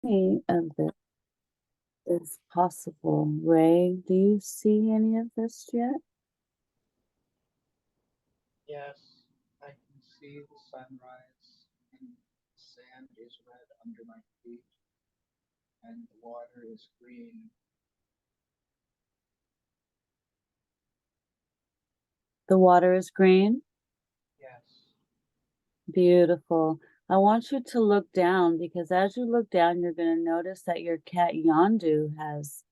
Any of this is possible. Ray, do you see any of this yet? Yes, I can see the sunrise, and the sand is red under my feet, and the water is green. The water is green. Yes, Beautiful. I want you to look down because as you look down, you're going to notice that your cat Yondu has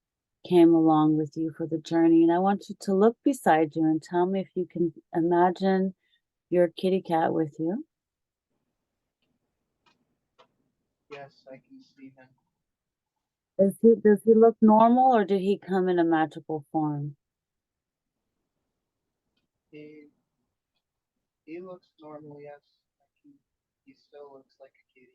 came along with you for the journey. And I want you to look beside you and tell me if you can imagine your kitty cat with you. yes, I can see him. Does he look normal or did he come in a magical form? He he looks normal, yes. He still looks like a kitty.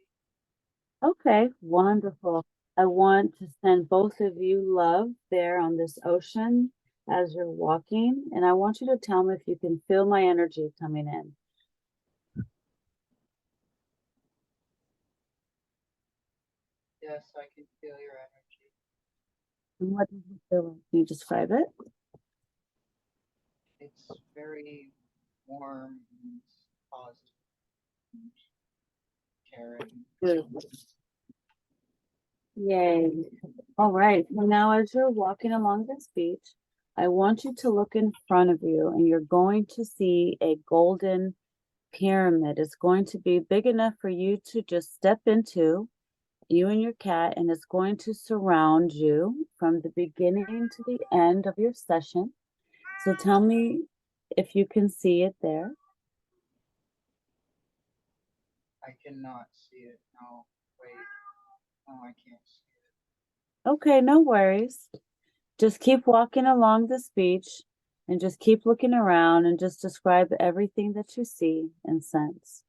Okay, wonderful. I want to send both of you love there on this ocean as you're walking. And I want you to tell me if you can feel my energy coming in. Yes, I can feel your energy. And what does it feel like? Can you describe it? It's very warm and positive and caring. Good. Yay. All right. So now as you're walking along this beach, I want you to look in front of you and you're going to see a golden pyramid. It's going to be big enough for you to just step into, you and your cat, and it's going to surround you from the beginning to the end of your session. So tell me if you can see it there. I cannot see it. No, wait. No, I can't see Okay, no worries. Just keep walking along this beach and just keep looking around and just describe everything that you see and sense.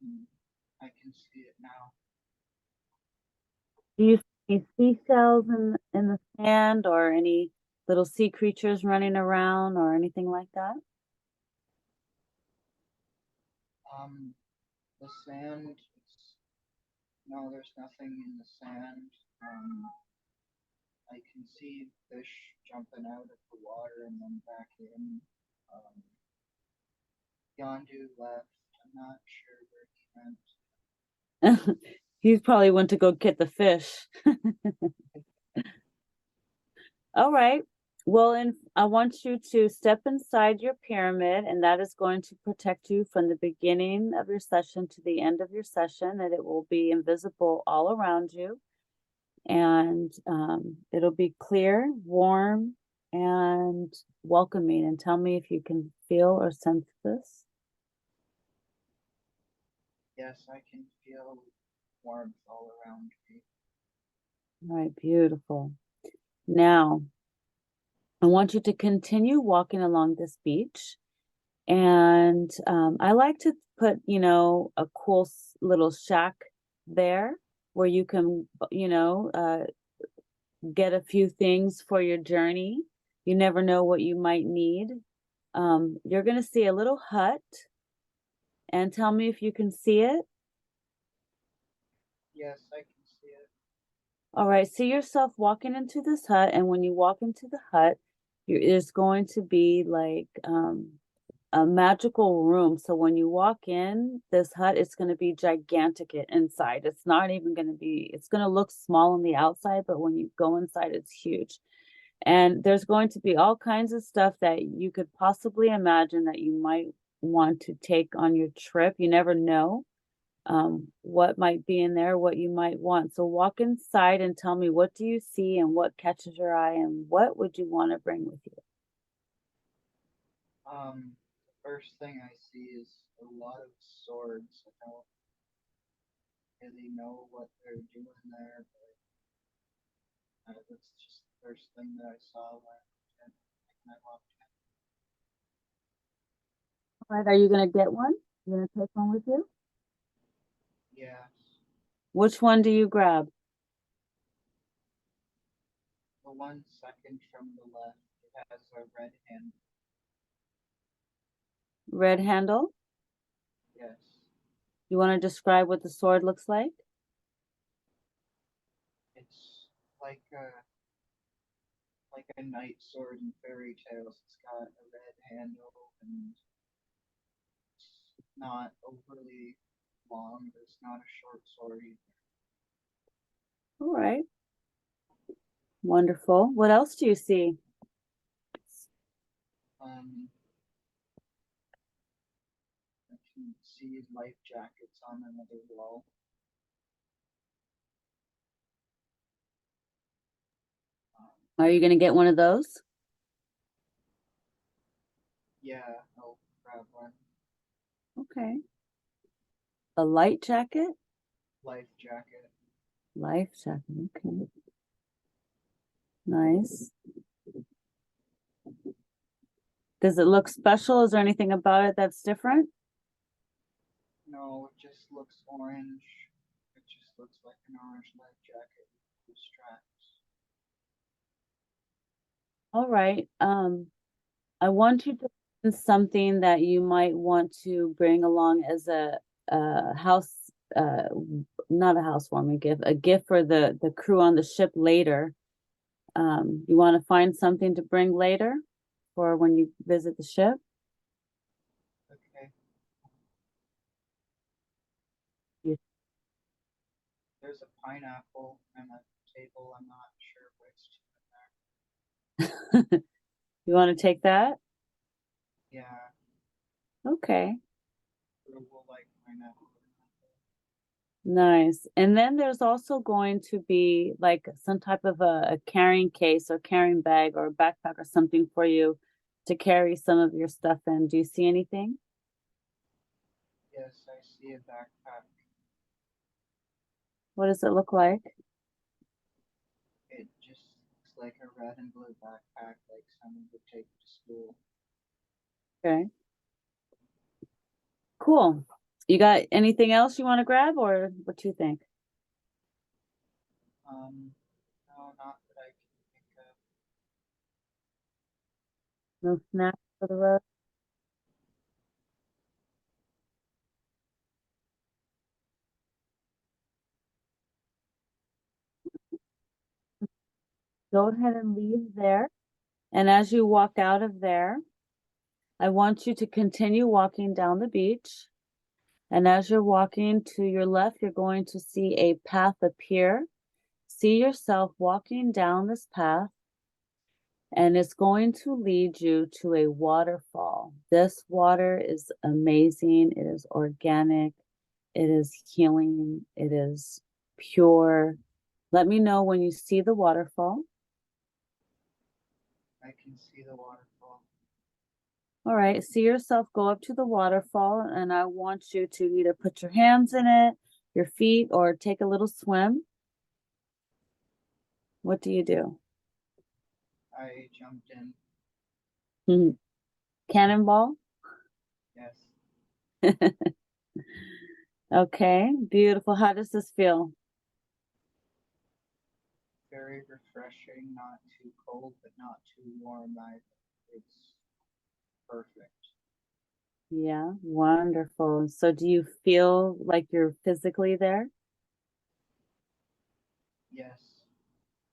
it. I can see it now. Do you see seashells in the sand or any little sea creatures running around or anything like that? Um, the sand. No, there's nothing in the sand. I can see fish jumping out of the water and then back in. Um, Yondu left. I'm not sure where he went. He probably went to go get the fish. All right. Well, and I want you to step inside your pyramid, and that is going to protect you from the beginning of your session to the end of your session, and it will be invisible all around you. And it'll be clear, warm, and welcoming. And tell me if you can feel or sense this. Yes, I can feel warmth all around me. All right, beautiful. Now, I want you to continue walking along this beach. And I like to put, a cool little shack there where you can, get a few things for your journey. You never know what you might need. You're going to see a little hut and tell me if you can see it. Yes, I can see it. All right, see yourself walking into this hut. And when you walk into the hut, there's going to be like a magical room. So when you walk in this hut, it's going to be gigantic inside. It's not even going to be, it's going to look small on the outside, but when you go inside, it's huge. And there's going to be all kinds of stuff that you could possibly imagine that you might want to take on your trip. You never know what might be in there, what you might want. So walk inside and tell me, what do you see and what catches your eye and what would you want to bring with you? The first thing I see is a lot of swords. I don't really know what they're doing there, but that's just the first thing that I saw when I walked All right, are you going to get one? You're going to take one with you? in. Yes, Which one do you grab? the one second from the left. It has a red hand. Red handle? Yes. You want to describe what the sword looks like? It's like a knight sword in fairy tales. It's got a red handle and it's not overly long, but it's not a short sword either. All right. Wonderful. What else do you see? I can see life jackets on another wall. Are you going to get one of those? Yeah, I'll grab one. Okay. A light jacket? Life jacket. Life jacket. Okay. Nice. Does it look special? Is there anything about it that's different? No, it just looks orange. It just looks like an orange life jacket with straps. All right. I want you to find something that you might want to bring along as a house, not a housewarming gift, a gift for the crew on the ship later. You want to find something to bring later for when you visit the ship? Okay. You, There's a pineapple and a table. I'm not sure which in there. you want to take that? Yeah, Okay. we'll like pineapple. Nice. And then there's also going to be like some type of a carrying case or carrying bag or a backpack or something for you to carry some of your stuff in. Do you see anything? Yes, I see a backpack. What does it look like? It just looks like a red and blue backpack, like someone would take to school. Okay. Cool. You got anything else you want to grab or what do you think? No, not that I can think of. No snacks for the road? Go ahead and leave there. And as you walk out of there, I want you to continue walking down the beach. And as you're walking to your left, you're going to see a path appear. See yourself walking down this path, and it's going to lead you to a waterfall. This water is amazing. It is organic. It is healing. It is pure. Let me know when you see the waterfall. I can see the waterfall. All right, see yourself go up to the waterfall, and I want you to either put your hands in it, your feet, or take a little swim. What do you do? I jumped in. Cannonball? Yes. Okay, beautiful. How does this feel? Very refreshing, not too cold, but not too warm either. It's perfect. Yeah, wonderful. So do you feel like you're physically there? Yes,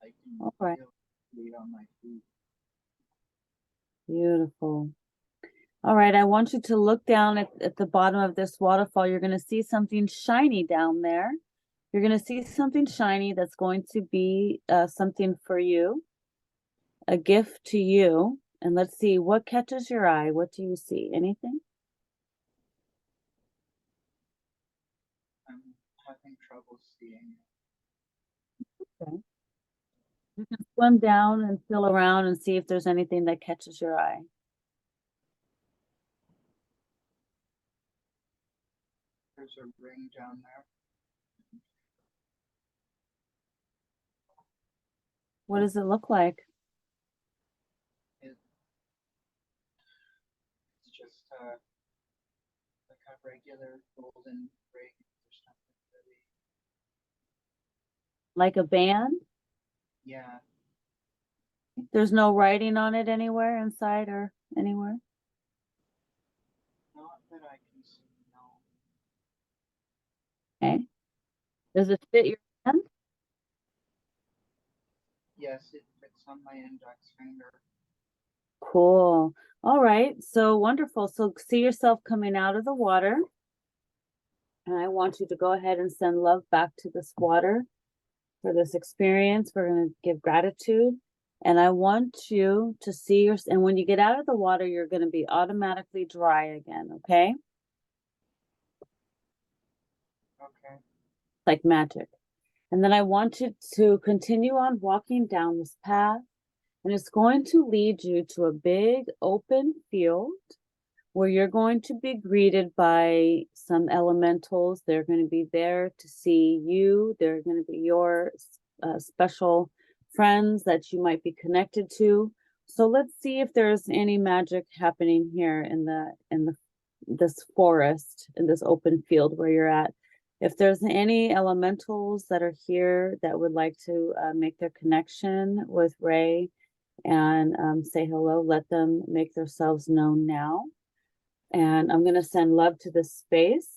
I can All right, feel weight on my feet. beautiful. All right, I want you to look down at the bottom of this waterfall. You're going to see something shiny down there. You're going to see something shiny that's going to be something for you, a gift to you. And let's see, what catches your eye? What do you see? Anything? I'm having trouble seeing. Okay. You can swim down and feel around and see if there's anything that catches your eye. There's a ring down there. What does it look like? It's just like a regular golden ring or something really. Like a band? Yeah, There's no writing on it anywhere inside or anywhere? not that I can see, no. Does it fit your hand? Yes, it fits on my index finger. Cool. All right. So wonderful. So see yourself coming out of the water. And I want you to go ahead and send love back to this water for this experience. We're going to give gratitude. And I want you to see your, and when you get out of the water, you're going to be automatically dry again. Okay. Okay. Like magic. And then I want you to continue on walking down this path. And it's going to lead you to a big open field where you're going to be greeted by some elementals. They're going to be there to see you. They're going to be your special friends that you might be connected to. So let's see if there's any magic happening here in this forest, in this open field where you're at. If there's any elementals that are here that would like to make their connection with Ray and say hello, let them make themselves known now. And I'm going to send love to this space.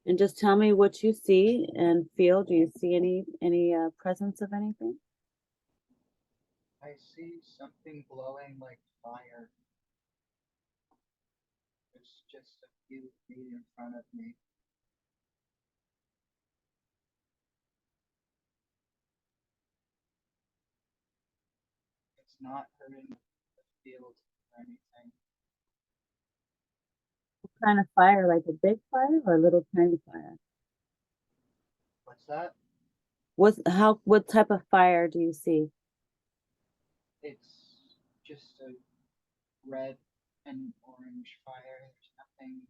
And just tell me what you see and feel. Do you see any presence of anything? I see something glowing like fire. It's just a few feet in front of me. It's not hurting the field or anything. What kind of fire? Like a big fire or a little tiny fire? What's that? What type of fire do you see? It's just a red and orange fire. There's nothing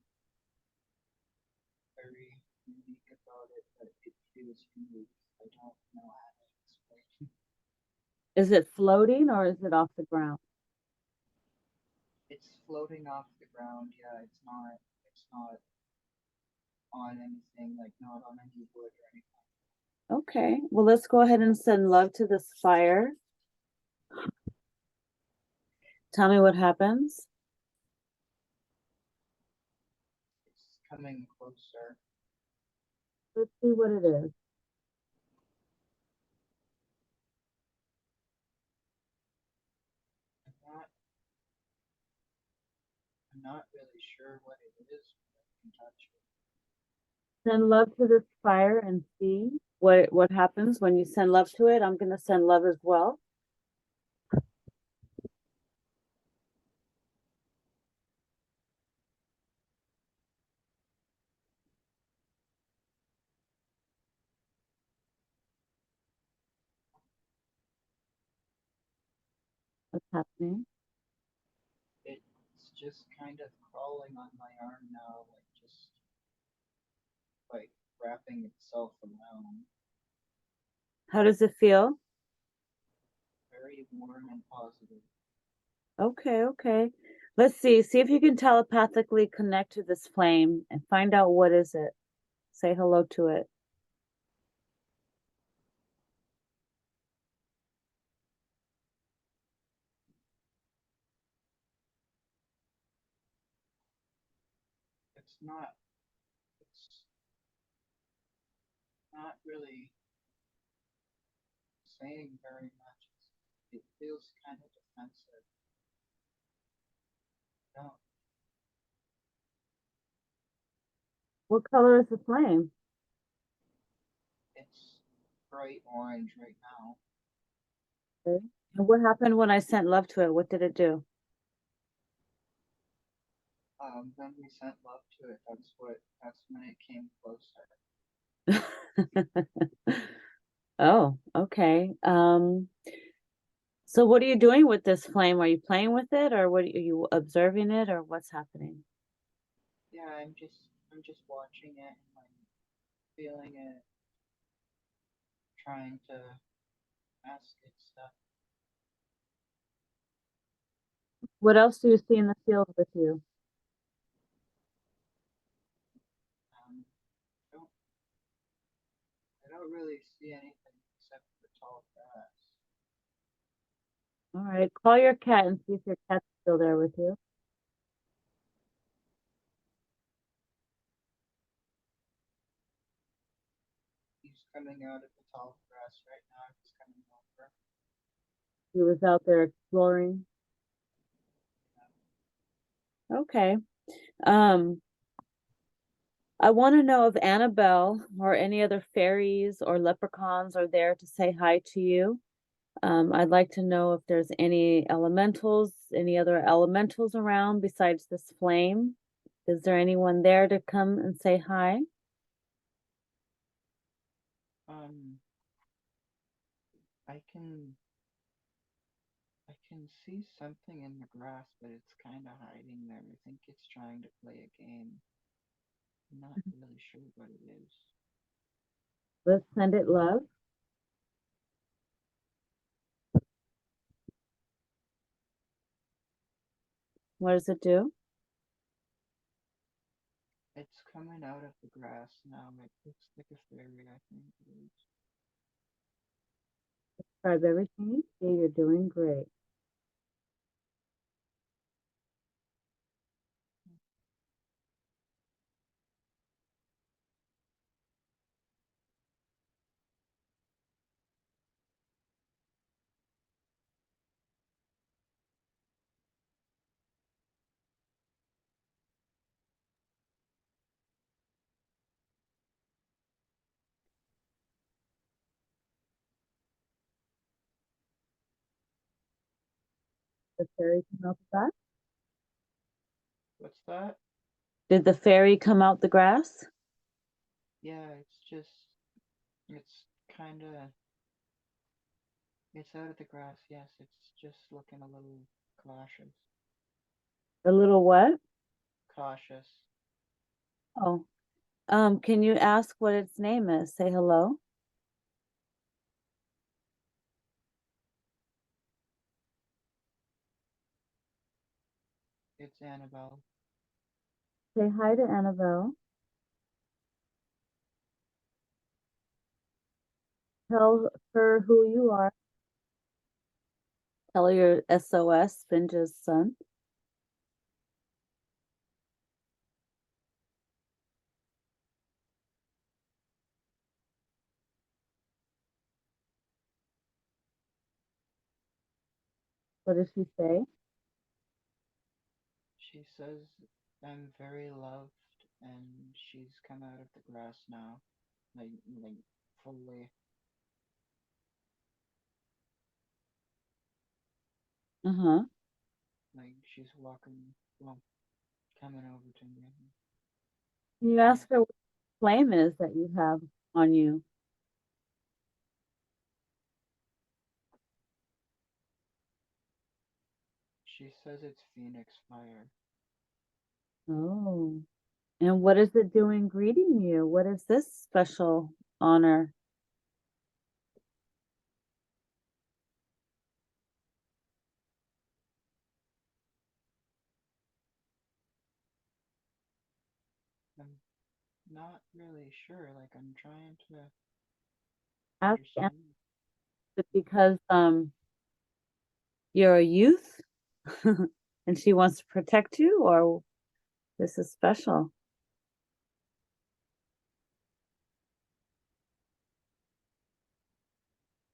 very unique about it, but it feels unique. I don't know how to explain. Is it floating or is it off the ground? It's floating off the ground. Yeah, it's not on anything, like not on any wood or anything. Okay. Well, let's go ahead and send love to this fire. Tell me what happens. It's coming closer. Let's see what it is. I'm not I'm not really sure what it is, but I can touch it. Send love to this fire and see what happens when you send love to it. I'm going to send love as well. What's happening? It's just kind of crawling on my arm now, like just like wrapping itself around. How does it feel? Very warm and positive. Okay, okay. Let's see. See if you can telepathically connect to this flame and find out what is it. Say hello to it. It's not really saying very much. It feels kind of defensive. No, What color is the flame? it's bright orange right now. Okay. And what happened when I sent love to it? What did it do? When we sent love to it, that's when it came closer. Oh, okay. So what are you doing with this flame? Are you playing with it or what are you observing it or what's happening? Yeah, I'm just watching it and I'm feeling it, trying to ask it stuff. What else do you see in the field with you? Um, I don't I don't really see anything except the tall grass. All right, call your cat and see if your cat's still there with you. He's coming out of the tall grass right now. He's coming over. He was out there exploring. Okay. Um, I want to know if Annabelle or any other fairies or leprechauns are there to say hi to you. I'd like to know if there's any elementals, any other elementals around besides this flame. Is there anyone there to come and say hi? I can see something in the grass, but it's kind of hiding there. I think it's trying to play a game. I'm not really sure what it is. Let's send it love. What does it do? It's coming out of the grass now. It looks like a fairy, I think it is. Describe everything you see. You're doing great. The fairy come out the grass? What's that? Did the fairy come out the grass? Yeah, it's kind of, it's out of the grass, yes. It's just looking a little cautious. A little what? Cautious. Oh, can you ask what its name is? Say hello. It's Annabelle. Say hi to Annabelle. Tell her who you are. Tell her you're SOS, Finja's son. What does she say? She says, I'm very loved, and she's come out of the grass now. Like fully. Uh-huh. Like she's walking, well, coming over to me. Can you Yeah. ask her what flame is that you have on you? She says it's Phoenix fire. Oh. And what is it doing greeting you? What is this special honor? I'm not really sure. Like I'm trying to Ask Anna understand. because you're a youth and she wants to protect you, or this is special.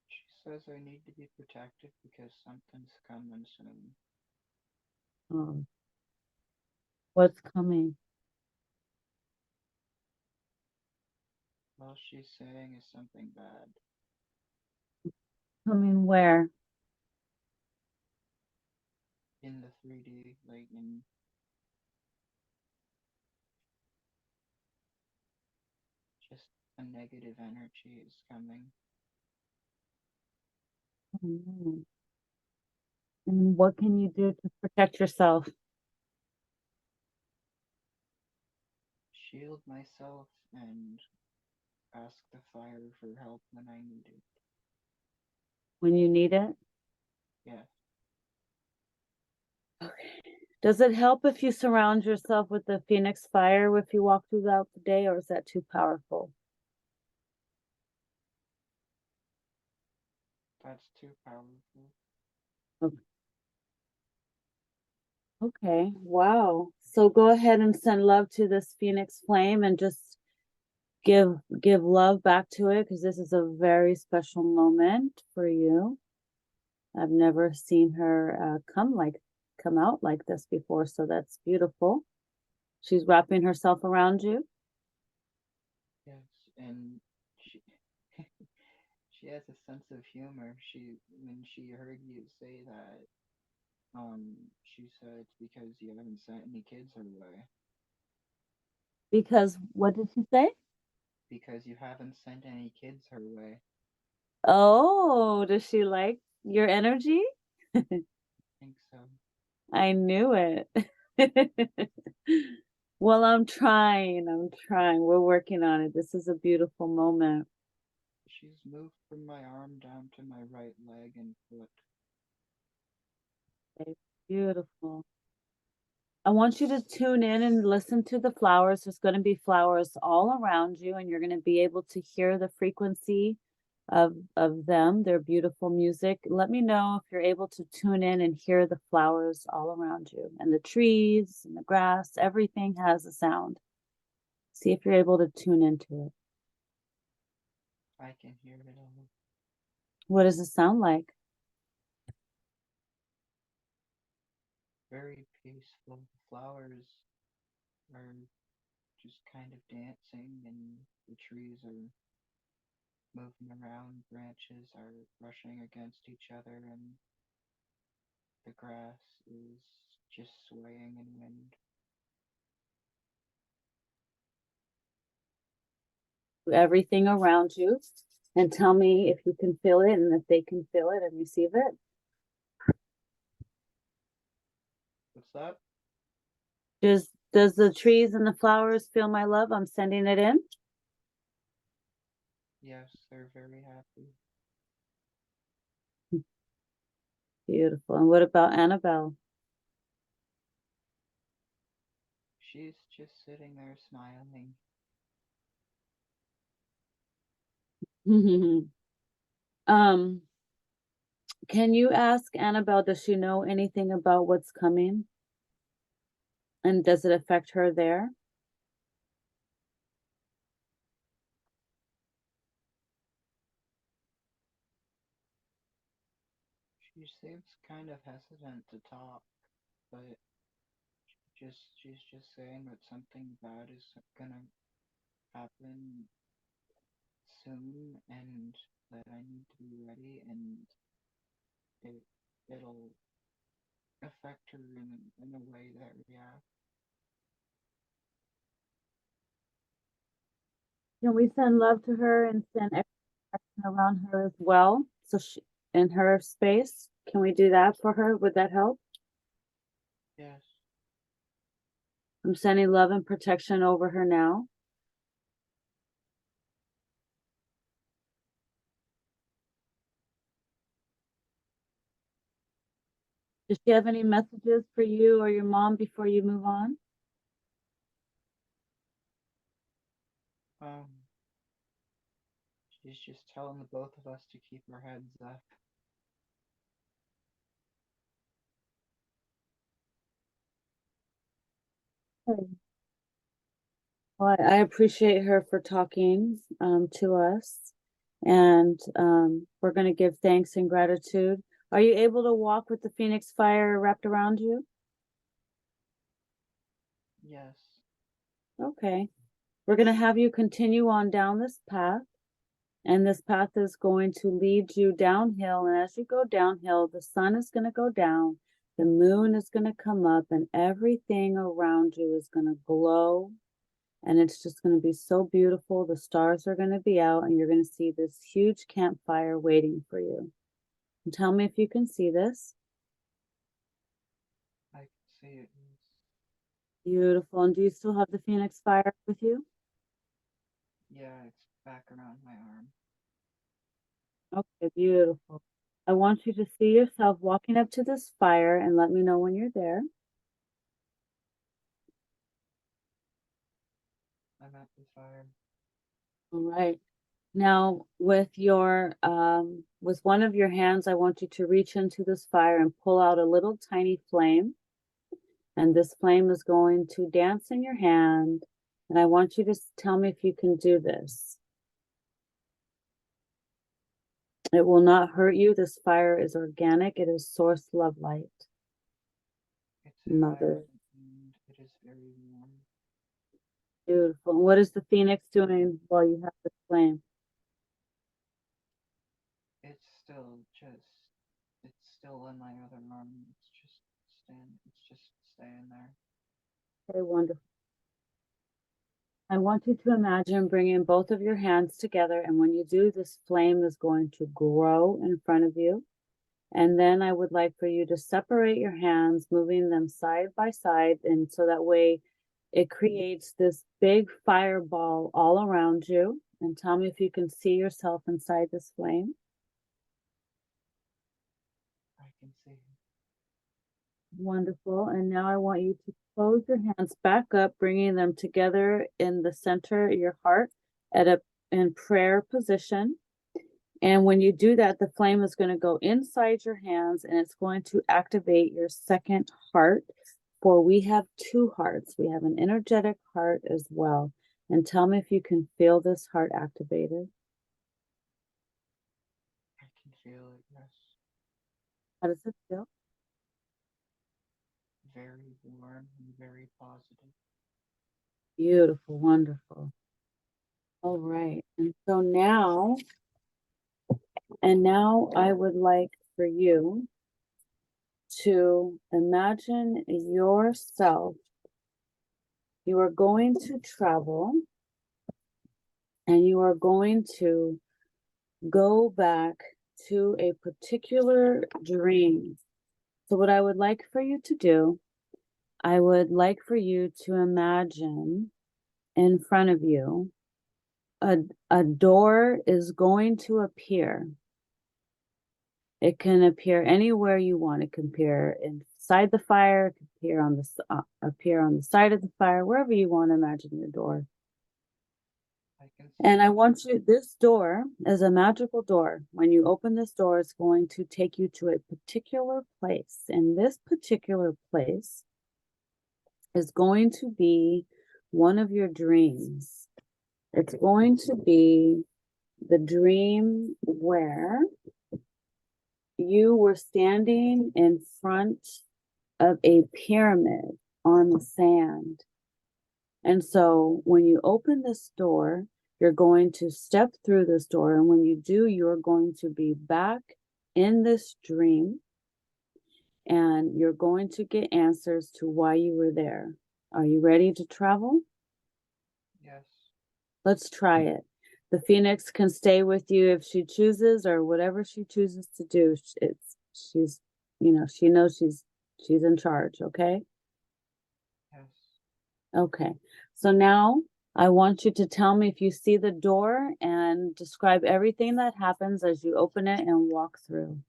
She says I need to be protected because something's coming soon. Um, what's coming? All she's saying is something bad. Coming where? In the 3D, like in just a negative energy is coming. Mm. And what can you do to protect yourself? Shield myself and ask the fire for help when I need it. When you need it? Yeah. Does it help if you surround yourself with the Phoenix fire if you walk throughout the day, or is that too powerful? That's too powerful. Okay, wow. So go ahead and send love to this Phoenix flame and just give love back to it, because this is a very special moment for you. I've never seen her come out like this before, so that's beautiful. She's wrapping herself around you. Yes, and she she has a sense of humor. She when she heard you say that, she said it's because you haven't sent any kids her way. Because what did she say? Because you haven't sent any kids her way. Oh, does she like your energy? I think so. I knew it. Well, I'm trying. I'm trying. We're working on it. This is a beautiful moment. She's moved from my arm down to my right leg and foot. Okay, beautiful. I want you to tune in and listen to the flowers. There's going to be flowers all around you, and you're going to be able to hear the frequency of them, their beautiful music. Let me know if you're able to tune in and hear the flowers all around you, and the trees and the grass. Everything has a sound. See if you're able to tune into it. I can hear it all. What does it sound like? Very peaceful. The flowers are just kind of dancing, and the trees are moving around. Branches are brushing against each other, and the grass is just swaying in wind. Everything around you, and tell me if you can feel it and if they can feel it and receive it. What's that? Does the trees and the flowers feel my love? I'm sending it in. Yes, they're very happy. Beautiful. And what about Annabelle? She's just sitting there smiling. um, can you ask Annabelle, does she know anything about what's coming? And does it affect her there? She seems kind of hesitant to talk, but she's just saying that something bad is gonna happen soon, and that I need to be ready, and it it'll affect her in a way that reacts. Can we send love to her and send everything around her as well? So she, in her space, can we do that for her? Would that help? Yes, I'm sending love and protection over her now. Does she have any messages for you or your mom before you move on? um, she's just telling the both of us to keep our heads up. Okay. Well, I appreciate her for talking to us, and we're going to give thanks and gratitude. Are you able to walk with the Phoenix fire wrapped around you? Yes, Okay. We're going to have you continue on down this path, and this path is going to lead you downhill. And as you go downhill, the sun is going to go down, the moon is going to come up, and everything around you is going to glow. And it's just going to be so beautiful. The stars are going to be out, and you're going to see this huge campfire waiting for you. And tell me if you can see this. I can see it. Yes. Beautiful. And do you still have the Phoenix fire with you? Yeah, it's back around my arm. Okay, beautiful. I want you to see yourself walking up to this fire and let me know when you're there. I'm at the fire. All right. Now, with one of your hands, I want you to reach into this fire and pull out a little tiny flame. And this flame is going to dance in your hand, And I want you to tell me if you can do this. It will not hurt you. This fire is organic. It is source love light. It's Mother. and it is very warm. Beautiful. And what is the phoenix doing while you have the flame? It's still in my other arm. It's just staying there. Okay, wonderful. I want you to imagine bringing both of your hands together. And when you do, this flame is going to grow in front of you. And then I would like for you to separate your hands, moving them side by side. And so that way it creates this big fireball all around you. And tell me if you can see yourself inside this flame. I can see. Wonderful. And now I want you to close your hands back up, bringing them together in the center of your heart in prayer position. And when you do that, the flame is going to go inside your hands and it's going to activate your second heart. For we have two hearts. We have an energetic heart as well. And tell me if you can feel this heart activated. I can feel it, yes. How does it feel? Very warm and very positive. Beautiful, wonderful. All right. And now I would like for you to imagine yourself. You are going to travel and you are going to go back to a particular dream. So what I would like for you to do, I would like for you to imagine in front of you, a door is going to appear. It can appear anywhere you want. It can appear inside the fire, it can appear on the side of the fire, wherever you want to imagine your door. And I want you, this door is a magical door. When you open this door, it's going to take you to a particular place. And this particular place is going to be one of your dreams. It's going to be the dream where you were standing in front of a pyramid on the sand. And so when you open this door, you're going to step through this door. And when you do, you're going to be back in this dream. And you're going to get answers to why you were there. Are you ready to travel? Yes. Let's try it. The Phoenix can stay with you if she chooses, or whatever she chooses to do. She's, she knows she's in charge, okay? Yes. Okay. So now I want you to tell me if you see the door and describe everything that happens as you open it and walk through.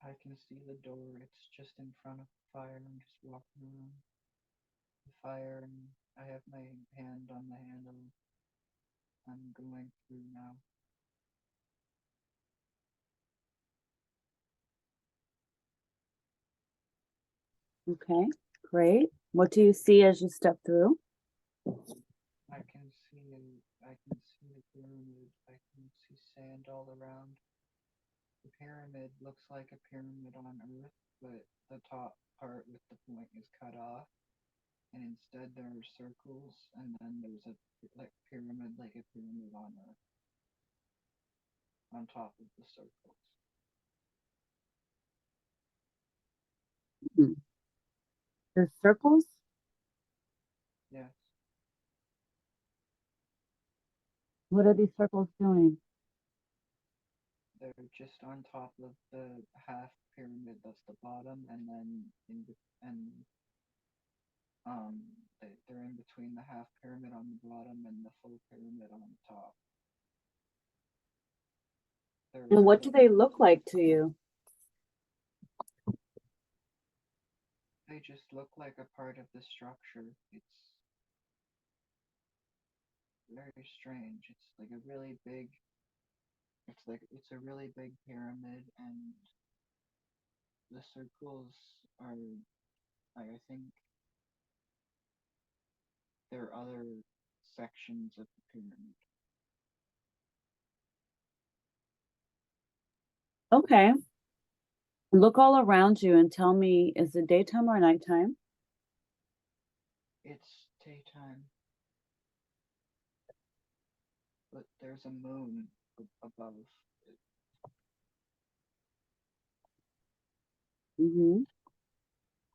I can see the door. It's just in front of the fire. I'm just walking around the fire and I have my hand on the handle. I'm going through now. Okay, great. What do you see as you step through? I can see a pyramid. I can see sand all around. The pyramid looks like a pyramid on Earth, but the top part with the point is cut off, and instead there are circles, and then there's a pyramid like a pyramid on Earth on top of the circles. Hmm. There's circles? Yes, What are these circles doing? they're just on top of the half pyramid that's the bottom, and then and um they're in between the half pyramid on the bottom and the full pyramid on the top. And what do they look like to you? They just look like a part of the structure. It's very strange. It's a really big pyramid, and the circles are, I think, there are other sections of the pyramid. Okay. Look all around you and tell me, is it daytime or nighttime? It's daytime, but there's a moon above it. Mm-hmm.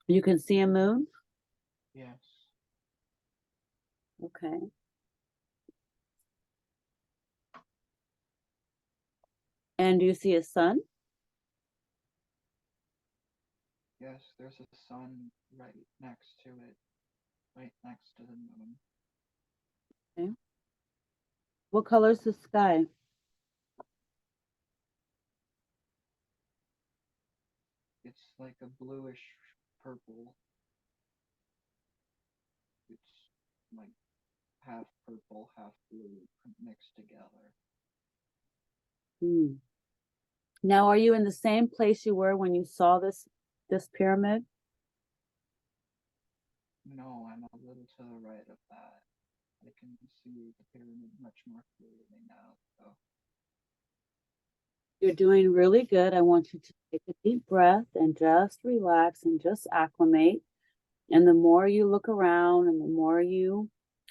You can see a moon? Yes. Okay. And do you see a sun? Yes, there's a sun right next to it, right next to the moon. Okay. What color is the sky? It's like a bluish purple. It's like half purple, half blue mixed together. Hmm. Now, are you in the same place you were when you saw this pyramid? No, I'm a little to the right of that. I can see the pyramid much more clearly now, though. You're doing really good. I want you to take a deep breath and just relax and just acclimate. And the more you look around and the more you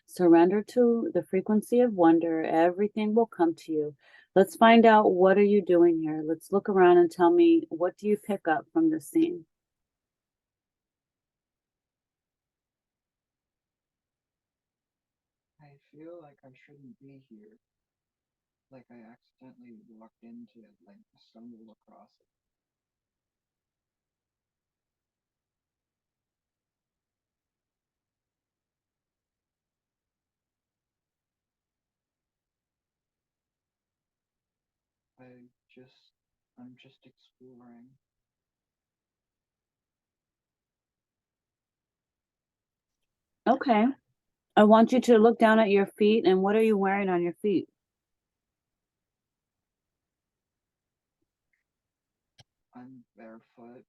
surrender to the frequency of wonder, everything will come to you. Let's find out, what are you doing here? Let's look around and tell me, what do you pick up from this scene? I feel like I shouldn't be here. Like I accidentally walked into it, like stumbled across it. I just, I'm just exploring. Okay. I want you to look down at your feet, and what are you wearing on your feet? I'm barefoot.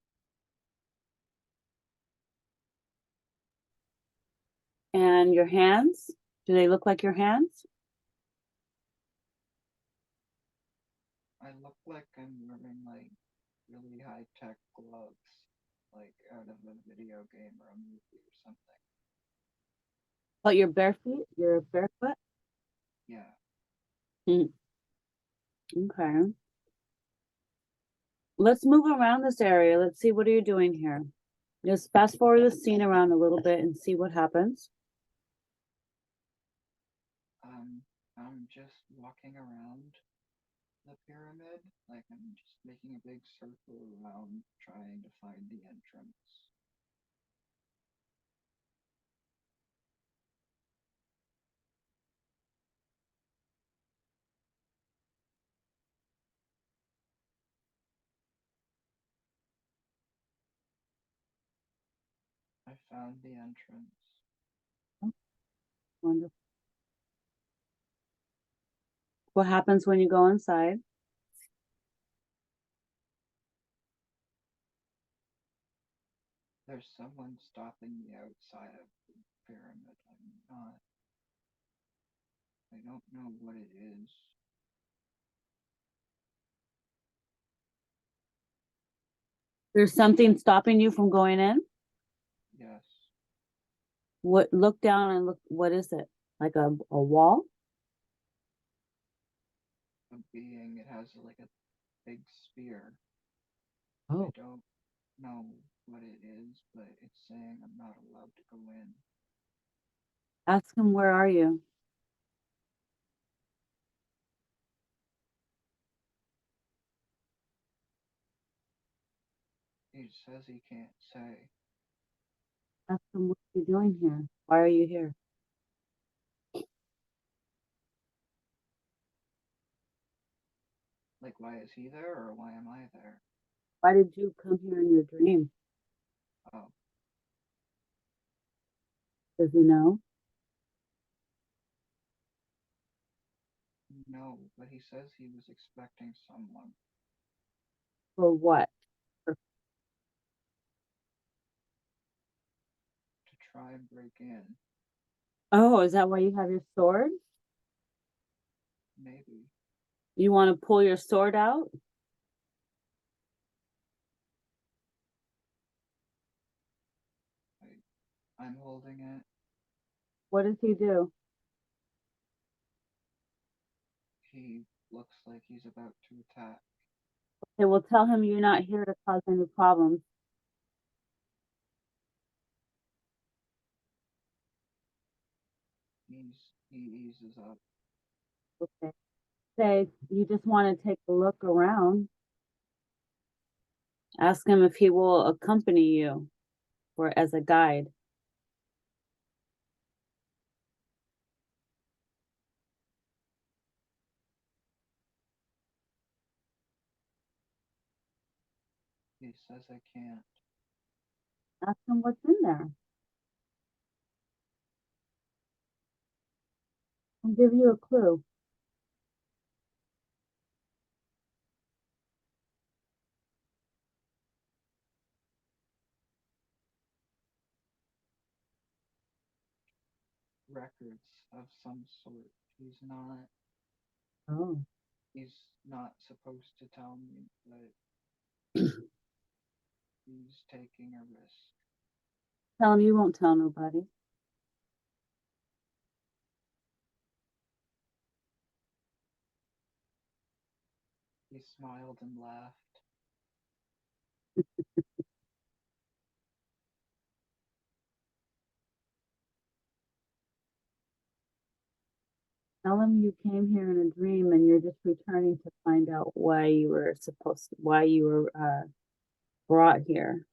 And your hands? Do they look like your hands? I look like I'm wearing like really high tech gloves, like out of a video game or a movie or something. But you're barefoot? You're barefoot? Yeah. Hmm. Okay. Let's move around this area. Let's see, what are you doing here? Just fast forward the scene around a little bit and see what happens. I'm just walking around the pyramid, like I'm just making a big circle around trying to find the entrance. I found the entrance. Wonderful. What happens when you go inside? There's someone stopping me outside of the pyramid. I don't know what it is. There's something stopping you from going in? Yes, What, look down and look, what is it? Like a wall? a being. It has like a big spear. I Oh. don't know what it is, but it's saying I'm not allowed to go in. Ask him, where are you? He says he can't say. Ask him, what are you doing here? Why are you here? Like, why is he there or why am I there? Why did you come here in your dream? Oh, Does he know? no, but he says he was expecting someone For what? For, to try and break in. Oh, is that why you have your sword? Maybe. You want to pull your sword out? I'm holding it. What does he do? He looks like he's about to attack. Okay, well, tell him you're not here to cause any problems. He eases up. Okay. Say you just want to take a look around. Ask him if he will accompany you or as a guide. He says I can't. Ask him what's in there. I'll give you a clue. Records of some sort. Oh. He's not supposed to tell me, but he's taking a risk. Tell him you won't tell nobody. He smiled and laughed. Tell him you came here in a dream and you're just returning to find out why you were brought here.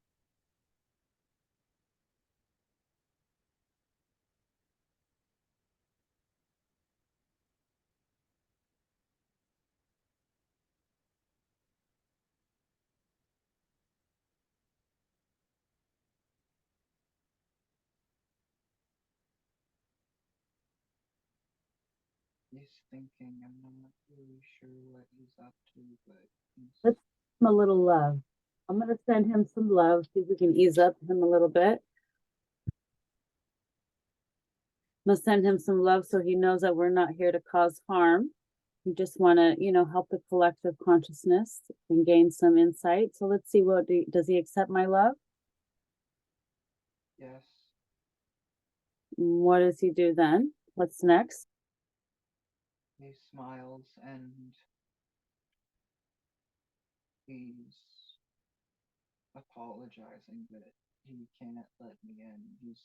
He's thinking. I'm not really sure what he's up to, but Let's send him a little love. I'm going to send him some love, see if we can ease up him a little bit. I'm going to send him some love so he knows that we're not here to cause harm. We just want to, help the collective consciousness and gain some insight. So let's see, does he accept my love? yes. What does he do then? What's next? He smiles and he's apologizing that he can't let me in.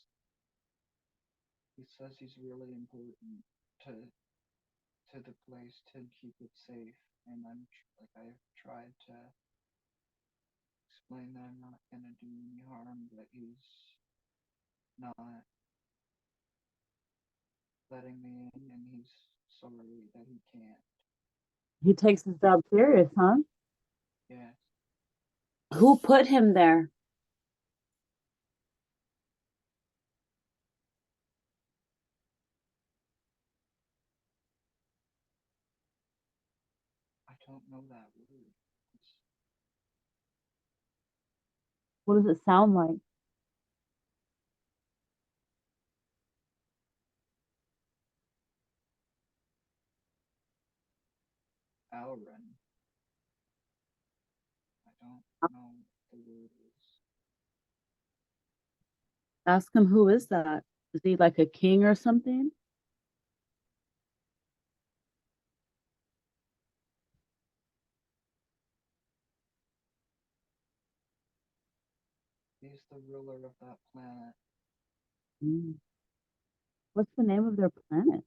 He says he's really important to the place to keep it safe, and I've tried to explain that I'm not gonna do any harm, but he's not letting me in, and he's sorry that he can't. He takes his job serious, huh? Yes. Who put him there? I don't know that word. It's What does it sound like? Alren. I don't know what the word is. Ask him who is that? Is he like a king or something? He's the ruler of that planet. Mm. What's the name of their planet?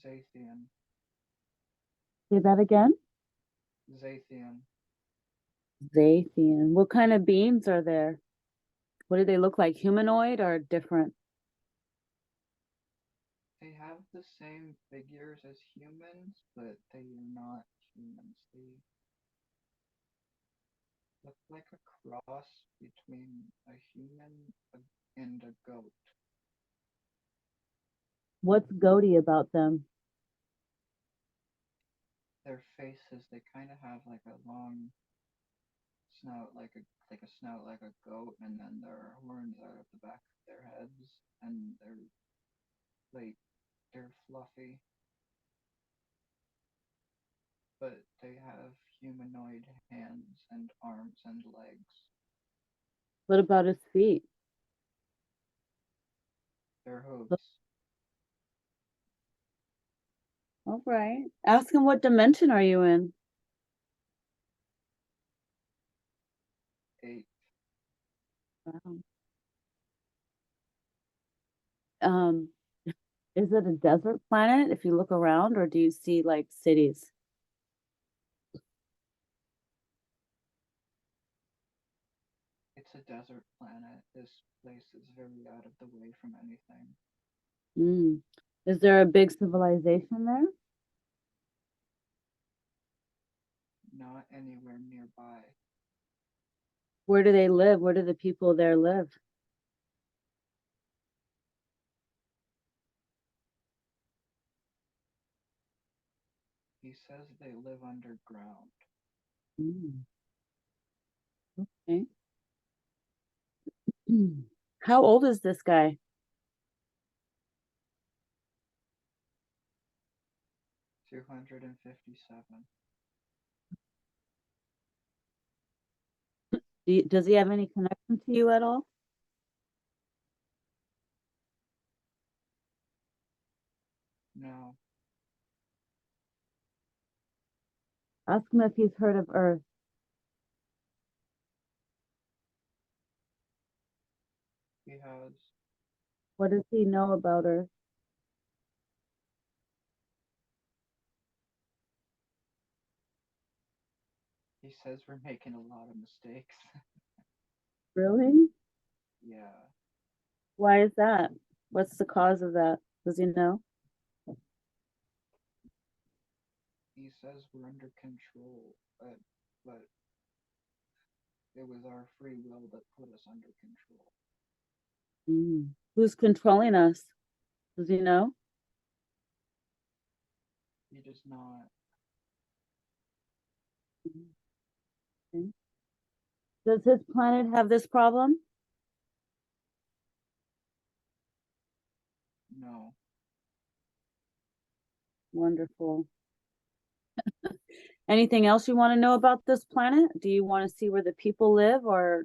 Zathian. Say that again. Zathian. Zathian. What kind of beings are there? What do they look like? Humanoid or different? They have the same figures as humans, but they are not humans. They look like a cross between a human and a goat. What's goaty about them? Their faces, they kind of have like a long snout like a snout like a goat, and then there are horns out of the back of their heads, and they're fluffy, but they have humanoid hands and arms and legs. What about his feet? They're hooves. All right. Ask him what dimension are you in? 8. Wow. Um, is it a desert planet if you look around, or do you see like cities? It's a desert planet. This place is very out of the way from anything. Mm. Is there a big civilization there? Not anywhere nearby. Where do they live? Where do the people there live? He says they live underground. Mm. Okay. How old is this guy? 257. Does he have any connection to you at all? No. Ask him if he's heard of Earth. He has. What does he know about Earth? He says we're making a lot of mistakes. Really? Yeah. Why is that? What's the cause of that? Does he know? He says we're under control, but it was our free will that put us under control. Mm. Who's controlling us? Does he know? He does not. Okay. Does his planet have this problem? No. Wonderful. Anything else you want to know about this planet? Do you want to see where the people live, or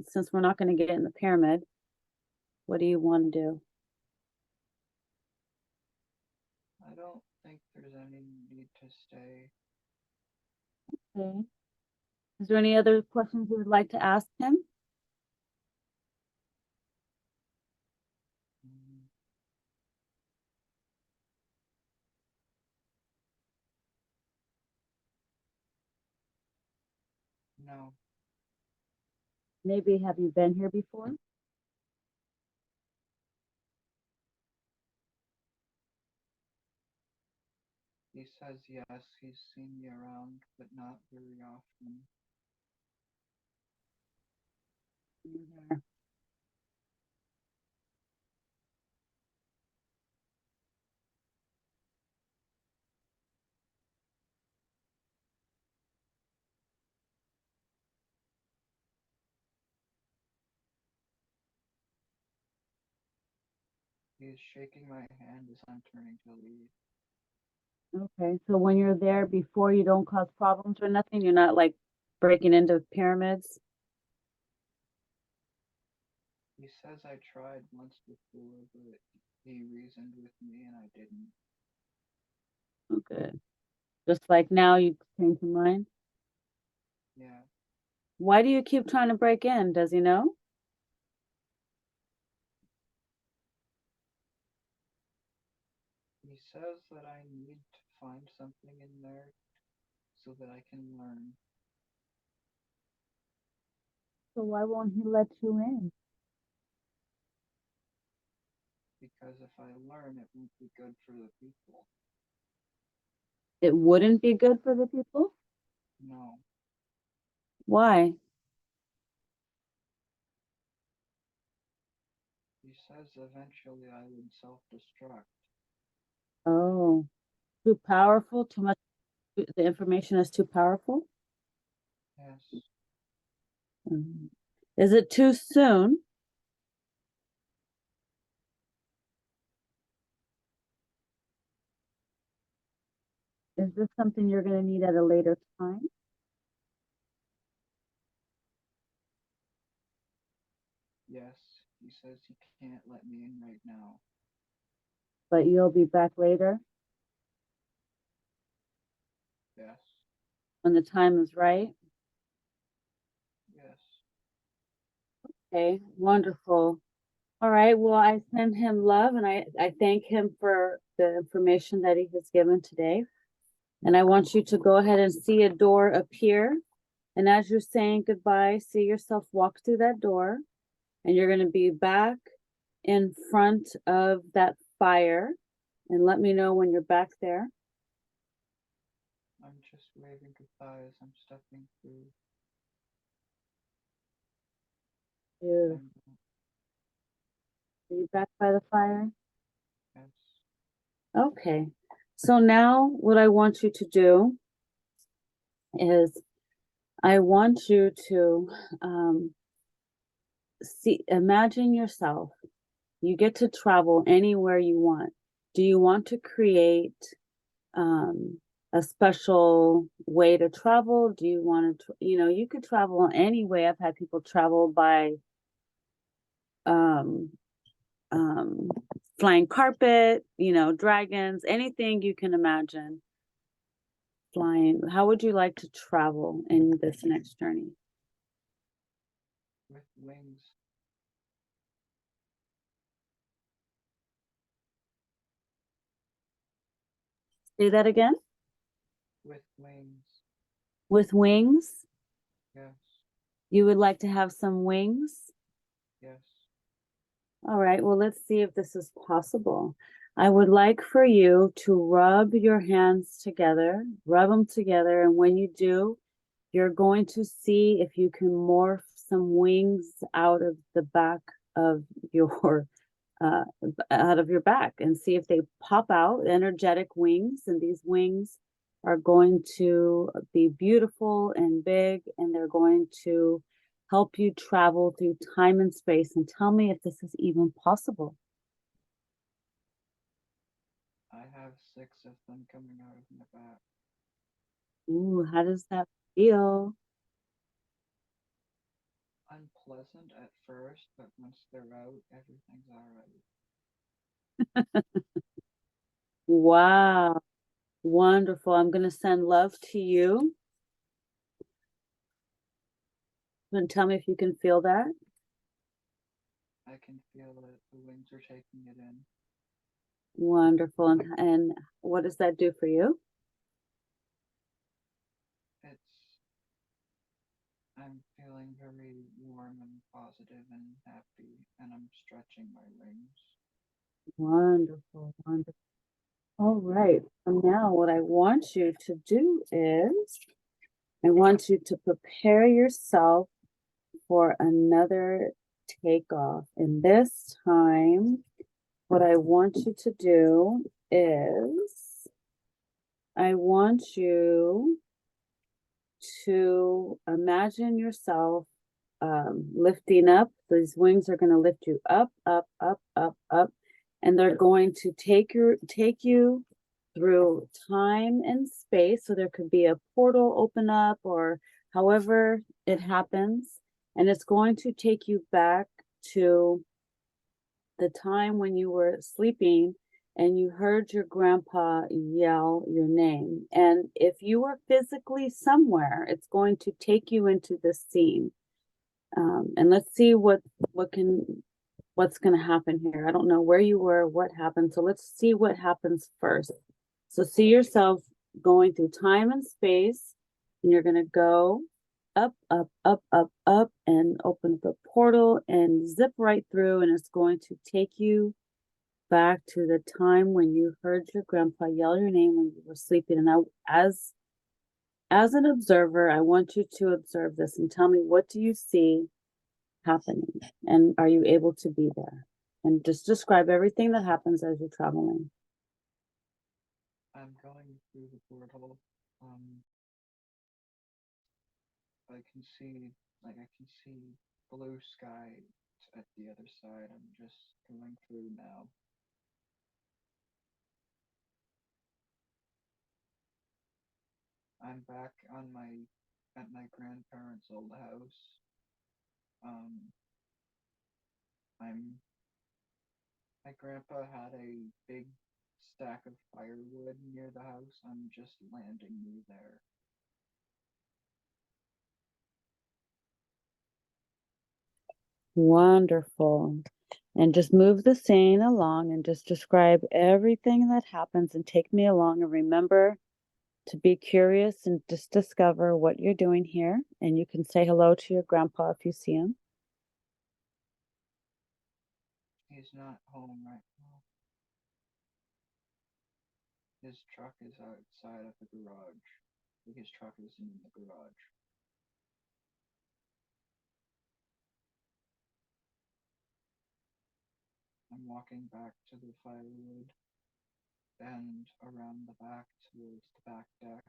since we're not going to get in the pyramid, what do you want to do? I don't think there's any need to stay. Okay. Is there any other questions you would like to ask him? Mm, no. Maybe have you been here before? He says yes, he's seen me around, but not very often. Mhm. He's shaking my hand as I'm turning to leave. Okay, so when you're there before, you don't cause problems or nothing? You're not like breaking into pyramids? He says I tried once before, but he reasoned with me and I didn't. Okay. Just like now you changed your mind? Yeah. Why do you keep trying to break in? Does he know? He says that I need to find something in there so that I can learn. So why won't he let you in? Because if I learn, it won't be good for the people. It wouldn't be good for the people? No. Why? He says eventually I would self destruct. Oh, too powerful? Too much? The information is too powerful? Yes. Is it too soon? Is this something you're going to need at a later time? Yes, he says he can't let me in right now. But you'll be back later Yes, when the time is right? yes. Okay, wonderful. All right, well, I send him love and I thank him for the information that he has given today. And I want you to go ahead and see a door appear. And as you're saying goodbye, see yourself walk through that door. And you're going to be back in front of that fire. And let me know when you're back there. I'm just waving goodbye as I'm stepping through. Yeah. And Are you back by the fire? yes, Okay. So now what I want you to do is I want you to imagine yourself. You get to travel anywhere you want. Do you want to create a special way to travel? Do you want to, you could travel any way. I've had people travel by um, um, flying carpet, dragons, anything you can imagine flying. How would you like to travel in this next journey? with wings. Say that again. With wings. With wings? Yes, You would like to have some wings? yes. All right, well, let's see if this is possible. I would like for you to rub your hands together, rub them together, and when you do, you're going to see if you can morph some wings out of the back of your back and see if they pop out, energetic wings, and these wings are going to be beautiful and big, and they're going to help you travel through time and space. And tell me if this is even possible. I have 6 of them coming out of my back. Ooh, how does that feel? Unpleasant at first, but once they're out, everything's alright. Wow, wonderful. I'm going to send love to you. And tell me if you can feel that. I can feel it. The wings are taking it in. Wonderful. And what does that do for you? I'm feeling very warm and positive and happy, and I'm stretching my wings. Wonderful, wonderful. All right. So now what I want you to do is I want you to prepare yourself for another takeoff. And this time, what I want you to do is I want you to imagine yourself lifting up. These wings are going to lift you up, up, up, up, up, and they're going to take you through time and space. So there could be a portal open up or however it happens, and it's going to take you back to the time when you were sleeping and you heard your grandpa yell your name. And if you were physically somewhere, it's going to take you into this scene. And let's see what's going to happen here. I don't know where you were, what happened. So let's see what happens first. So see yourself going through time and space, and you're going to go up, up, up, up, up, and open up a portal and zip right through. And it's going to take you back to the time when you heard your grandpa yell your name when you were sleeping. And as an observer, I want you to observe this and tell me, what do you see happening? And are you able to be there? And just describe everything that happens as you're traveling. I'm going through the portal. I can see like I can see blue sky at the other side. I'm just going through now. I'm back on at my grandparents' old house. Um, I'm my grandpa had a big stack of firewood near the house. I'm just landing near there. Wonderful. And just move the scene along and just describe everything that happens and take me along and remember to be curious and just discover what you're doing here. And you can say hello to your grandpa if you see him. He's not home right now. His truck is outside of the garage. His truck is in the garage. I'm walking back to the firewood and around the back towards the back deck.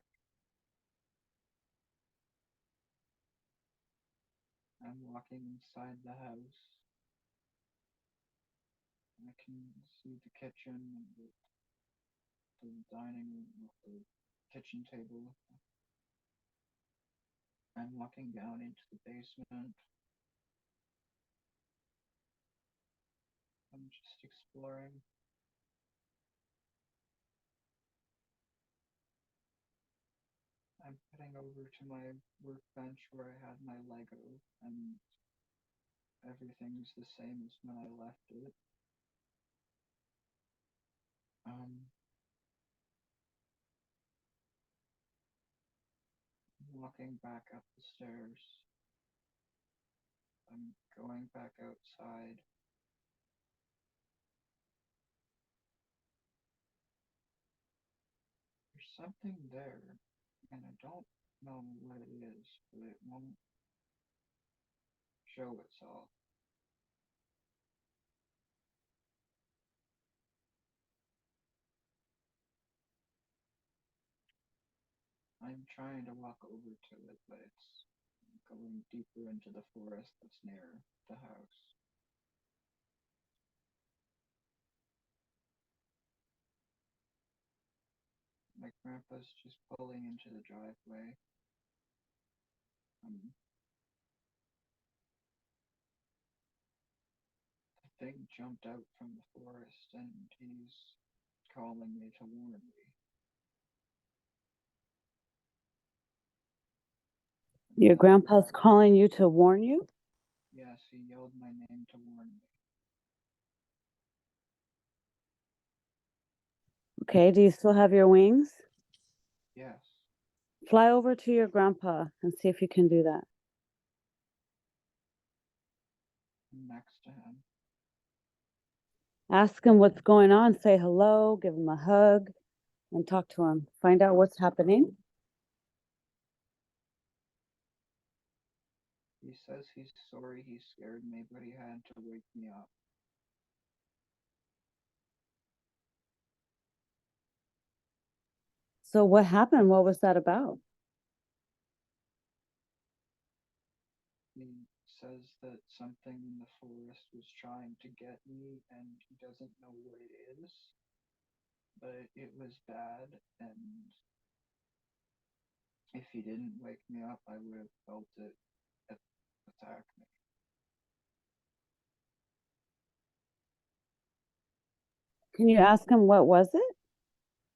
I'm walking inside the house. I can see the kitchen and the dining room, the kitchen table. I'm walking down into the basement. I'm just exploring. I'm heading over to my workbench where I had my Lego, and everything's the same as when I left it. Walking back up the stairs. I'm going back outside. There's something there, and I don't know what it is, but it won't show itself. I'm trying to walk over to it, but it's going deeper into the forest that's near the house. My grandpa's just pulling into the driveway. The thing jumped out from the forest and he's calling me to warn me. Your grandpa's calling you to warn you? Yes, he yelled my name to warn me. Okay, do you still have your wings? Yes. Fly over to your grandpa and see if you can do that. I'm next to him. Ask him what's going on, say hello, give him a hug, and talk to him. Find out what's happening. He says he's sorry he scared me, but he had to wake me up. So what happened? What was that about? He says that something in the forest was trying to get me, and he doesn't know what it is, but it was bad, and if he didn't wake me up, I would have felt it attack me. Can you ask him what was it?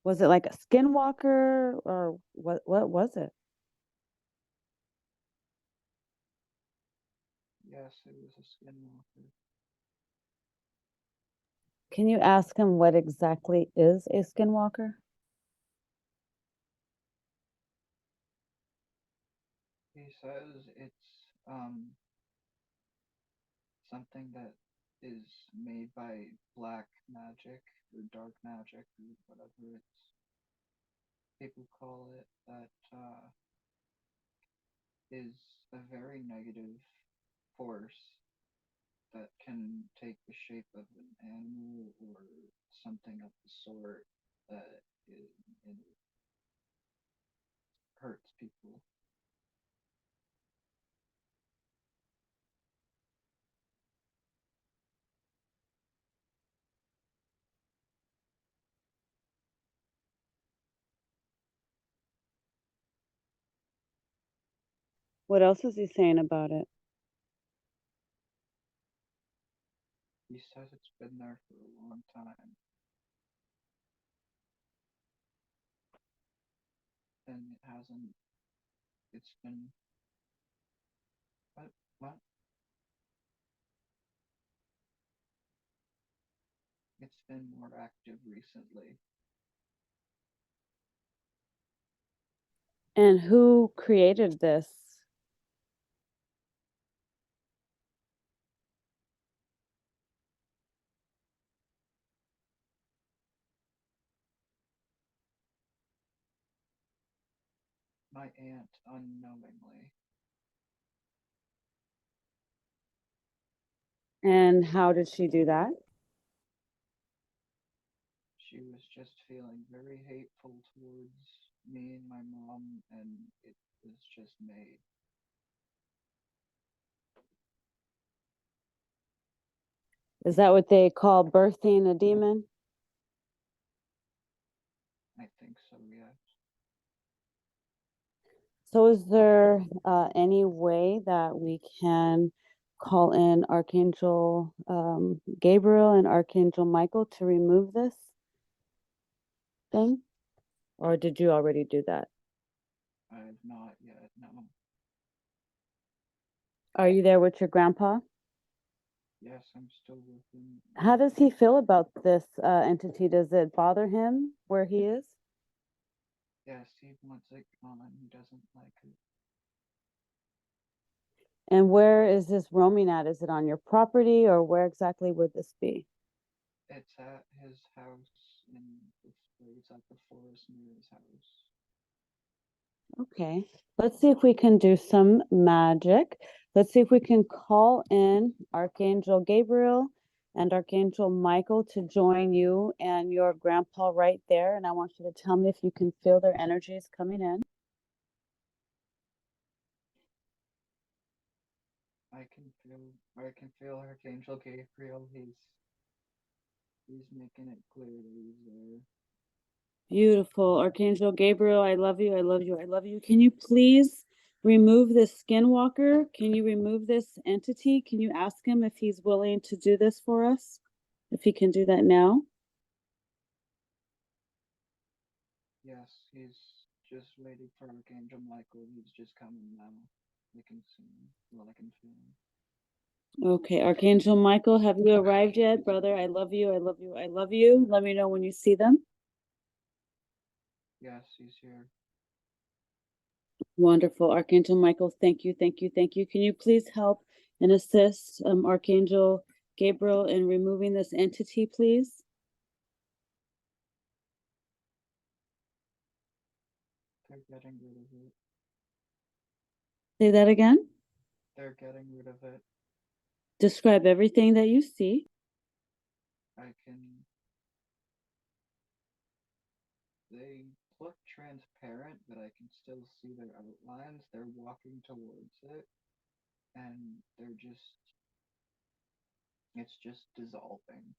Was it like a skinwalker or what was it? Yes, it was a skinwalker. Can you ask him what exactly is a skinwalker? He says it's something that is made by black magic or dark magic or whatever people call it, that is a very negative force that can take the shape of an animal or something of the sort that hurts people. What else is he saying about it? He says it's been there for a long time. And it hasn't. It's been. What? What? It's been more active recently. And who created this? My aunt, unknowingly. And how did she do that? She was just feeling very hateful towards me and my mom, and it was just made. Is that what they call birthing a demon? I think so, yes. So is there any way that we can call in Archangel Gabriel and Archangel Michael to remove this thing? Or did you already do that? I have not yet, no. Are you there with your grandpa? Yes, I'm still with him. How does he feel about this entity? Does it bother him where he is? Yes, he wants it gone. He doesn't like it. And where is this roaming at? Is it on your property or where exactly would this be? It's at his house in it's at the forest near his house. Okay, let's see if we can do some magic. Let's see if we can call in Archangel Gabriel and Archangel Michael to join you and your grandpa right there. And I want you to tell me if you can feel their energies coming in. I can feel Archangel Gabriel. He's making it clear that he's there. Beautiful. Archangel Gabriel, I love you. I love you. I love you. Can you please remove this skinwalker? Can you remove this entity? Can you ask him if he's willing to do this for us? If he can do that now? Yes, he's just waiting for Archangel Michael. He's just coming now. I can see him. Well, I can feel him. Okay, Archangel Michael, have you arrived yet, brother? I love you. I love you. I love you. Let me know when you see them. Yes, he's here. Wonderful. Archangel Michael, thank you, thank you, thank you. Can you please help and assist Archangel Gabriel in removing this entity, please? They're getting rid of it. Say that again. They're getting rid of it. Describe everything that you see. They look transparent, but I can still see their outlines. They're walking towards it, and it's just dissolving.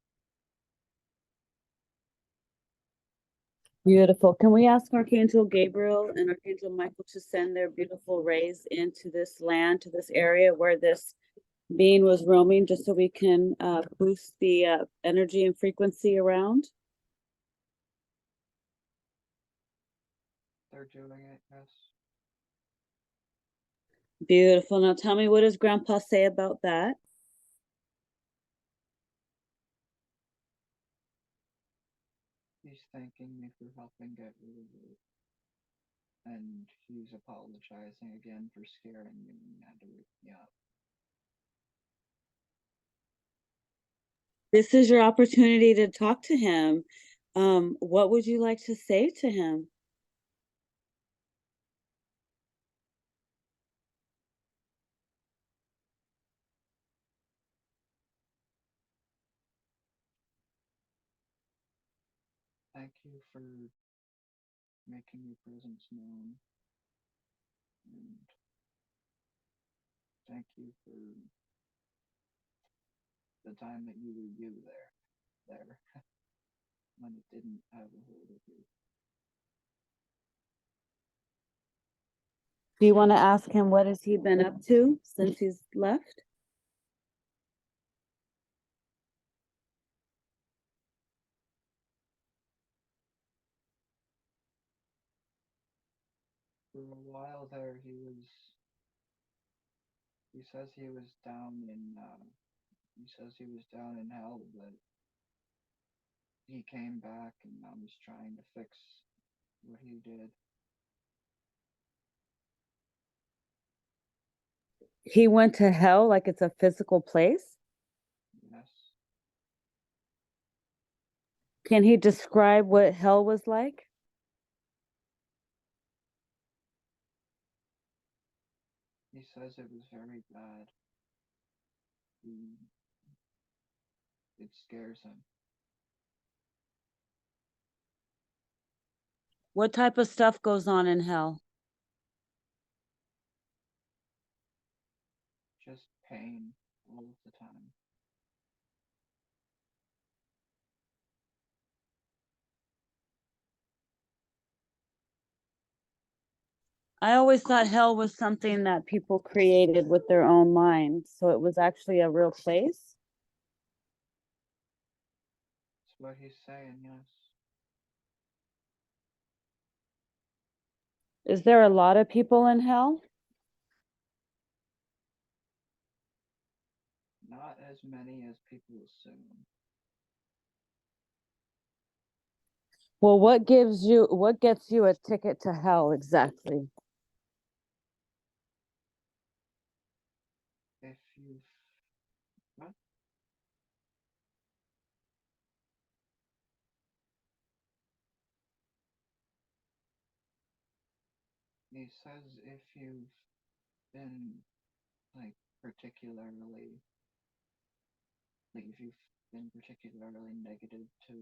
Beautiful. Can we ask Archangel Gabriel and Archangel Michael to send their beautiful rays into this land, to this area where this being was roaming, just so we can boost the energy and frequency around? They're doing it, yes. Beautiful. Now tell me, what does Grandpa say about that? He's thanking me for helping get rid of it. And he's apologizing again for scaring me when he had to wake me up. This is your opportunity to talk to him. What would you like to say to him? Thank you for making your presence known. And thank you for the time that you were there, when it didn't have a hold of you. Do you want to ask him what has he been up to since he's left? For a while there, he says he was down in, hell, but he came back and now he's trying to fix what he did. He went to hell like it's a physical place? Yes. Can he describe what hell was like? He says it was very bad. It scares him. What type of stuff goes on in hell? Just pain all of the time. I always thought hell was something that people created with their own minds. So it was actually a real place. That's what he's saying, yes. Is there a lot of people in hell? Not as many as people assume. Well, what gets you a ticket to hell exactly? If you've. What? He says if you've been, like, particularly. Like, if you've been particularly negative to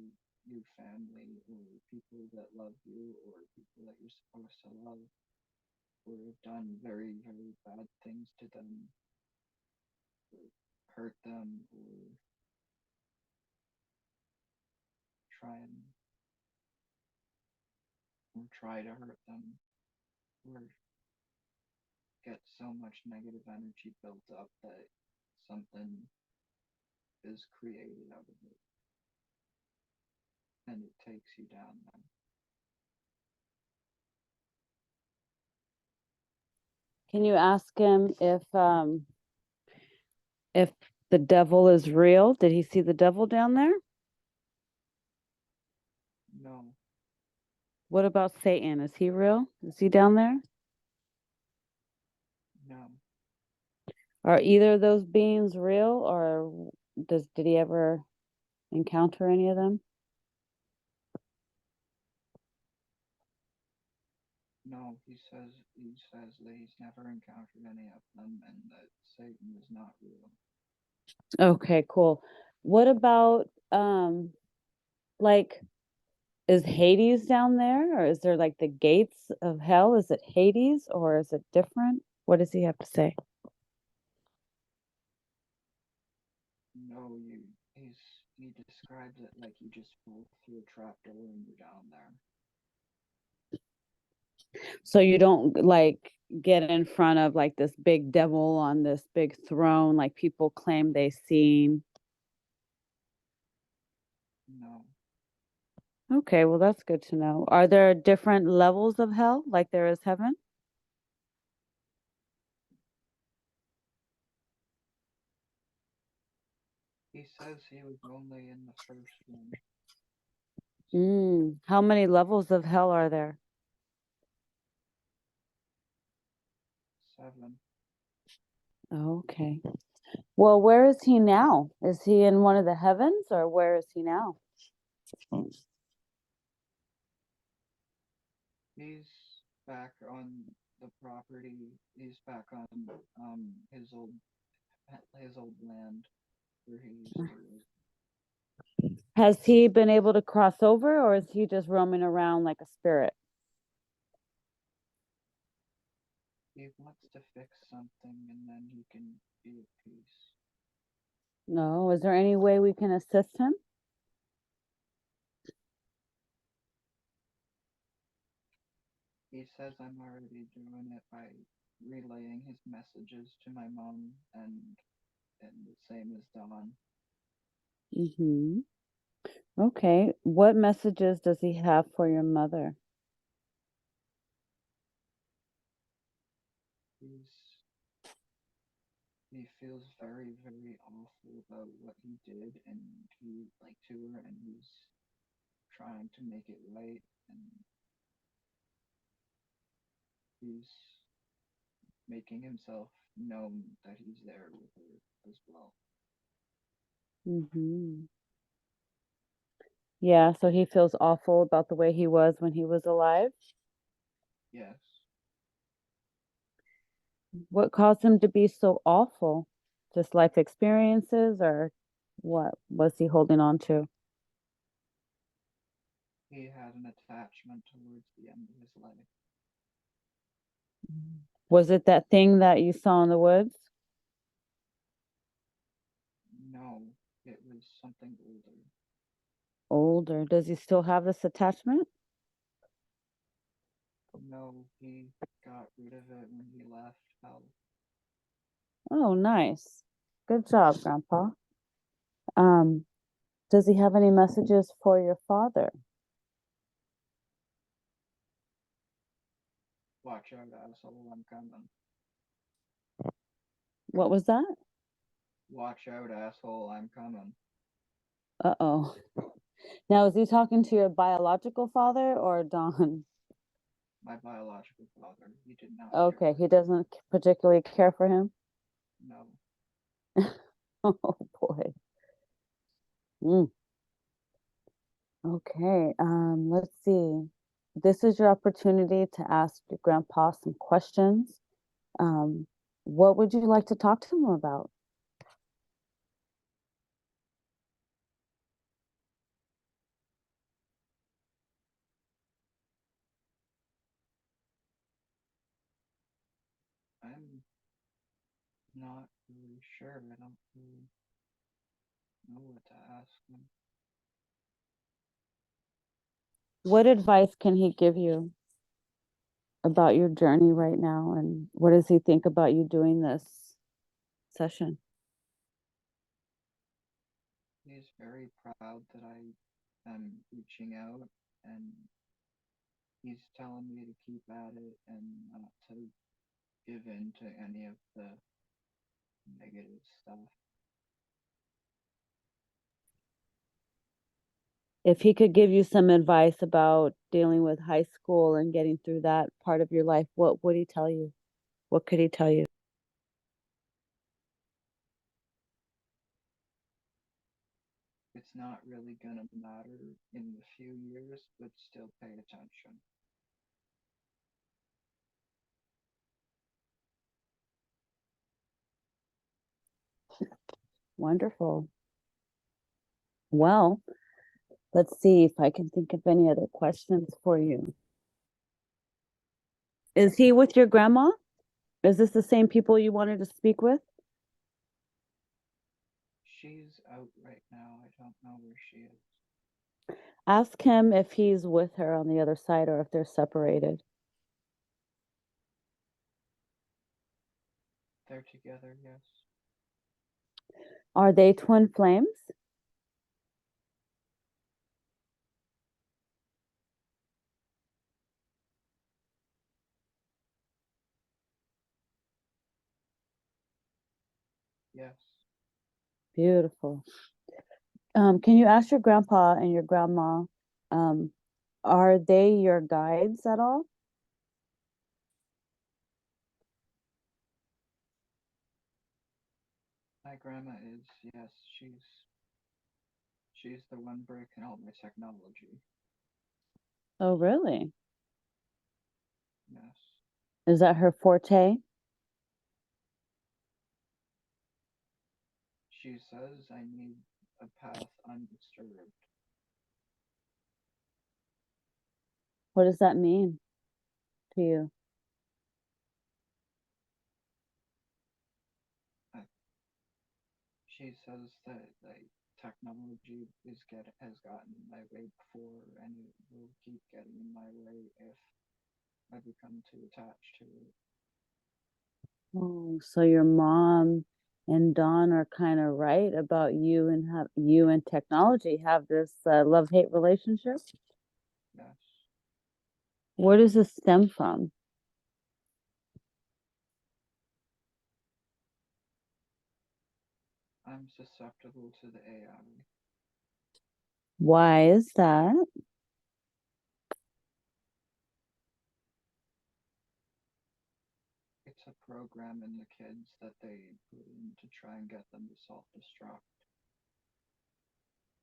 your family or people that love you or people that you're supposed to love or have done very, very bad things to them or hurt them try and or try to hurt them or get so much negative energy built up that something is created out of it and it takes you down then. Can you ask him if the devil is real? Did he see the devil down there? No, What about Satan? Is he real? Is he down there? no, Are either of those beings real, or did he ever encounter any of them? no, he says that he's never encountered any of them and that Satan is not real. Okay, cool. What about like is Hades down there, or is there like the gates of hell? Is it Hades or is it different? What does he have to say? No, he describes it like you just fall through a trapdoor and you're down there. So you don't like get in front of like this big devil on this big throne like people claim they seen. No, Okay, well that's good to know. Are there different levels of hell like there is heaven? he says he was only in the first one. How many levels of hell are there? 7. Okay. Well, where is he now? Is he in one of the heavens or where is he now? He's back on the property. He's back on his old land where he used to live. Has he been able to cross over or is he just roaming around like a spirit? He wants to fix something and then he can be at peace. No. Is there any way we can assist him? He says I'm already doing it by relaying his messages to my mom and the same as Dawn. Mm-hmm. Okay. What messages does he have for your mother? He's he feels very, very awful about what he did and he like to her and he's trying to make it right and he's making himself known that he's there with her as well. Mm-hmm. Yeah, so he feels awful about the way he was when he was alive. Yes. What caused him to be so awful? Just life experiences, or what was he holding on to? He had an attachment towards the end of his life. Was it that thing that you saw in the woods? No, it was something older. Older. Does he still have this attachment? No, he got rid of it when he left out. Oh, nice. Good job, Grandpa. Um, does he have any messages for your father? Watch out, asshole, I'm coming. What was that? Watch out, asshole, I'm coming. Uh-oh. Now, is he talking to your biological father or Don? My biological father, he did not care Okay, for he him. doesn't particularly care for him. No. Oh boy. Mm. Okay, let's see. This is your opportunity to ask your grandpa some questions. Um, what would you like to talk to him about? I'm not really sure. I don't really know what to ask him. What advice can he give you about your journey right now? And what does he think about you doing this session? He's very proud that I am reaching out and he's telling me to keep at it and not to give in to any of the negative stuff. If he could give you some advice about dealing with high school and getting through that part of your life, what would he tell you? What could he tell you? It's not really gonna matter in a few years, but still pay attention. Wonderful. Well, let's see if I can think of any other questions for you. Is he with your grandma? Is this the same people you wanted to speak with? She's out right now. I don't know where she is. Ask him if he's with her on the other side or if they're separated. They're together, yes. Are they twin flames? Yes. Beautiful. Can you ask your grandpa and your grandma, um, are they your guides at all? My grandma is, yes, she's the one breaking all my technology. Oh, really? Yes. Is that her forte? She says I need a path undisturbed. What does that mean to you? I, she says that like technology has gotten in my way before and it will keep getting in my way if I become too attached to it. Oh, so your mom and Don are kind of right about you and have you and technology have this love-hate relationship. Yes, Where does this stem from? I'm susceptible to the AI. Why is that? It's a program in the kids that they put in to try and get them to self-destruct.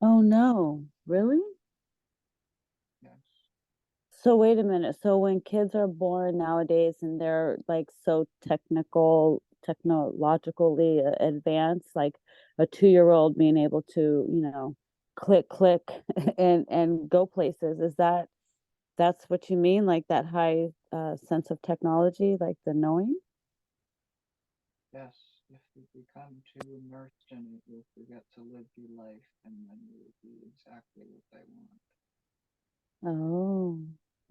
Oh no, really? Yes, So wait a minute. So when kids are born nowadays and they're like so technologically advanced, like a 2-year-old being able to, click, click and go places, that's what you mean? Like that high sense of technology, like the knowing? yes. If you become too immersed in it, you'll forget to live your life, and then you'll do exactly what they want. Oh,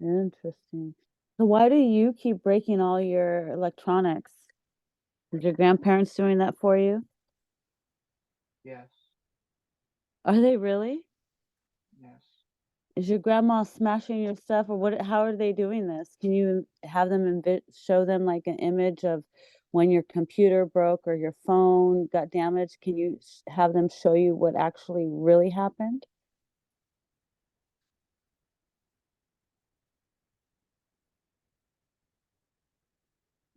interesting. So why do you keep breaking all your electronics? Is your grandparents doing that for you? Yes, Are they really? yes. Is your grandma smashing your stuff, or what? How are they doing this? Can you have them show them like an image of when your computer broke or your phone got damaged? Can you have them show you what actually really happened?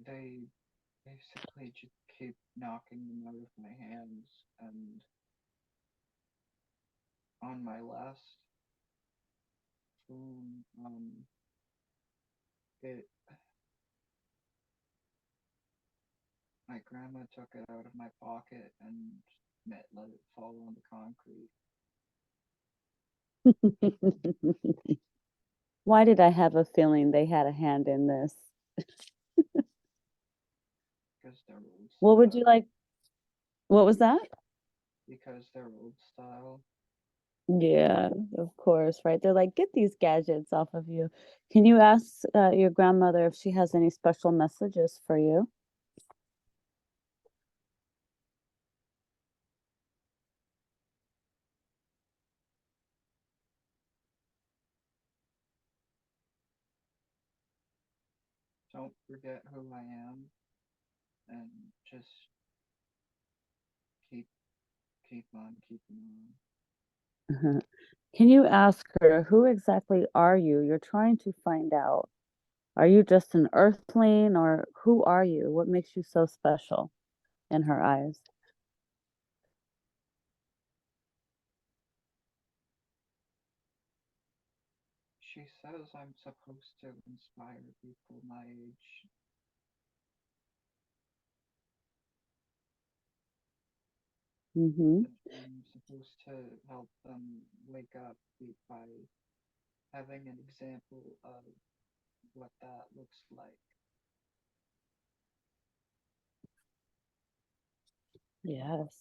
They basically just keep knocking them out of my hands, and on my last phone, it my grandma took it out of my pocket and let it fall on the concrete Why did I have a feeling they had a hand in this? because they're old What would you style. like? What was that? Because they're old style. Yeah, of course, right? They're like, get these gadgets off of you. Can you ask your grandmother if she has any special messages for you? Don't forget who I am, and just keep keep on keeping on. Uh-huh. Can you ask her, who exactly are you? You're trying to find out. Are you just an earthling, or who are you? What makes you so special in her eyes? She says I'm supposed to inspire people my age. Mm-hmm. That I'm supposed to help them wake up by having an example of what that looks like. Yes.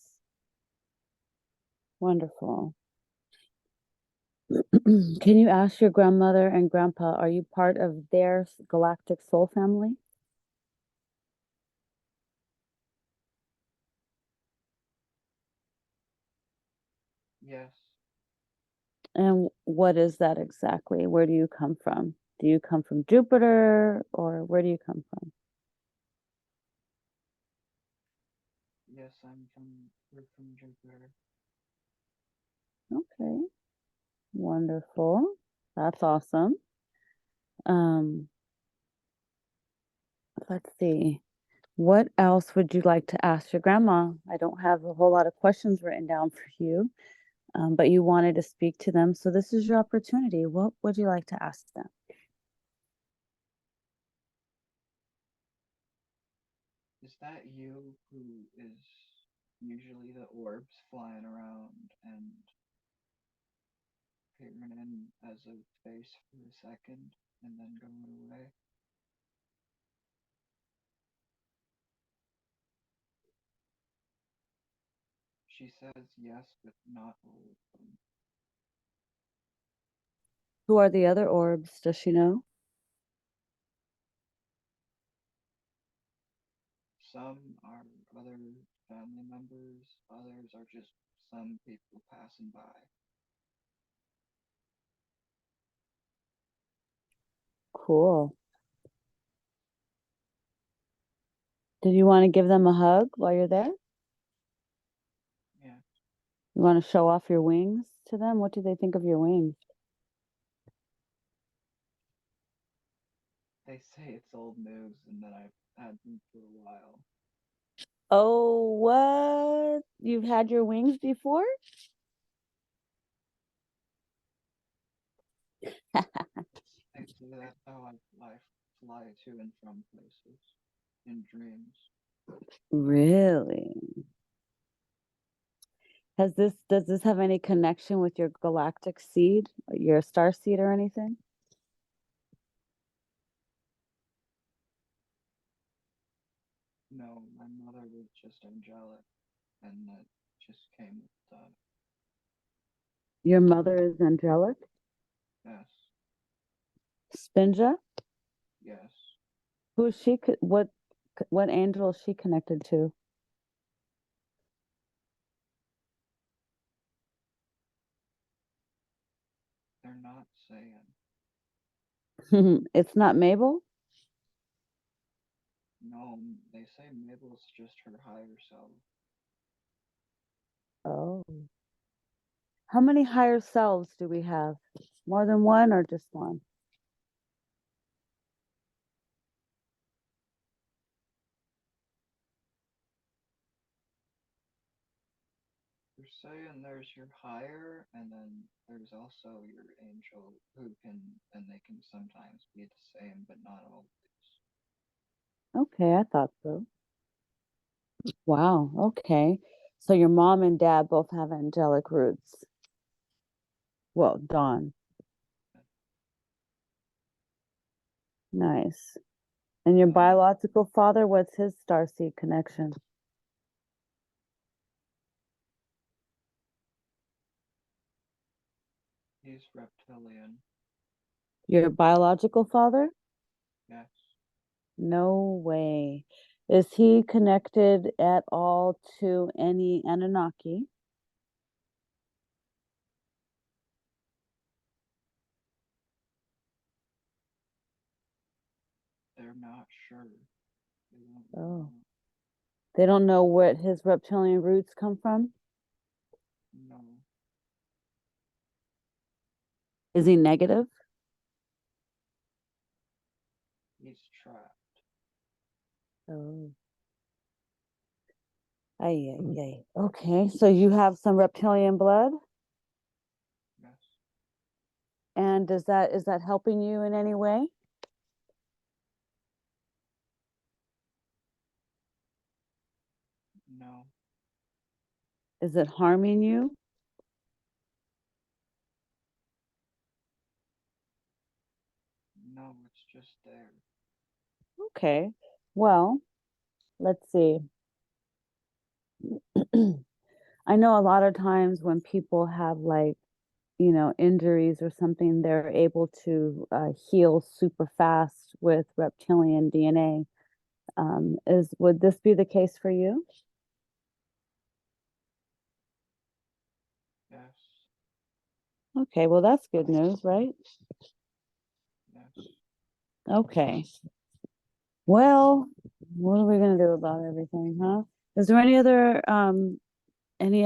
Wonderful. Can you ask your grandmother and grandpa, are you part of their galactic soul family? Yes, And what is that exactly? Where do you come from? Do you come from Jupiter, or where do you come from? yes, we're from Jupiter. Okay, wonderful. That's awesome. Um, let's see. What else would you like to ask your grandma? I don't have a whole lot of questions written down for you, but you wanted to speak to them, so this is your opportunity. What would you like to ask them? Is that you who is usually the orbs flying around and appearing in as a face for a second and then going away? She says yes, but not all of them. Who are the other orbs? Does she know? some are other family members, others are just some people passing by. Cool. Did you want to give them a hug while you're there? Yeah, You want to show off your wings to them? What do they think of your wings? they say it's old news and that I've had them for a while. Oh, what? You've had your wings before? They say that's how I fly to and from places in dreams. Really? Does this have any connection with your galactic seed, your star seed or anything? No, my mother was just angelic, and that just came with that. Your mother is angelic? Yes, Spinja? yes. Who is she? What angel is she connected to? They're not saying. It's not Mabel? No, they say Mabel's just her higher self. Oh. How many higher selves do we have? More than one or just one? They're saying there's your higher, and then there's also your angel who can, and they can sometimes be the same, but not always. Okay, I thought so. Wow, okay. So your mom and dad both have angelic roots. Well, Dawn. Nice. And your Um, biological father, what's his starseed connection? he's reptilian. Your biological father? Yes, No way. Is he connected at all to any Anunnaki? they're not sure. They don't Oh. know. They don't know what his reptilian roots come from? No, Is he negative? he's trapped. Oh. Ay, ay, ay. Okay, so you have some reptilian blood, Yes, and is that helping you in any way? no, Is it harming you? no, it's just there. Okay. Well, let's see. I know a lot of times when people have like, injuries or something, they're able to heal super fast with reptilian DNA. Would this be the case for you? Yes, Okay, well, that's good news, right? yes. Okay. Well, what are we gonna do about everything, huh? Is there any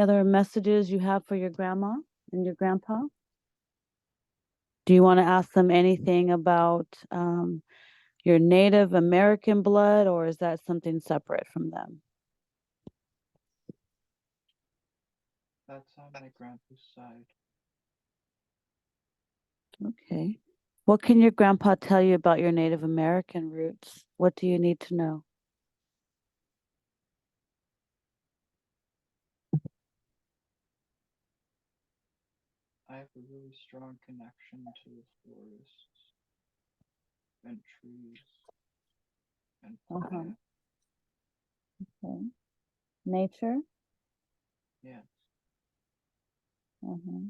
other messages you have for your grandma and your grandpa? Do you want to ask them anything about your Native American blood, or is that something separate from them? That's on my grandpa's side. Okay. What can your grandpa tell you about your Native American roots? What do you need to know? I have a really strong connection to the forests and trees and Uh-huh. plants. Okay. Nature? Yes, Uh-huh.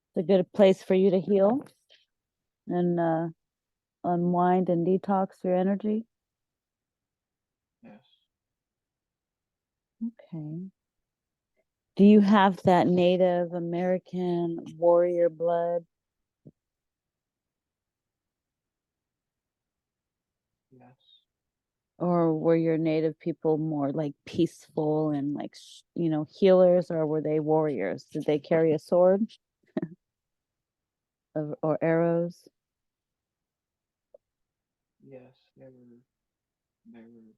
It's a good place for you to heal and unwind and detox your energy. Okay. Do you have that Native American warrior blood? Yes. Or were your Native people more like peaceful and like, healers, or were they warriors? Did they carry a sword or arrows? Yes, they were warriors.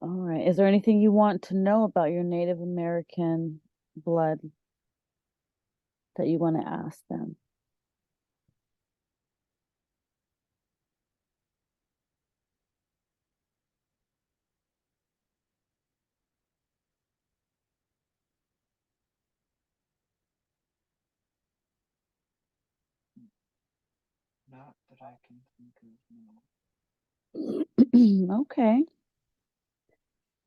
All right. Is there anything you want to know about your Native American blood that you want to ask them? Not that I can think of, no. Okay.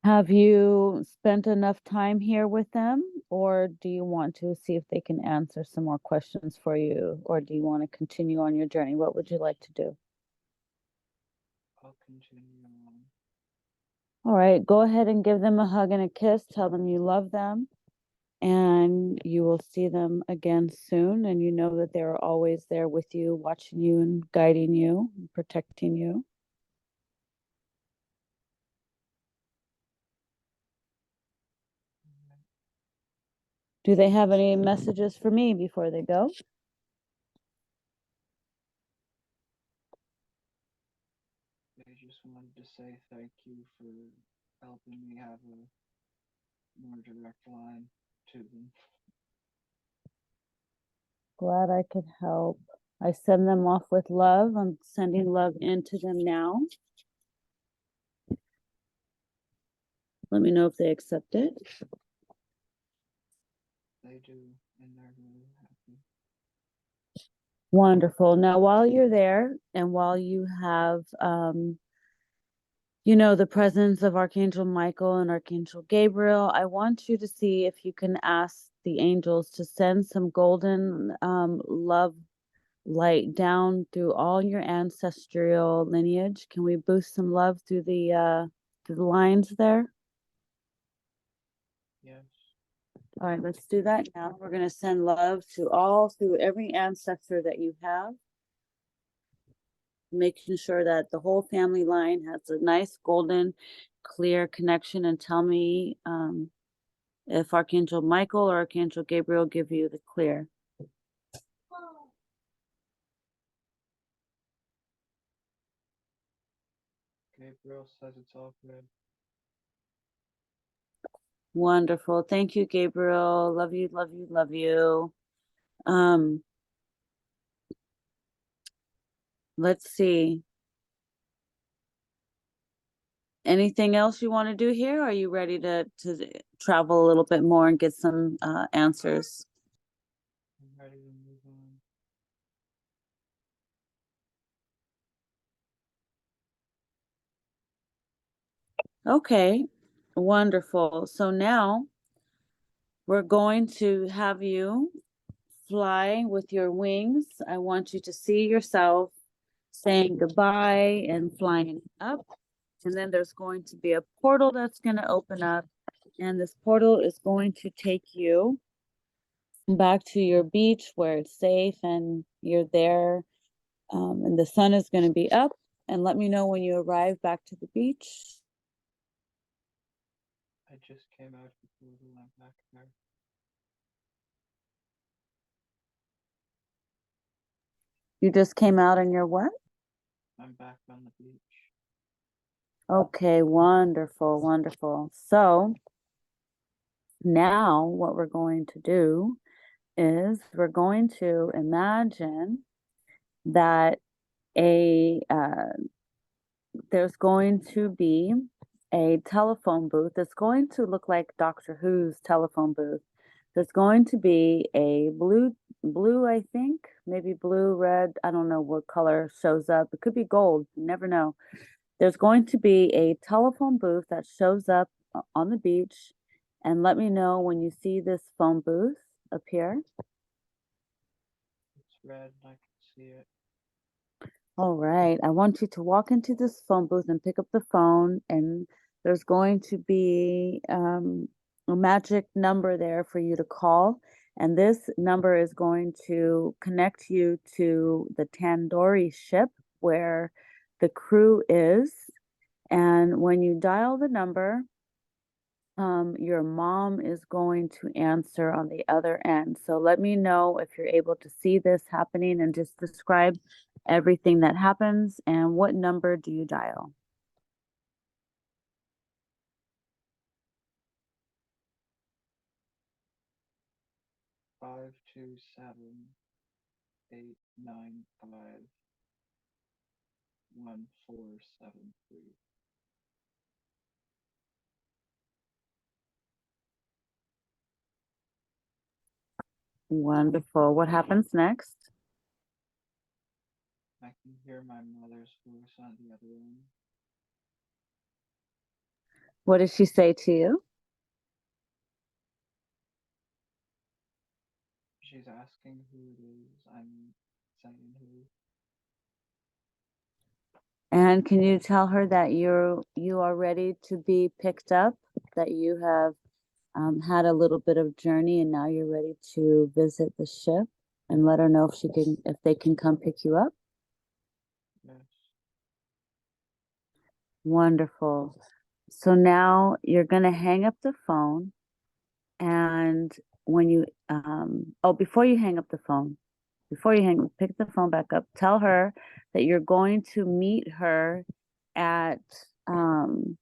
Have you spent enough time here with them, or do you want to see if they can answer some more questions for you, or do you want to continue on your journey? What would you like to do? I'll continue on. All right, go ahead and give them a hug and a kiss. Tell them you love them, and you will see them again soon. And you know that they're always there with you, watching you and guiding you, and protecting you. Do they have any messages for me before they go? They just wanted to say thank you for helping me have a more direct line to them. Glad I could help. I send them off with love. I'm sending love into them now. Let me know if they accept it. They do, and they're really happy. Wonderful. Now, while you're there and while you have, the presence of Archangel Michael and Archangel Gabriel, I want you to see if you can ask the angels to send some golden love light down through all your ancestral lineage. Can we boost some love through the lines there? Yes. All right, let's do that now. We're going to send love through every ancestor that you have, making sure that the whole family line has a nice golden clear connection. And tell me if Archangel Michael or Archangel Gabriel give you the clear. Gabriel says it's all good. Wonderful. Thank you, Gabriel. Love you, love you, love you. Um, let's see. Anything else you want to do here? Are you ready to travel a little bit more and get some answers? I'm ready to move on. Okay, wonderful. So now we're going to have you fly with your wings. I want you to see yourself saying goodbye and flying up. And then there's going to be a portal that's going to open up. And this portal is going to take you back to your beach where it's safe and you're there. And the sun is going to be up. And let me know when you arrive back to the beach. I just came out of the pool and went back there. You just came out and you're what? I'm back on the beach. Okay, wonderful, wonderful. So now what we're going to do is we're going to imagine that a there's going to be a telephone booth that's going to look like Doctor Who's telephone booth. There's going to be a blue, I think, maybe blue, red. I don't know what color shows up. It could be gold. You never know. There's going to be a telephone booth that shows up on the beach. And let me know when you see this phone booth appear. It's red and I can see it. All right. I want you to walk into this phone booth and pick up the phone, and there's going to be a magic number there for you to call. And this number is going to connect you to the Tandoori ship where the crew is. And when you dial the number, your mom is going to answer on the other end. So let me know if you're able to see this happening and just describe everything that happens and what number do you dial? 527-895-1473. Wonderful. What happens next? I can hear my mother's voice on the other end. What does she say to you? She's asking who it is. I'm saying who. And can you tell her that you are ready to be picked up, that you have had a little bit of journey and now you're ready to visit the ship, and let her know if they can come pick you up? Yes. Wonderful. So now you're going to hang up the phone, and when you before you hang up the phone, pick the phone back up, tell her that you're going to meet her at um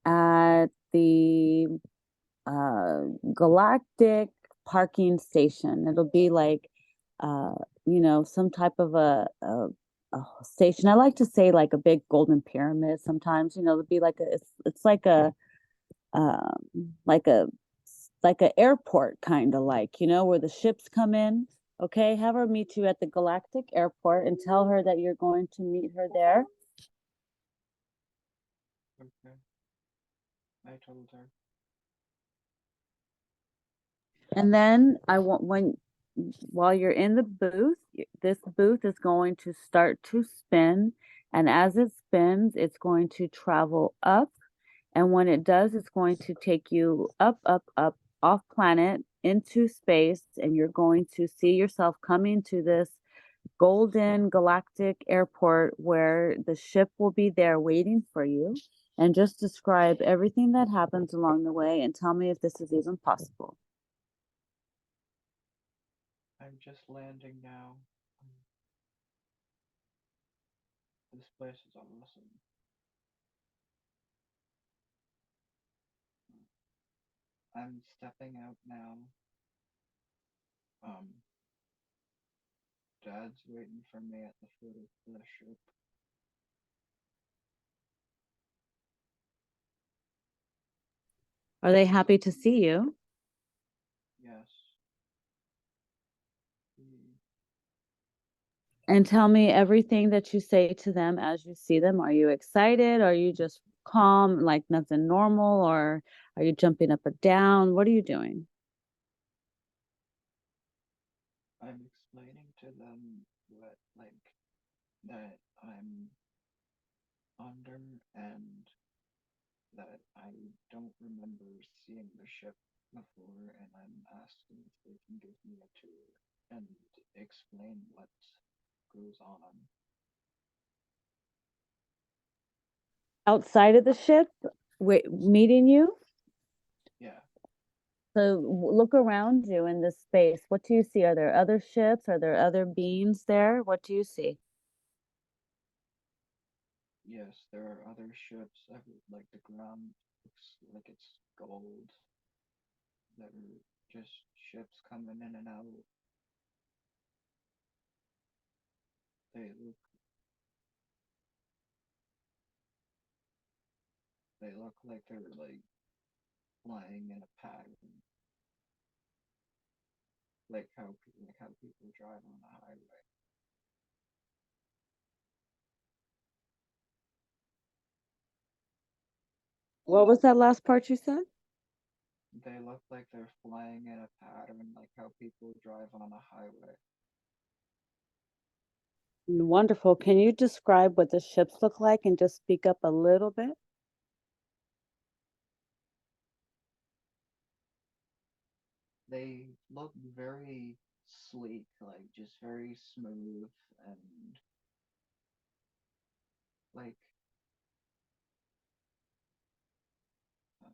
at the galactic parking station. It'll be like some type of a station. I like to say like a big golden pyramid sometimes. It'll be like it's like a like a airport, kind of like, where the ships come in. Okay, have her meet you at the galactic airport and tell her that you're going to meet her there. Okay. I told her. And then I want while you're in the booth, this booth is going to start to spin, and as it spins, it's going to travel up, and when it does, it's going to take you up, up, up, off planet into space, and you're going to see yourself coming to this golden galactic airport where the ship will be there waiting for you. And just describe everything that happens along the way and tell me if this is even possible. I'm just landing now. This place is awesome. I'm stepping out now. Dad's waiting for me at the foot of the ship. Are they happy to see you? Yes. And tell me everything that you say to them as you see them. Are you excited? Are you just calm, like nothing normal? Or are you jumping up or down? What are you doing? I'm explaining to them what, like, that I'm under and that I don't remember seeing the ship before, and I'm asking if they can give me a tour and explain what goes on. Outside of the ship, meeting you? Yeah. So look around you in this space. What do you see? Are there other ships? Are there other beings there? What do you see? Yes, there are other ships. Like the ground looks like it's gold. There are just ships coming in and out. They look they look like they're like flying in a pattern, like how people drive on the highway. What was that last part you said? They look like they're flying in a pattern, like how people drive on a highway. Wonderful. Can you describe what the ships look like and just speak up a little bit? They look very sleek, like just very smooth and like uh,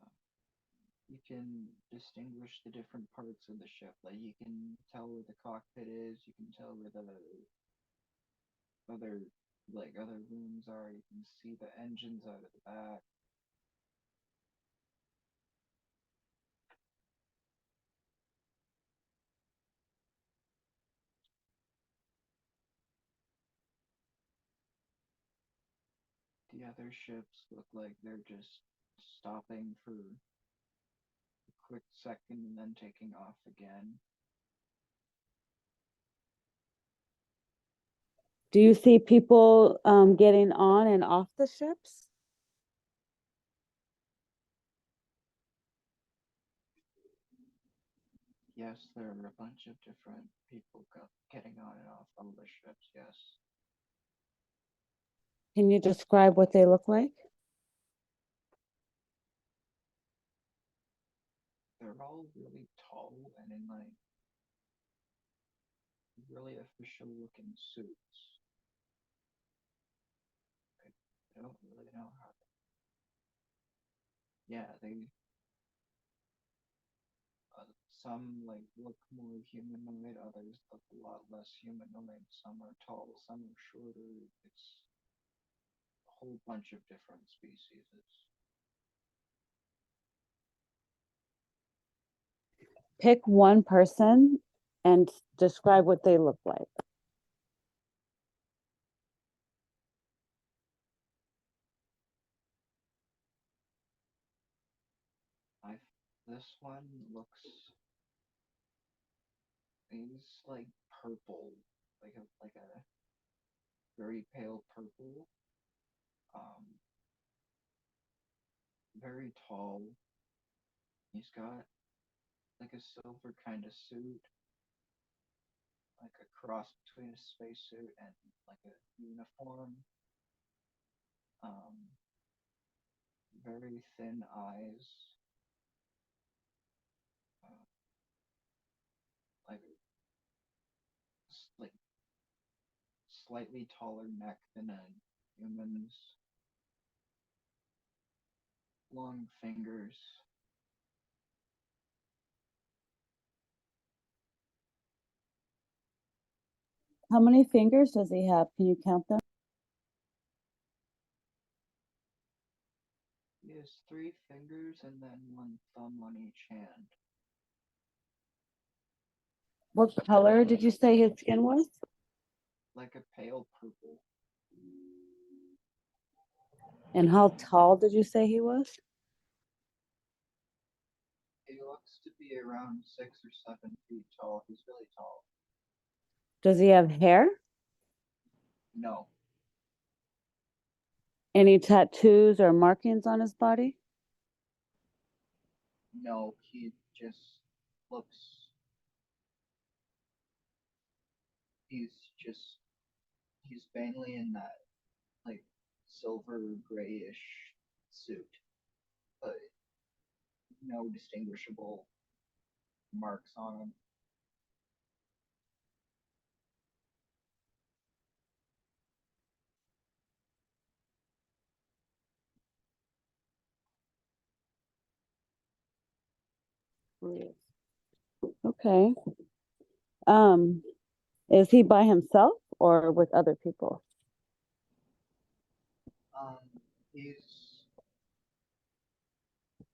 you can distinguish the different parts of the ship. Like you can tell where the cockpit is, you can tell where the other other rooms are, you can see the engines out of the back. The other ships look like they're just stopping for a quick second and then taking off again. Do you see people getting on and off the ships? Yes, there are a bunch of different people getting on and off all the ships, yes. Can you describe what they look like? They're all really tall and in like really official looking suits. I don't really know how. Yeah, they some like look more humanoid, others look a lot less humanoid. Some are tall, some are shorter. It's a whole bunch of different species. Pick one person and describe what they look like. I this one looks he's like purple, like a very pale purple. Um, very tall. He's got like a silver kind of suit, like a cross between a spacesuit and like a uniform. Um, very thin eyes, uh, like like slightly taller neck than a human's. Long fingers. How many fingers does he have? Can you count them? He has 3 fingers and then 1 thumb on each hand. What color did you say his skin was? Like a pale purple. And how tall did you say he was? He looks to be around 6 or 7 feet tall. He's really tall. Does he have hair? No, Any tattoos or markings on his body? no, he just looks. He's just. He's mainly in that, like, silver grayish suit, but no distinguishable marks on him. Okay. Um, is he by himself or with other people? Um, he's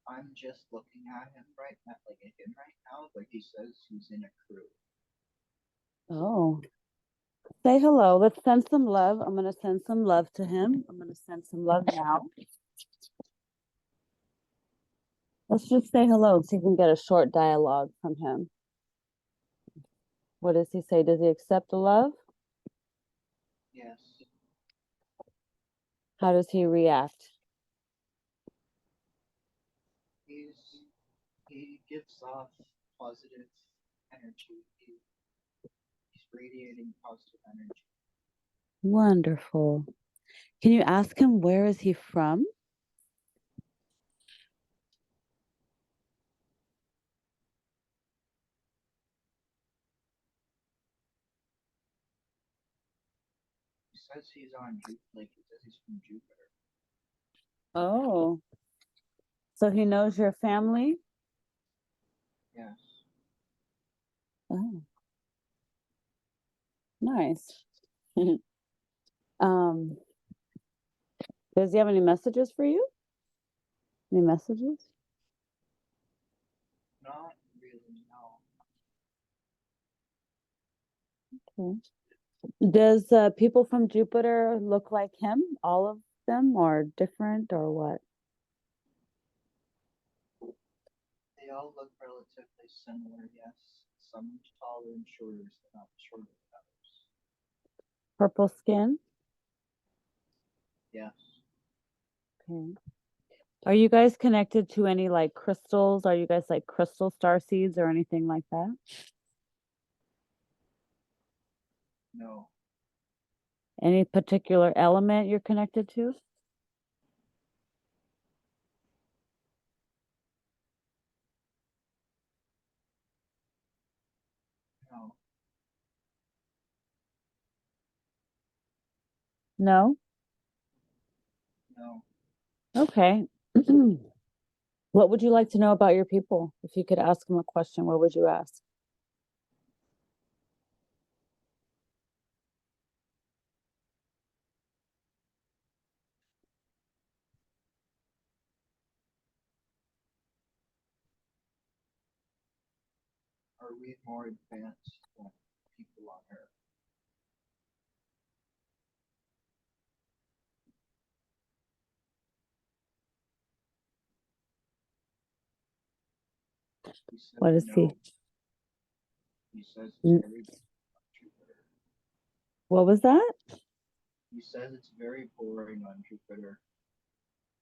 I'm just looking at him right now, like at him right now, but he says he's in a crew. Oh, say hello. Let's send some love. I'm going to send some love to him. I'm going to send some love now. Let's just say hello so you can get a short dialogue from him. What does he say? Does he accept the love? Yes, How does he react? he's he gives off positive energy. He's radiating positive energy. Wonderful. Can you ask him where is he from? He says he's on like he says he's from Jupiter. Oh, so he knows your family? Yes. Oh, nice. Um, does he have any messages for you? Any messages? Not really, no. Okay. Does people from Jupiter look like him? All of them, or different, or what? They all look relatively similar, yes. Some taller and shorter, some not shorter than others. Purple skin? Yes. Okay. Are you guys connected to any like crystals? Are you guys like crystal star seeds or anything like that? No. Any particular element you're connected to? No. No? No. Okay. What would you like to know about your people? If you could ask them a question, what would you ask? Are we more advanced than people on Earth? He says What is no. he? He says it's N- very boring on Jupiter. What was that? He says it's very boring on Jupiter.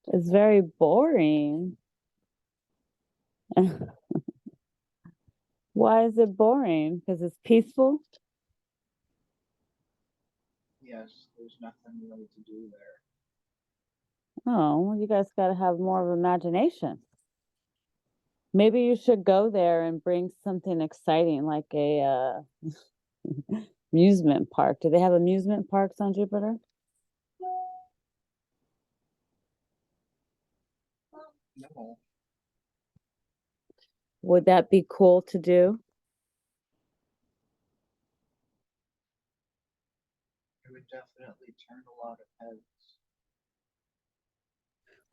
It's very boring. Why is it boring? Because it's peaceful? Yes, there's nothing really to do there. Oh, well, you guys got to have more of imagination. Maybe you should go there and bring something exciting like a amusement park. Do they have amusement parks on Jupiter? No. Would that be cool to do? It would definitely turn a lot of heads.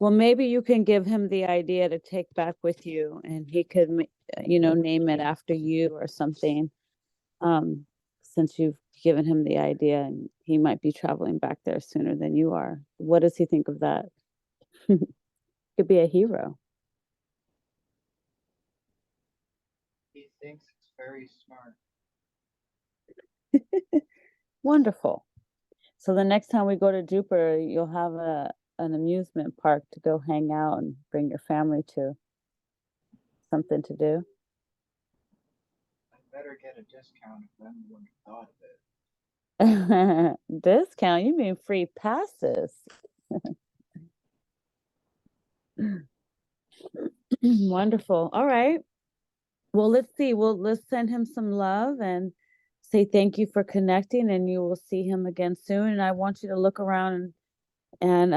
Well, maybe you can give him the idea to take back with you and he could, name it after you or something. Um, since you've given him the idea and he might be traveling back there sooner than you are. What does he think of that? Could be a hero. He thinks it's very smart. Wonderful. So the next time we go to Jupiter, you'll have an amusement park to go hang out and bring your family to. Something to do. I better get a discount if I'm the one who thought of it. Discount? You mean free passes? Wonderful. All right. Well, let's see. Let's send him some love and say thank you for connecting, and you will see him again soon. And I want you to look around and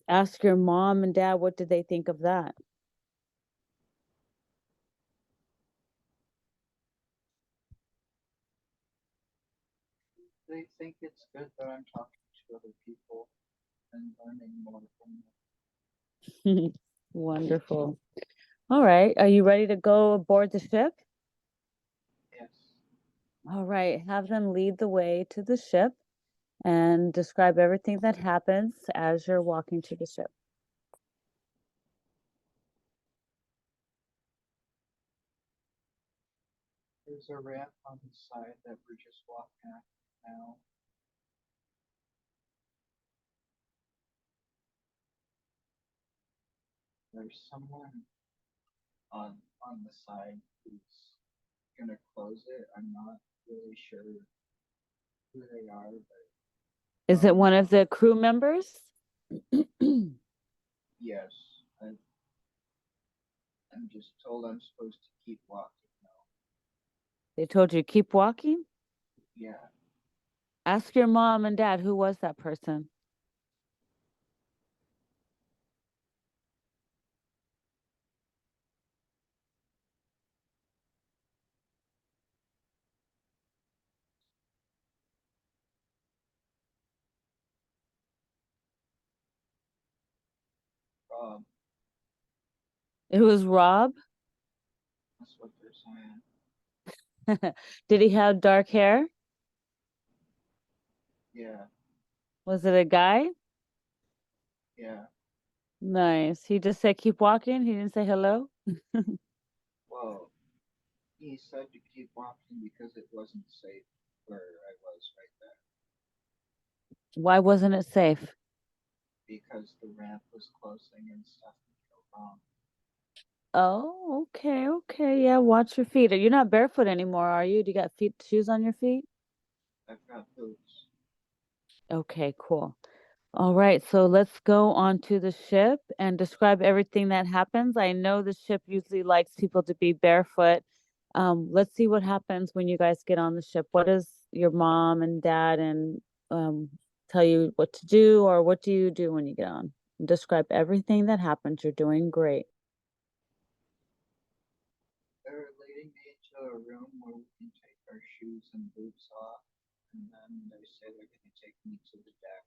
ask your mom and dad what did they think of that. They think it's good that I'm talking to other people and learning more from them. Wonderful. All right. Are you ready to go aboard the ship? Yes. All right. Have them lead the way to the ship and describe everything that happens as you're walking to the ship. There's a ramp on the side that we're just walking up now. There's someone on the side who's gonna close it. I'm not really sure who they are, but Is it one of the crew members? Yes, I'm just told I'm supposed to keep walking now. They told you keep walking? Yeah, Ask your mom and dad who was that person. um, It was Rob. that's what they're saying. Did he have dark hair? Yeah, Was it a guy? yeah. Nice. He just said keep walking. He didn't say hello. Well, he said to keep walking because it wasn't safe where I was right there. Why wasn't it safe? Because the ramp was closing and stuff would go wrong. Oh, okay, okay. Yeah, watch your feet. You're not barefoot anymore, are you? Do you got feet shoes on your feet? I've got boots. Okay, cool. All right, so let's go on to the ship and describe everything that happens. I know the ship usually likes people to be barefoot. Let's see what happens when you guys get on the ship. What does your mom and dad and um, tell you what to do, or what do you do when you get on? Describe everything that happens. You're doing great. They're leading me into a room where we can take our shoes and boots off, and then they say they're going to take me to the deck.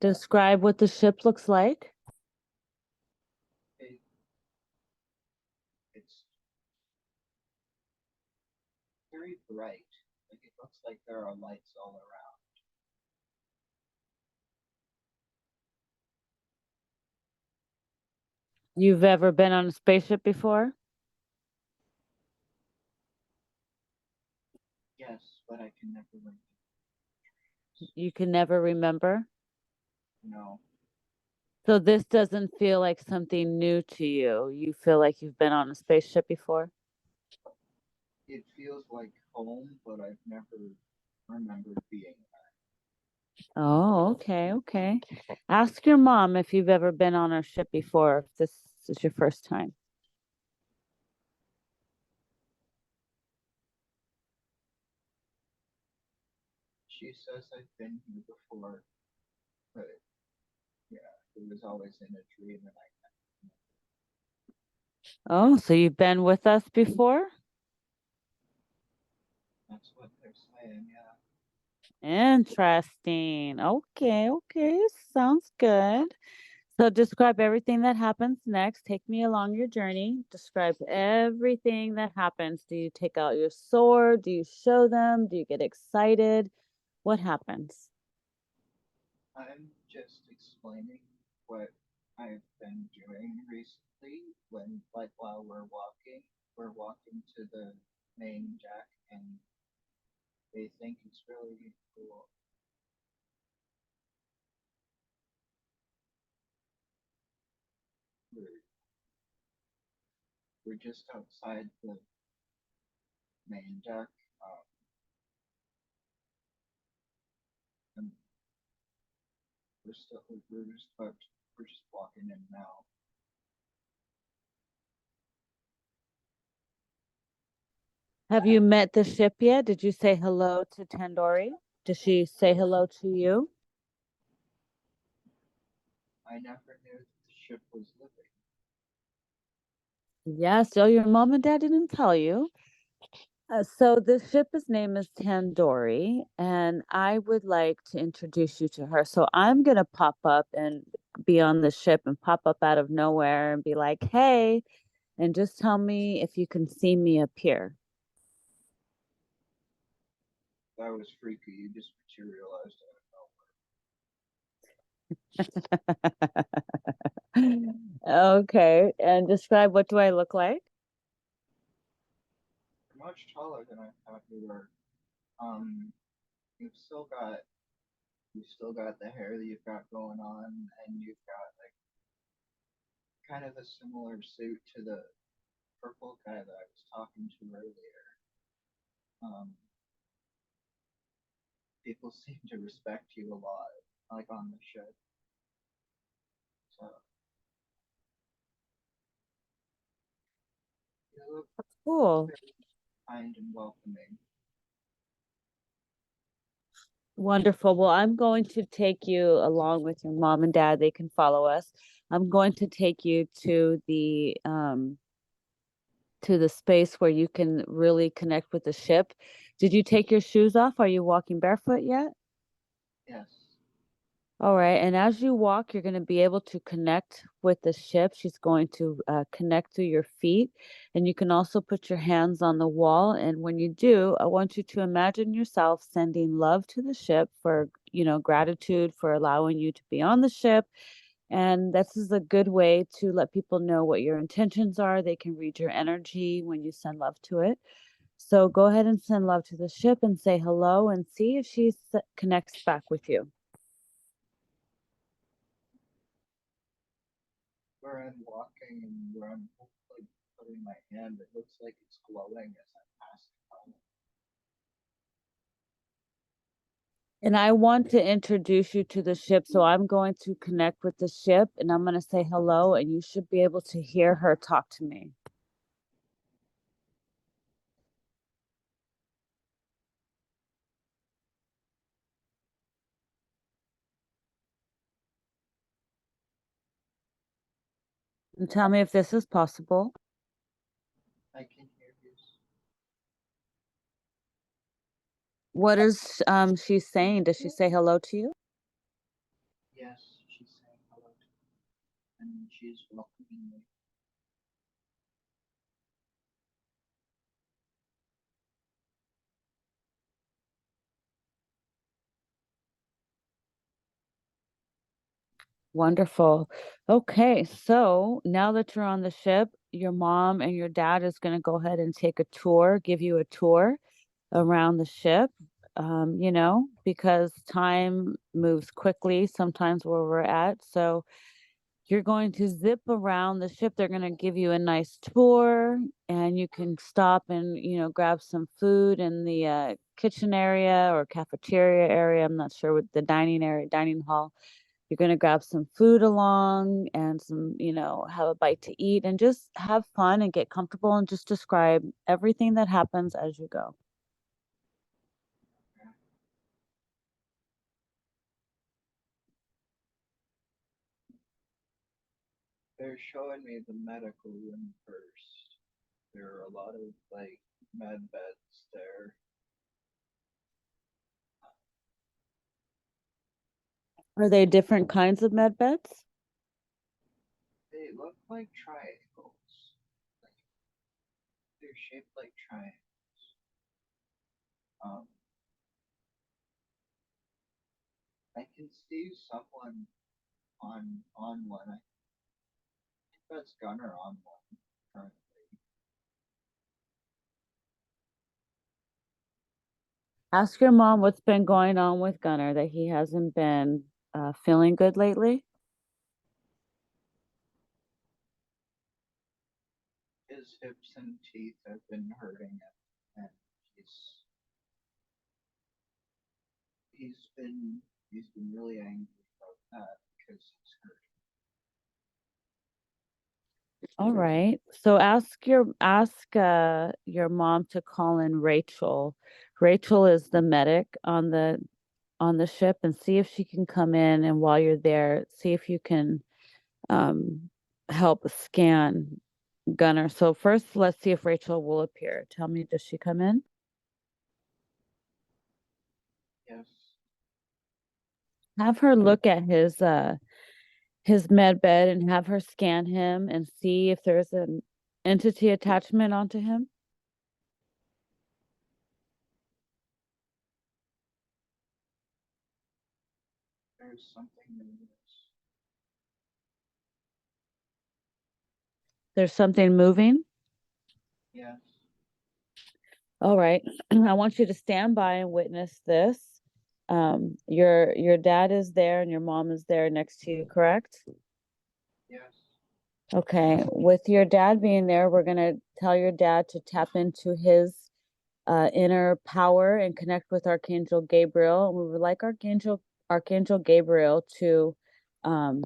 Describe what the ship looks like. It, it's very bright. Like it looks like there are lights all around. You've ever been on a spaceship before? Yes, but I can never remember. You can never remember. No, So this doesn't feel like something new to you. You feel like you've been on a spaceship before? it feels like home, but I've never remembered being there. Oh, okay, okay. Ask your mom if you've ever been on a ship before, if this is your first time. She says I've been here before, but yeah, it was always in a dream, and Oh, so you've been with us before? that's what they're saying. Yeah. Interesting. Okay, okay. Sounds good. So describe everything that happens next. Take me along your journey. Describe everything that happens. Do you take out your sword? Do you show them? Do you get excited? What happens? I'm just explaining what I've been doing recently when, like, while we're walking to the main deck, and they think it's really cool. We're, we're just outside the main deck, and we're just walking in now. Have you met the ship yet? Did you say hello to Tandoori? Did she say hello to you? I never knew that the ship was living. Yes. So your mom and dad didn't tell you. So the ship's name is Tandoori, and I would like to introduce you to her. So I'm gonna pop up and be on the ship and pop up out of nowhere and be like, "Hey," and just tell me if you can see me appear. That was freaky. You just materialized out Okay, and describe what do I look like? You're much taller than I thought you were. Um, you've still got you've still got the hair that you've got going on, and you've got like kind of a similar suit to the purple guy that I was talking to earlier, people seem to respect you a lot, like on the ship. So you look Cool. very kind and welcoming. Wonderful. Well, I'm going to take you along with your mom and dad. They can follow us. I'm going to take you to the space where you can really connect with the ship. Did you take your shoes off? Are you walking barefoot yet? Yes. All right. And as you walk, you're going to be able to connect with the ship. She's going to connect through your feet. And you can also put your hands on the wall. And when you do, I want you to imagine yourself sending love to the ship for, gratitude for allowing you to be on the ship. And this is a good way to let people know what your intentions are. They can read your energy when you send love to it. So go ahead and send love to the ship and say hello and see if she connects back with you. Where I'm walking and where I'm like putting my hand, it looks like it's glowing as I'm passing by. And I want to introduce you to the ship. So I'm going to connect with the ship and I'm going to say hello, and you should be able to hear her talk to me. And tell me if this is possible. I can hear you. What is she saying? Does she say hello to you? Yes, she's saying hello to me, and she's welcoming me. Wonderful. Okay, so now that you're on the ship, your mom and your dad is going to go ahead and take a tour, give you a tour around the ship. Because time moves quickly sometimes where we're at. So you're going to zip around the ship. They're going to give you a nice tour, and you can stop and, grab some food in the kitchen area or cafeteria area. I'm not sure what the dining hall. You're going to grab some food along and some, have a bite to eat and just have fun and get comfortable and just describe everything that happens as you go. They're showing me the medical room first. There are a lot of like med beds there. Are they different kinds of med beds? They look like triangles. Like they're shaped like triangles. Um, I can see someone on one. I think that's Gunner on one currently. Ask your mom what's been going on with Gunnar, that he hasn't been feeling good lately. His hips and teeth have been hurting him, and he's been really angry about that because he's hurt. All right. So ask your mom to call in Rachel. Rachel is the medic on the ship, and see if she can come in, and while you're there, see if you can um help scan Gunner. So first let's see if Rachel will appear. Tell me, does she come in? Yes. Have her look at his med bed and have her scan him and see if there's an entity attachment onto him. There's something in this. There's something moving. Yes. All right. I want you to stand by and witness this. Your dad is there and your mom is there next to you, correct? Yes. Okay. With your dad being there, we're gonna tell your dad to tap into his inner power and connect with Archangel Gabriel. And we would like Archangel Gabriel to um,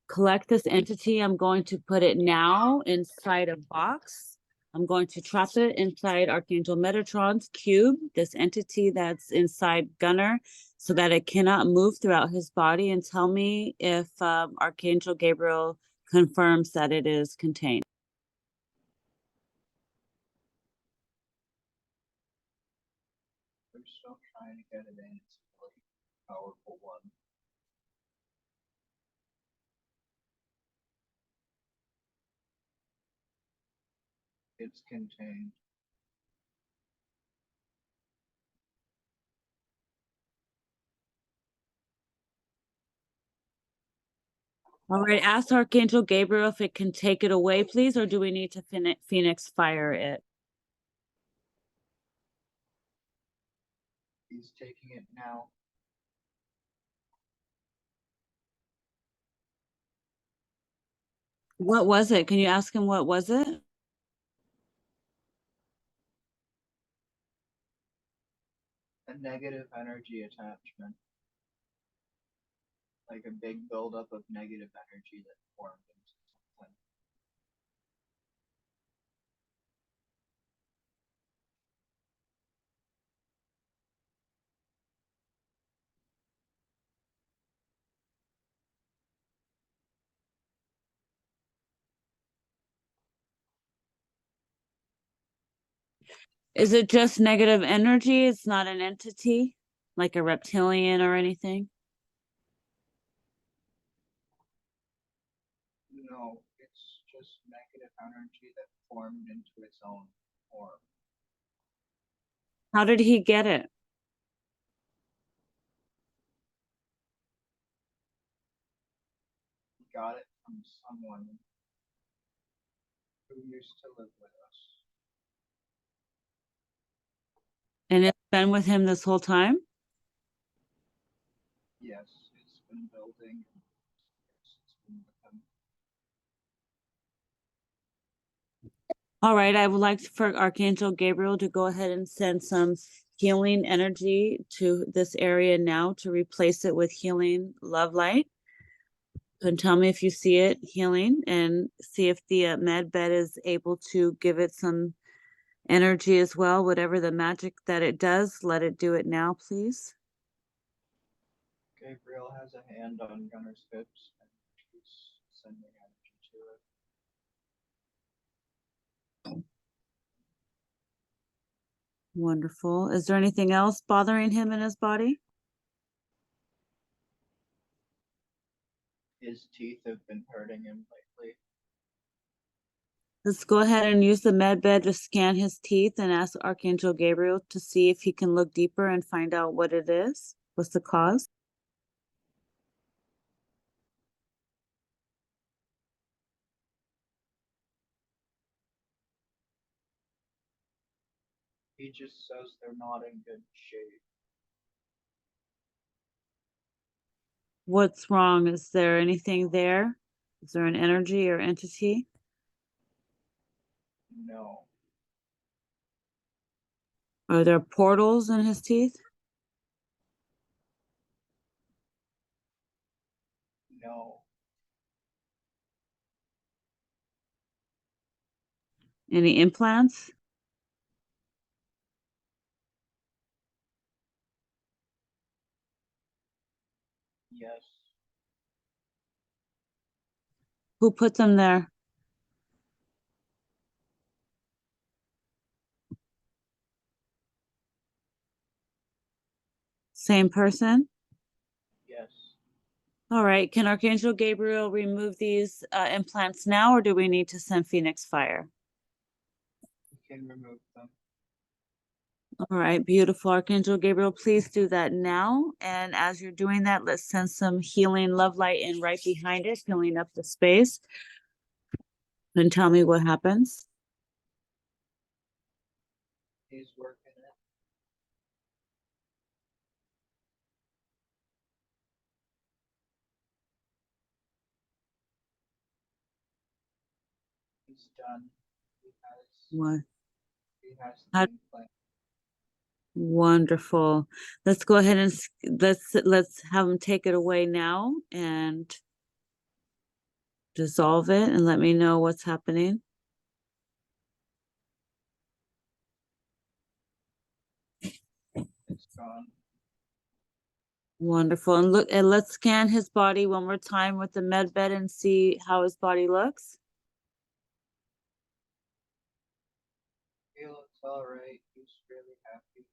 collect this entity. I'm going to put it now inside a box. I'm going to trap it inside Archangel Metatron's cube, this entity that's inside Gunner, so that it cannot move throughout his body. And tell me if Archangel Gabriel confirms that it is contained. We're still trying to get it in. It's a really powerful one. It's contained. All right, ask Archangel Gabriel if it can take it away, please, or do we need to Phoenix fire it? He's taking it now. What was it? Can you ask him what was it? A negative energy attachment. Like a big buildup of negative energy that formed into something. Is it just negative energy? It's not an entity, like a reptilian or anything? No, it's just negative energy that formed into its own form. How did he get it? He got it from someone who used to live with us. And it's been with him this whole time? Yes, it's been building. It's been with him. All right, I would like for Archangel Gabriel to go ahead and send some healing energy to this area now to replace it with healing love light. And tell me if you see it healing, and see if the med bed is able to give it some energy as well. Whatever the magic that it does, let it do it now, please. Gabriel has a hand on Gunner's hips and he's sending energy to it. Wonderful. Is there anything else bothering him in his body? His teeth have been hurting him lately. Let's go ahead and use the med bed to scan his teeth and ask Archangel Gabriel to see if he can look deeper and find out what it is. What's the cause? He just says they're not in good shape. What's wrong? Is there anything there? Is there an energy or entity? No, Are there portals in his teeth? no, Any implants? yes. Who put them there? Same person? Yes, All right. Can Archangel Gabriel remove these implants now, or do we need to send Phoenix Fire? you can remove them. All right, beautiful. Archangel Gabriel, please do that now. And as you're doing that, let's send some healing love light in right behind it, filling up the space. And tell me what happens. He's working it. He's done. He has What? he has the How implant. wonderful. Let's go ahead and let's have him take it away now and dissolve it and let me know what's happening. It's gone. Wonderful. And look, and let's scan his body one more time with the med bed and see how his body looks. He looks all right. He's really happy.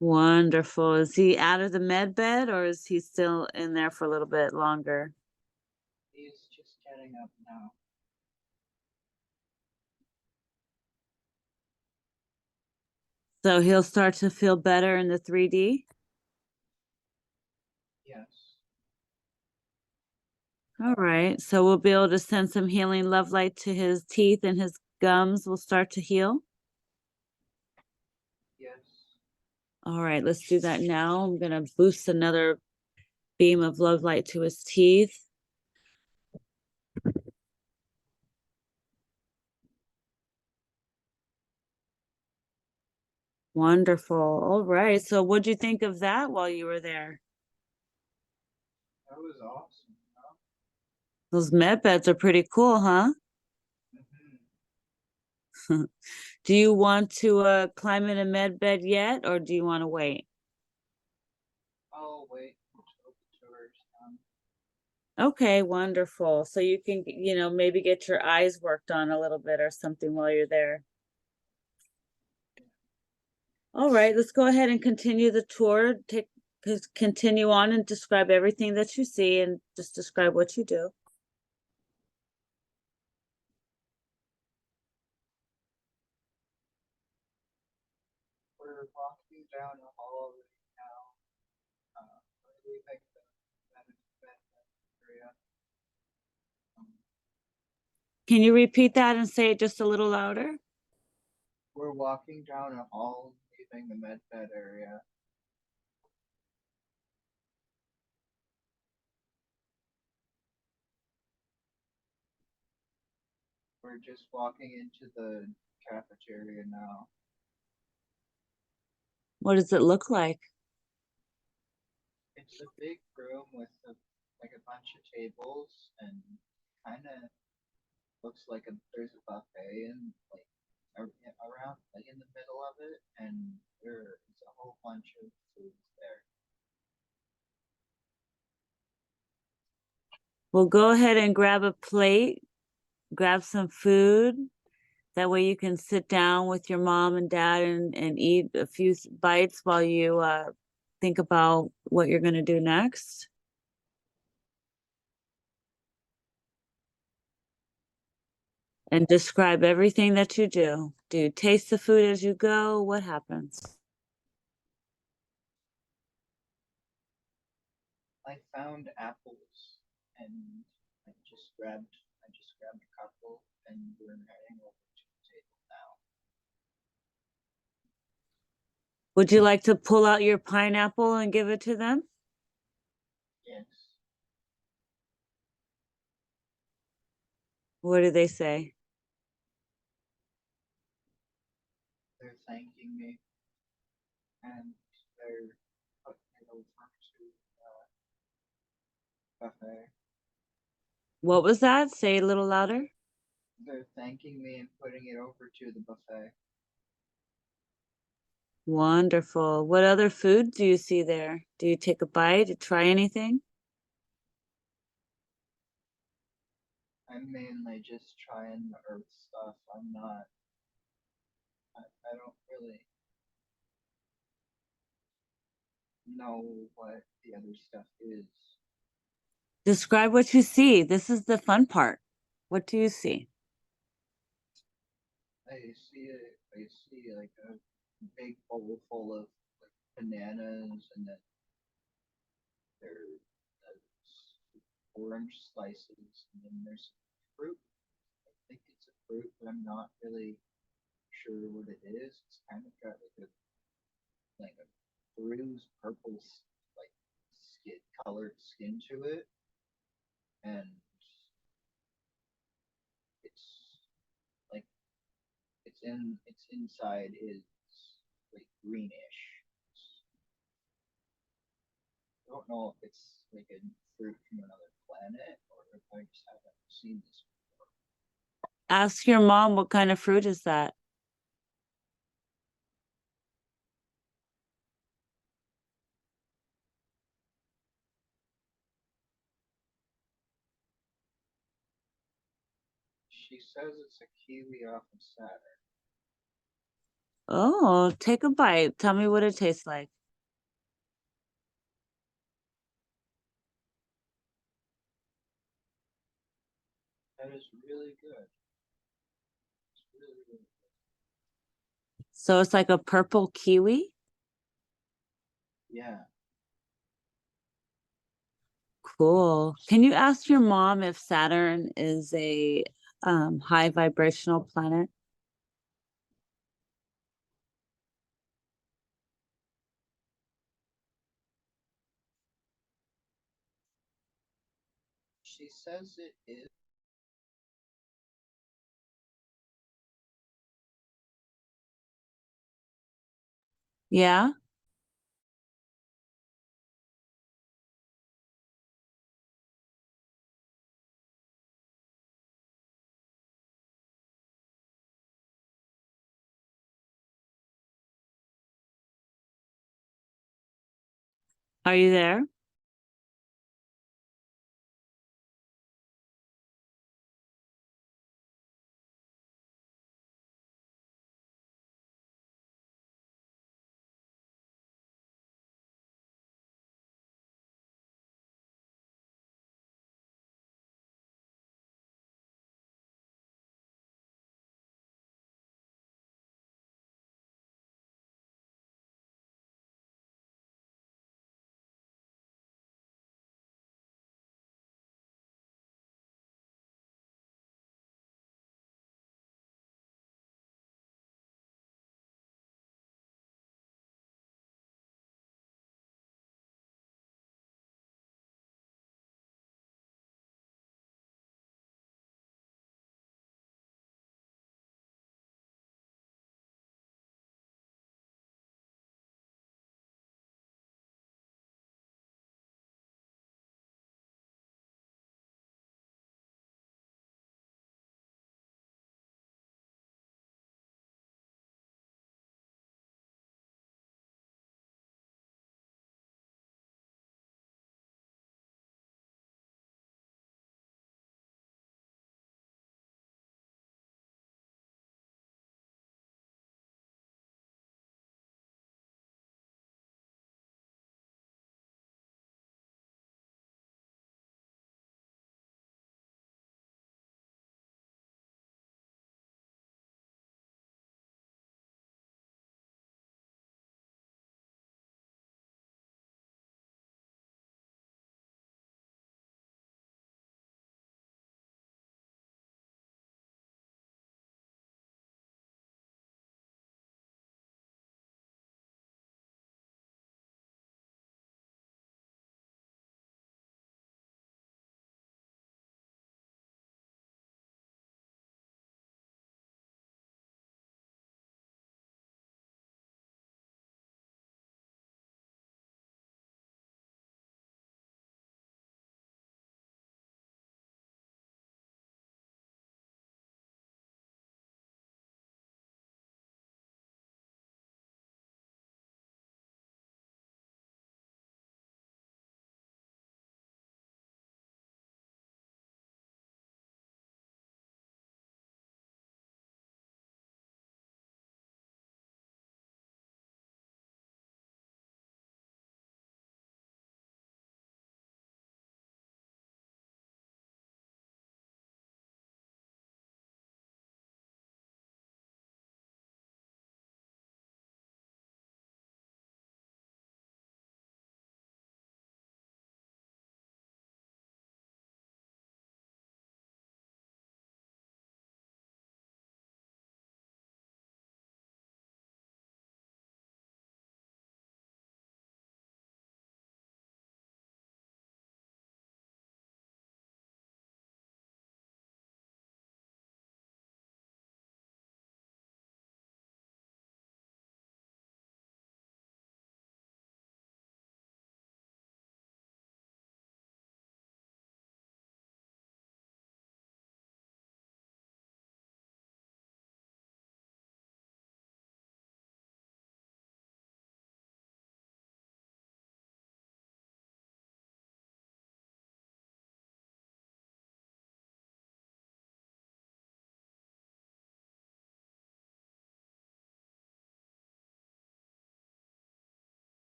Wonderful. Is he out of the med bed or is he still in there for a little bit longer? He's just getting up now. So he'll start to feel better in the 3D. Yes. All right. So we'll be able to send some healing love light to his teeth and his gums will start to heal. Yes. All right, let's do that now. I'm going to boost another beam of love light to his teeth. Wonderful. All right. So what'd you think of that while you were there? That was awesome. Huh? Those med beds are pretty cool, huh? Do you want to climb in a med bed yet, or do you want to wait? I'll wait until the tour is done. Okay, wonderful. So you can, maybe get your eyes worked on a little bit or something while you're there. All right, let's go ahead and continue the tour. Continue on and describe everything that you see and just describe what you do. We're walking down a hall right now. We're leaving the med area. Can you repeat that and say it just a little louder? We're walking down a hall, leaving the med bed area. We're just walking into the cafeteria now. What does it look like? It's a big room with like a bunch of tables and kind of looks like there's a buffet and like around like in the middle of it, and there is a whole bunch of foods there. Well, go ahead and grab a plate, grab some food. That way you can sit down with your mom and dad and eat a few bites while you think about what you're going to do next. And describe everything that you do. Do you taste the food as you go? What happens? I found apples and I just grabbed a couple and we're heading over to the table now. Would you like to pull out your pineapple and give it to them? Yes. What do they say? They're thanking me and they're putting it over to buffet. What was that? Say it a little louder. They're thanking me and putting it over to the buffet. Wonderful. What other food do you see there? Do you take a bite to try anything? I'm mainly just trying the earth stuff. I'm not. I don't really know what the other stuff is. Describe what you see. This is the fun part. What do you see? I see like a big bowl full of like bananas, and then there's orange slices, and then there's fruit. I think it's a fruit, but I'm not really sure what it is. It's kind of got like a bruised purple like skin colored skin to it, and its inside is like greenish. I don't know if it's like a fruit from another planet or if I just haven't seen this before. Ask your mom what kind of fruit is that. She says it's a kiwi off of Saturn. Oh, take a bite. Tell me what it tastes like. That is really good. It's really, really good. So it's like a purple kiwi? Yeah. Cool. Can you ask your mom if Saturn is a high vibrational planet? She says it is. Yeah? Are you there?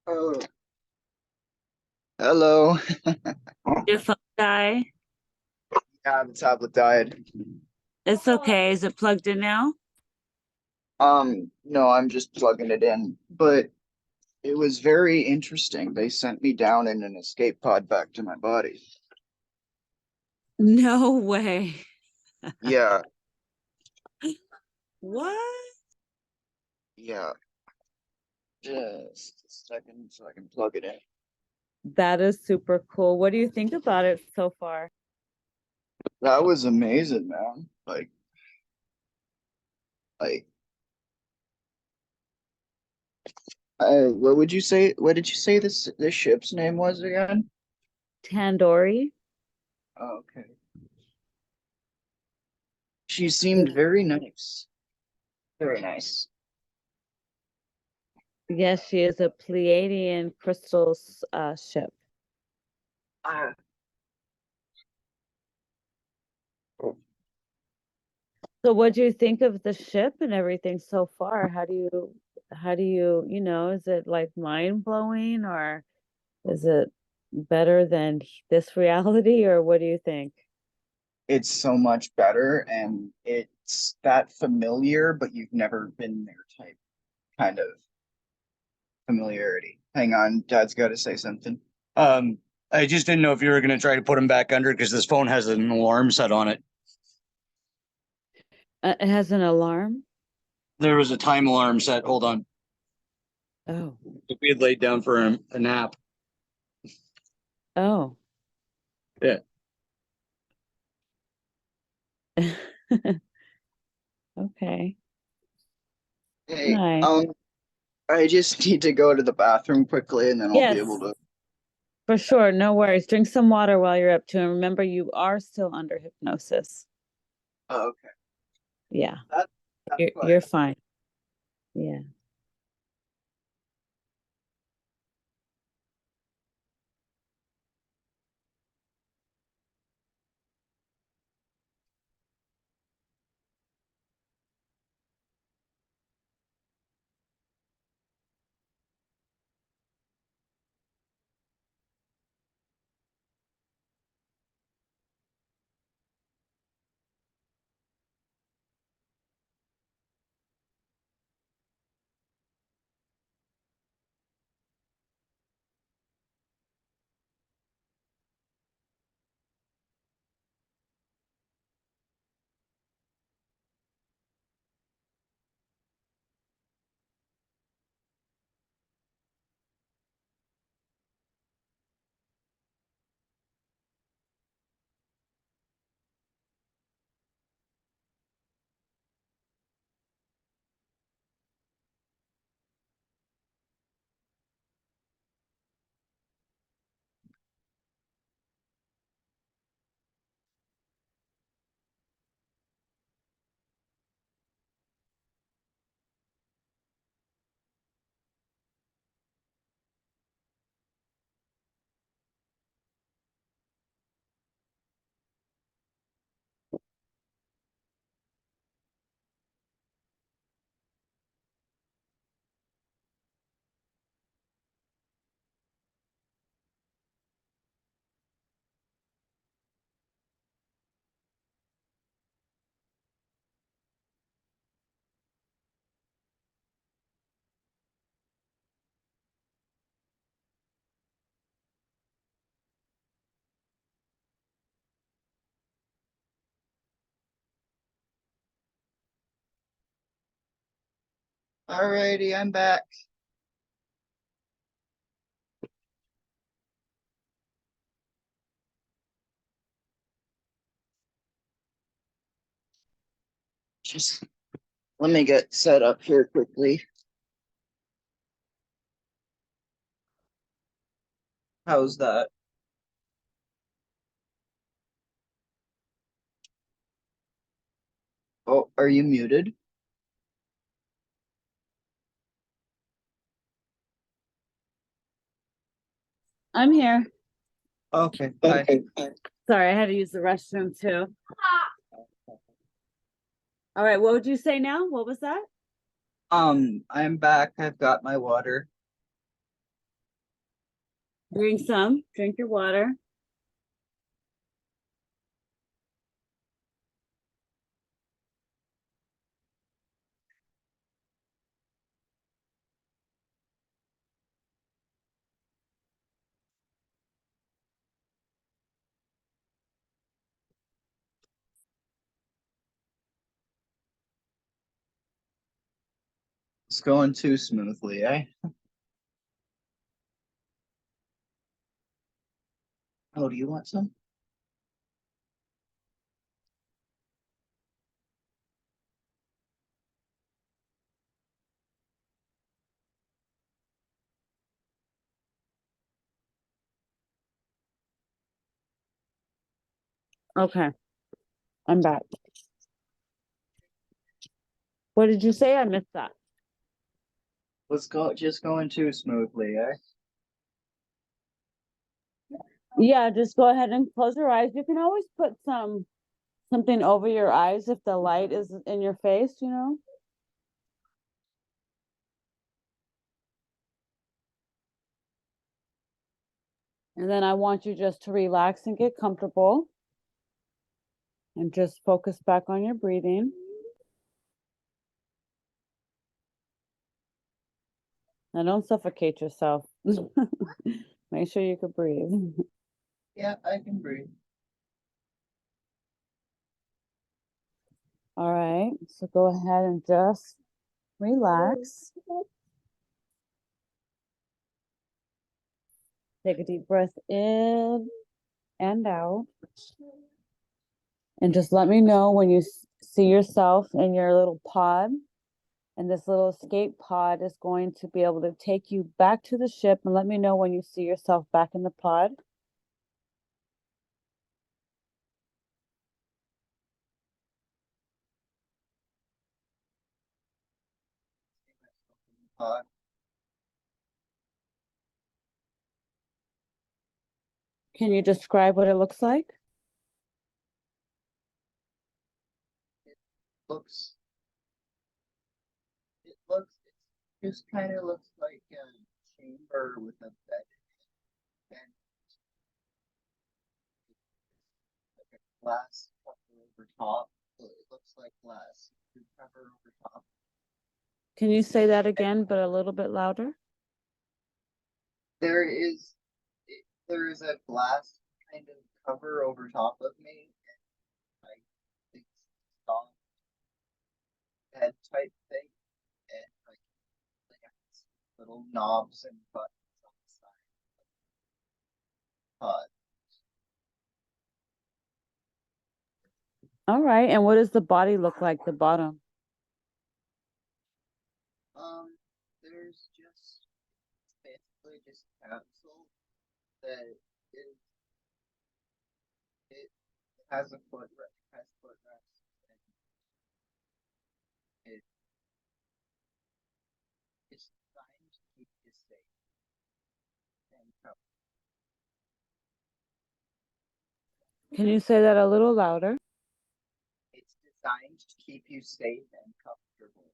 Oh, hello. Your phone die? Yeah, the tablet died. It's okay. Is it plugged in now? No, I'm just plugging it in, but it was very interesting. They sent me down in an escape pod back to my body. No way. Yeah, What? yeah. Just a second so I can plug it in. That is super cool. What do you think about it so far? That was amazing, man. Like, what would you say? What did you say this ship's name was again? Tandoori? Oh, okay. She seemed very nice. Very nice. Yes, she is a Pleiadian crystals ship. Ah, So what do you think of the ship and everything so far? How do you, is it like mind blowing or is it better than this reality or what do you think? it's so much better, and it's that familiar, but you've never been there type kind of familiarity. Hang on, Dad's got to say something. Um, I just didn't know if you were going to try to put him back under because this phone has an alarm set on it. It has an alarm? There was a time alarm set. Hold on. Oh. If we had laid down for a nap. Oh. Yeah. Okay. Hey, Nice. I just need to go to the bathroom quickly, and then I'll be Yes, able to. for sure. No worries. Drink some water while you're up too. And remember, you are still under hypnosis. Oh, okay, Yeah, that's you're fine. fine. Yeah. Alrighty, I'm back. Just let me get set up here quickly. How's that? Oh, are you muted? I'm here. Okay, hi. Sorry, I had to use the restroom too. All right, what would you say now? What was that? I'm back. I've got my water. Drink some, drink your water. It's going too smoothly, eh? Oh, do you want some? Okay, I'm back. What did you say? I missed that. Just going too smoothly, eh? Yeah, just go ahead and close your eyes. You can always put something over your eyes if the light is in your face, you know. And then I want you just to relax and get comfortable. And just focus back on your breathing. Now don't suffocate yourself. Make sure you can breathe. Yeah, I can breathe. All right, so go ahead and just relax. Take a deep breath in and out. And just let me know when you see yourself in your little pod. And this little escape pod is going to be able to take you back to the ship. And let me know when you see yourself back in the pod. Uh, Can you describe what it looks like? looks, it just kind of looks like a chamber with a bed and like a glass cover over top. So it looks like glass cover over top. Can you say that again, but a little bit louder? There is there is a glass kind of cover over top of me, and I think soft bed type thing, and like it has little knobs and buttons on the side. All right, and what does the body look like, the bottom? There's just basically just capsule that is it has a footrest, and it's designed to keep you safe and comfortable. Can you say that a little louder? It's designed to keep you safe and comfortable.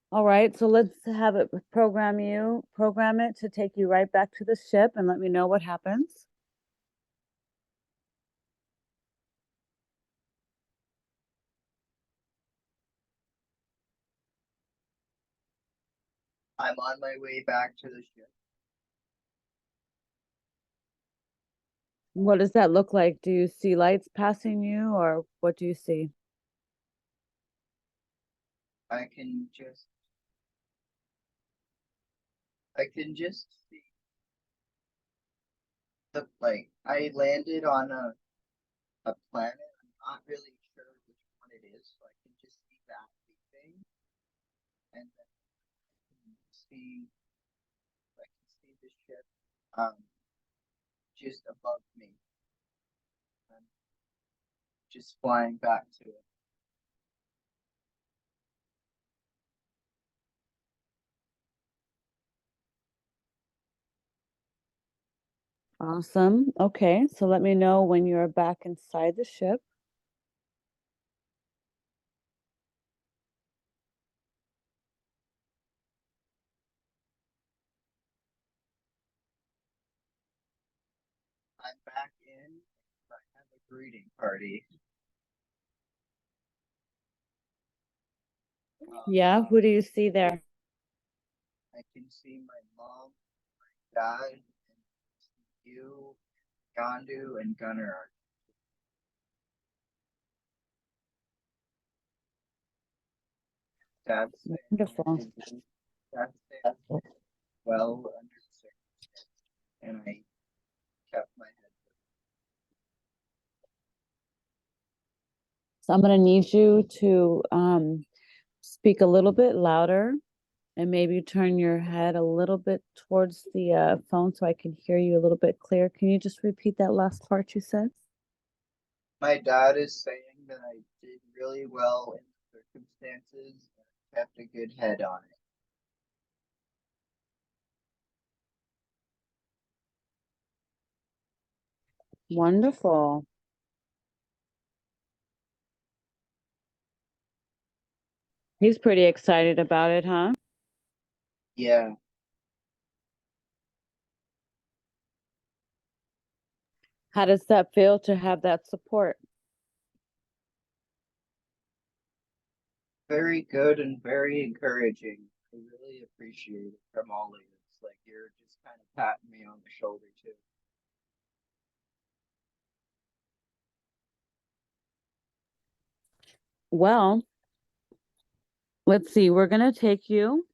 All right, so let's have it program it to take you right back to the ship and let me know what happens. I'm on my way back to the ship. What does that look like? Do you see lights passing you or what do you see? I can just see I landed on a planet. I'm not really sure which one it is, so I can just see that thing, and then I can see the ship just above me. I'm just flying back to it. Awesome. Okay, so let me know when you're back inside the ship. I'm back in. I have a greeting party. Yeah, who do you see there? I can see my mom, my dad, and you, Gandu, and Gunnar. Dad's Wonderful. Dad's well under circumstance, and I kept my head. So I'm going to need you to speak a little bit louder and maybe turn your head a little bit towards the phone so I can hear you a little bit clearer. Can you just repeat that last part you said? My dad is saying that I did really well in the circumstances and kept a good head on it. Wonderful. He's pretty excited about it, huh? Yeah, How does that feel to have that support? very good and very encouraging. I really appreciate it from all of you. It's like you're just kind of patting me on the shoulder too. Well, let's see. We're going to take you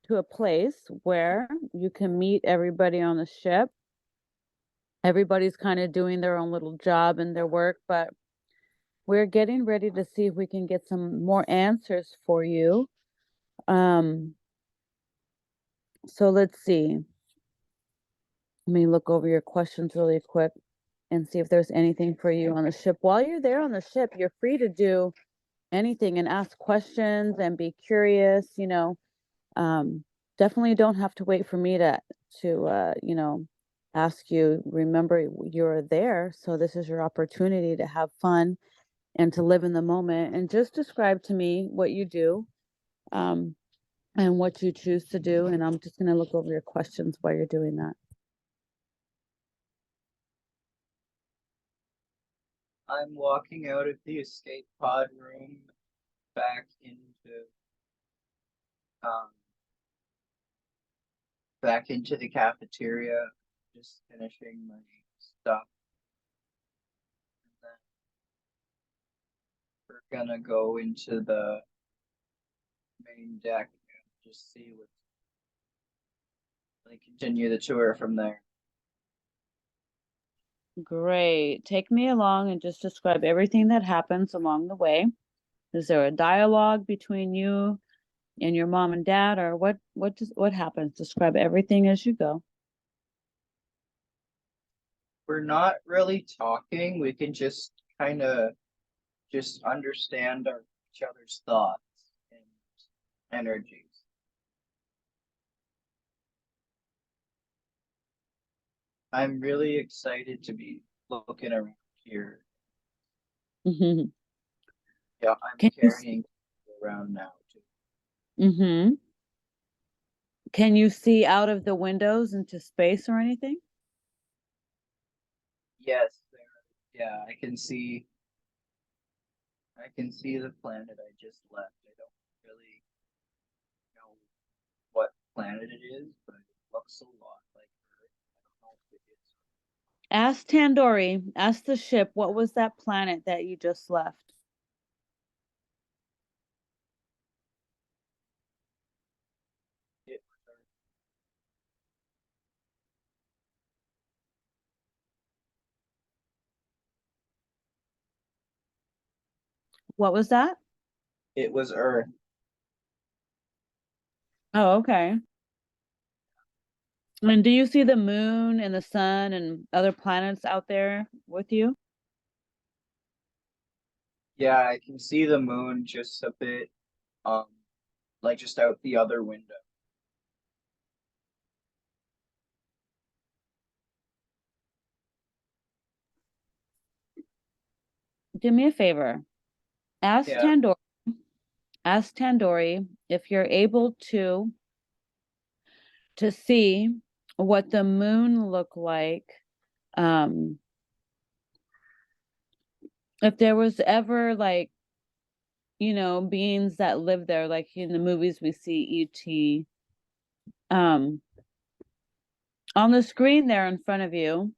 to a place where you can meet everybody on the ship. Everybody's kind of doing their own little job and their work, but we're getting ready to see if we can get some more answers for you. So let's see. Let me look over your questions really quick and see if there's anything for you on the ship. While you're there on the ship, you're free to do anything and ask questions and be curious, definitely don't have to wait for me to ask you. Remember, you're there, so this is your opportunity to have fun and to live in the moment, and just describe to me what you do, and what you choose to do, and I'm just going to look over your questions while you're doing that. I'm walking out of the escape pod room back um into the cafeteria, just finishing my stuff. And then we're gonna go into the main deck and just see what continue the tour from there. Great. Take me along and just describe everything that happens along the way. Is there a dialogue between you and your mom and dad, or what happens? Describe everything as you go. We're not really talking. We can just kind of just understand each other's thoughts and energies. I'm really excited to be looking around here. Mm-hmm. Yeah, I'm Can carrying around now too. Mm-hmm. Can you see out of the windows into space or anything? Yes, yeah, I can see the planet I just left. I don't really know what planet it is, but it looks a lot like Earth. I don't know if it is. Ask Tandori, ask the ship, what was that planet that you just left? It was Earth. What was that? It was Earth. Oh, okay. And do you see the moon and the sun and other planets out there with you? Yeah, I can see the moon just a bit, um, like just out the other window. Do me a favor. Ask Yeah, Tandori, ask Tandori if you're able to see what the moon looked like Um, if there was ever like, beings that live there, like in the movies we see E.T., on the screen there in front of you,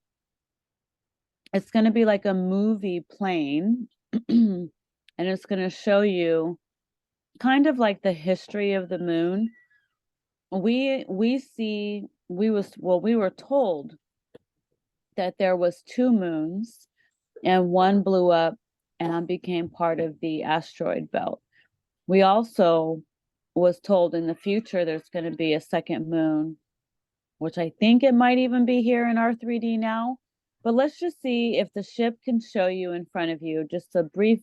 it's going to be like a movie playing, and it's going to show you kind of like the history of the moon. We were told that there was two moons and one blew up and became part of the asteroid belt. We also was told in the future there's going to be a second moon, which I think it might even be here in our 3D now. But let's just see if the ship can show you in front of you just a brief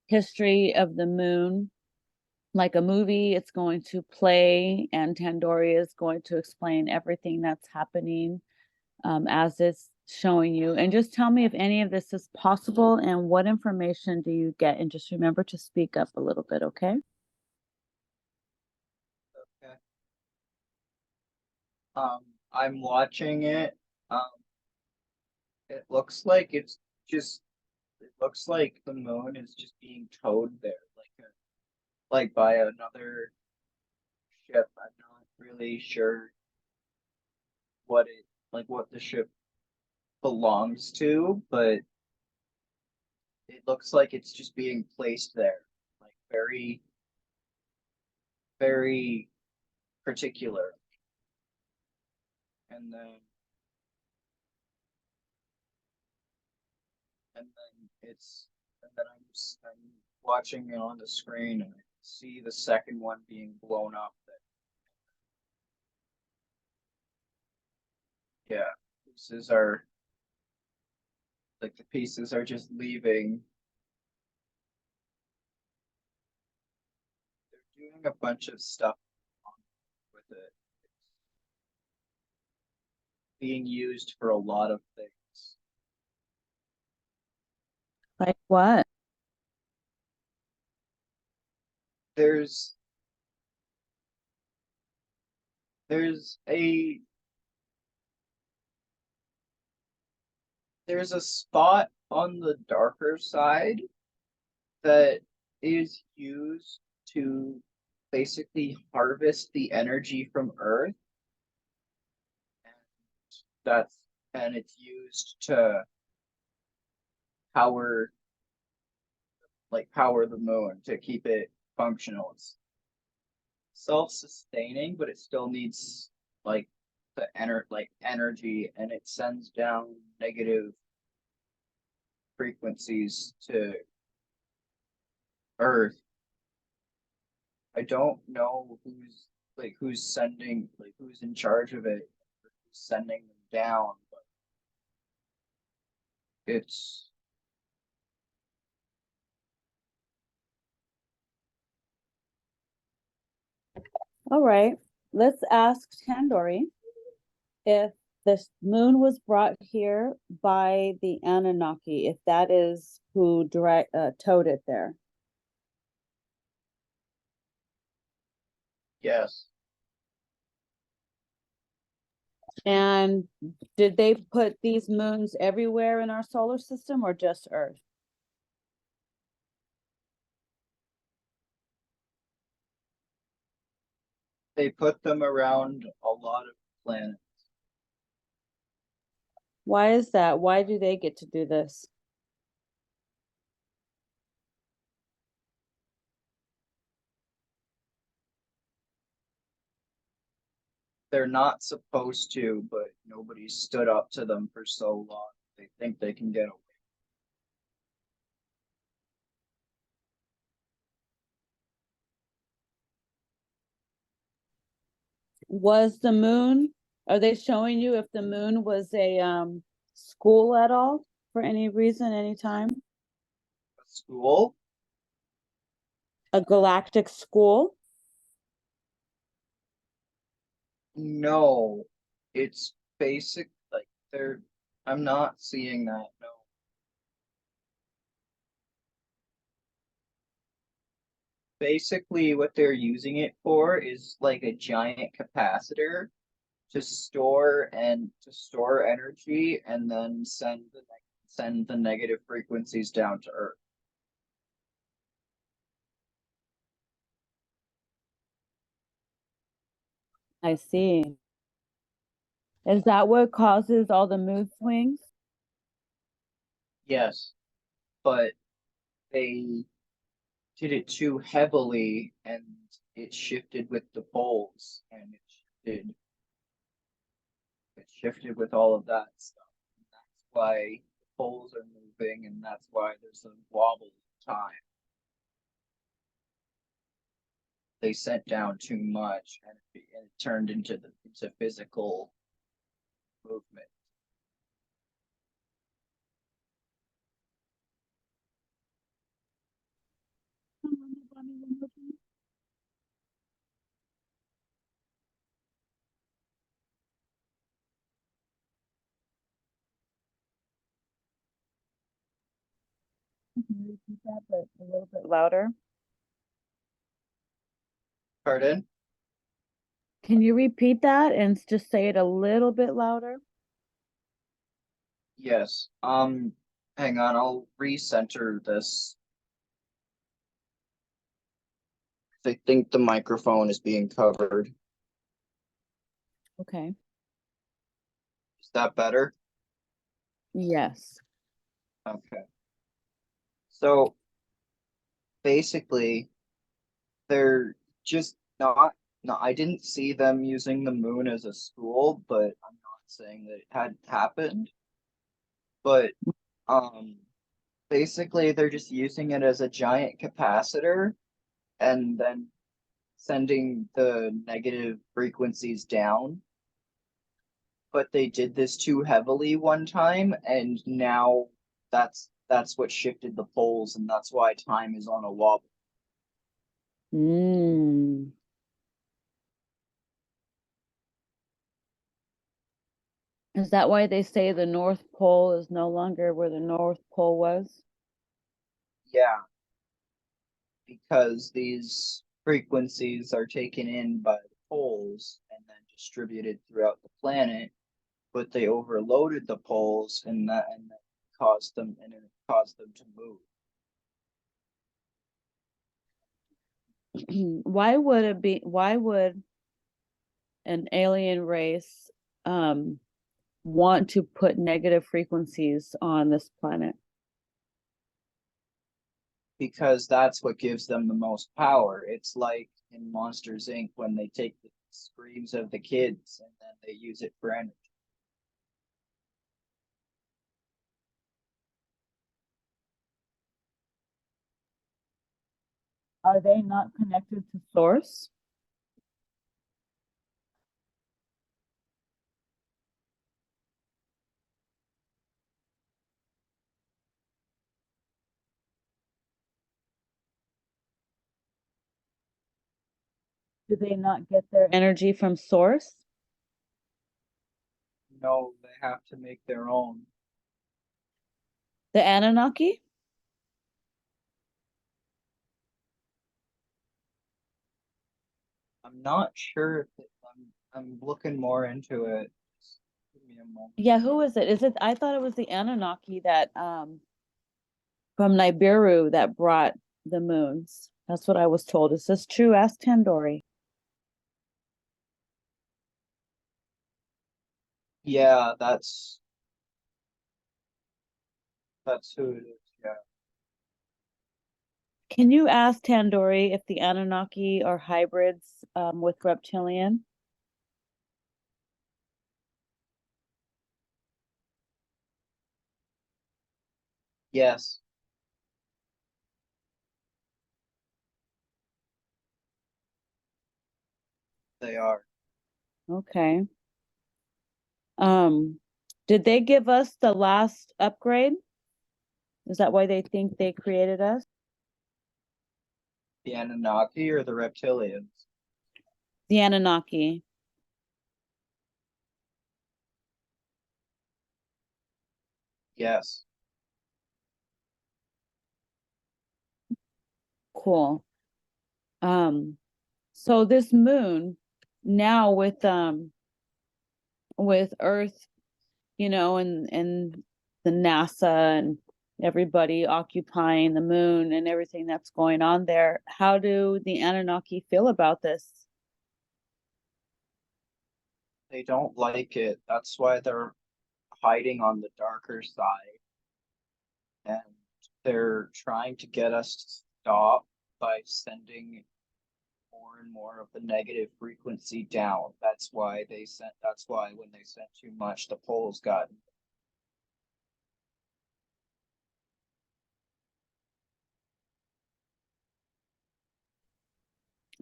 history of the moon. Like a movie, it's going to play, and Tandoori is going to explain everything that's happening as it's showing you. And just tell me if any of this is possible and what information do you get. And just remember to speak up a little bit, okay? Okay. I'm watching it. Um, it looks like it's just. It looks like the moon is just being towed there, like by another ship. I'm not really sure what the ship belongs to, but it looks like it's just being placed there, like very, very particular. And then I'm watching it on the screen and I see the second one being blown up. Yeah, pieces are the pieces are just leaving. They're doing a bunch of stuff with it. It's being used for a lot of things. Like what? There's there's a there's a spot on the darker side that is used to basically harvest the energy from Earth, and that's and it's used to power power the moon to keep it functional. It's self-sustaining, but it still needs like energy, and it sends down negative frequencies to Earth. I don't know who's in charge of it, who's sending them down, but it's All right. Let's ask Tandoori if the moon was brought here by the Anunnaki, if that is who towed it there. yes. And did they put these moons everywhere in our solar system or just Earth? They put them around a lot of planets. Why is that? Why do they get to do this? They're not supposed to, but nobody stood up to them for so long. They think they can get away. Was the moon, are they showing you if the moon was a school at all for any reason, anytime? School? A galactic school? No. It's basic, they're, I'm not seeing that, no. Basically, what they're using it for is like a giant capacitor to store energy and then send the negative frequencies down to Earth. I see. Is that what causes all the mood swings? Yes, but they did it too heavily and it shifted with the poles and it shifted with all of that stuff. And that's why the poles are moving and that's why there's a wobble of time. They sent down too much and it turned into physical movement. Can you repeat that, but a little bit louder? Pardon? Can you repeat that and just say it a little bit louder? Yes. Hang on, I'll recenter this. I think the microphone is being covered. Okay. Is that better? Yes. Okay. So basically, they're just not. No, I didn't see them using the moon as a school, but I'm not saying that it hadn't happened. But basically, they're just using it as a giant capacitor and then sending the negative frequencies down. But they did this too heavily one time, and now that's what shifted the poles, and that's why time is on a wobble. Mm. Is that why they say the North Pole is no longer where the North Pole was? Yeah, because these frequencies are taken in by the poles and then distributed throughout the planet, but they overloaded the poles and that it caused them to move. Why would an alien race want to put negative frequencies on this planet? Because that's what gives them the most power. It's like in Monsters Inc. when they take the screams of the kids and then they use it for energy. Are they not connected to source? Do they not get their energy from source? No, they have to make their own. The Anunnaki? I'm not sure if I'm looking more into it. Just give me a moment. Yeah, who is it? Is it I thought it was the Anunnaki that from Nibiru that brought the moons. That's what I was told. Is this true? Ask Tandoori. Yeah, that's who it is. Yeah. Can you ask Tandoori if the Anunnaki are hybrids with reptilian? Yes, they are. Okay. Um, did they give us the last upgrade? Is that why they think they created us? The Anunnaki or the reptilians? The Anunnaki. Yes. Cool. So this moon now with with Earth, and the NASA and everybody occupying the moon and everything that's going on there, how do the Anunnaki feel about this? They don't like it. That's why they're hiding on the darker side. And they're trying to get us to stop by sending more and more of the negative frequency down. That's why when they sent too much, the poles got.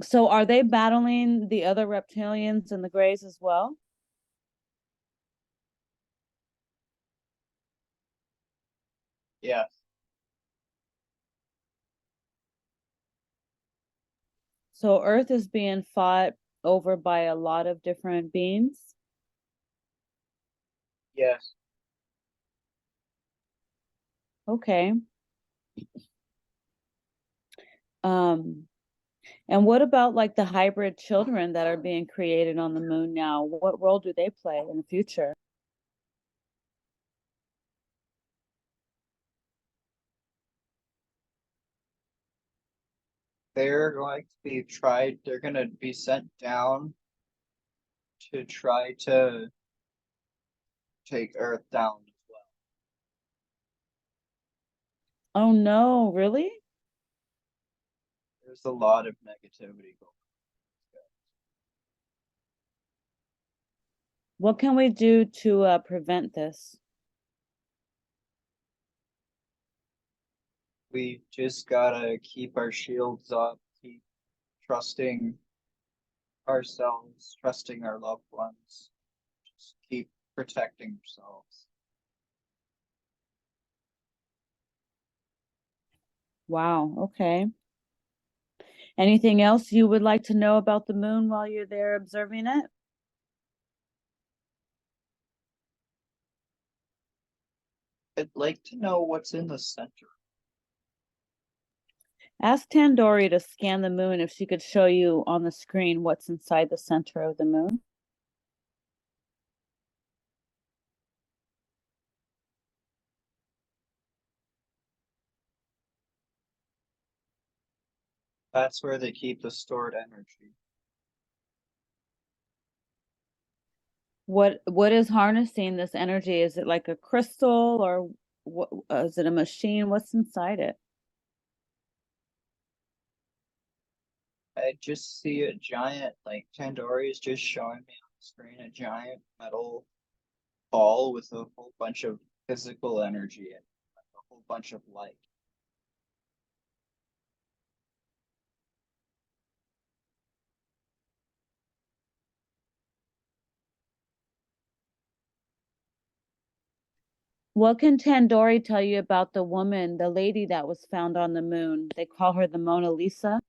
So are they battling the other reptilians and the Greys as well? Yeah. So Earth is being fought over by a lot of different beings? Yes. Okay. And what about like the hybrid children that are being created on the moon now? What role do they play in the future? They're gonna be sent down to try to take Earth down as well. Oh no, really? There's a lot of negativity going on. What can we do to prevent this? We just gotta keep our shields up, keep trusting ourselves, trusting our loved ones, just keep protecting ourselves. Wow, okay. Anything else you would like to know about the moon while you're there observing it? I'd like to know what's in the center. Ask Tandori to scan the moon if she could show you on the screen what's inside the center of the moon. That's where they keep the stored energy. What is harnessing this energy? Is it like a crystal, or what, is it a machine? What's inside it? I just see a giant, like Tandoori is just showing me on the screen, a giant metal ball with a whole bunch of physical energy and a whole bunch of light. What can Tandori tell you about the woman, the lady that was found on the moon? They call her the Mona Lisa.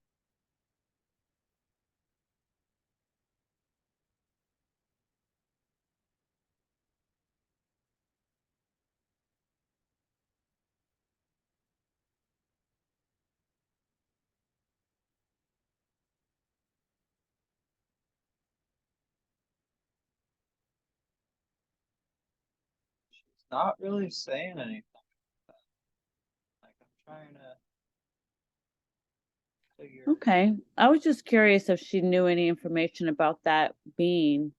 She's not really saying anything. Like I'm trying to figure. Okay. I was just curious if she knew any information about that being.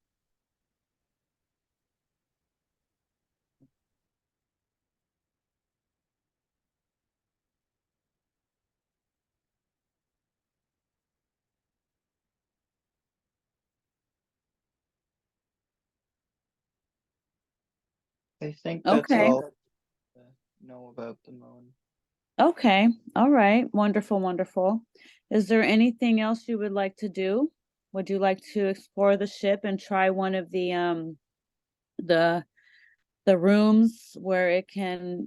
I think that's Okay. all I know about the moon. Okay. All right. Wonderful, wonderful. Is there anything else you would like to do? Would you like to explore the ship and try one of the the rooms where it can,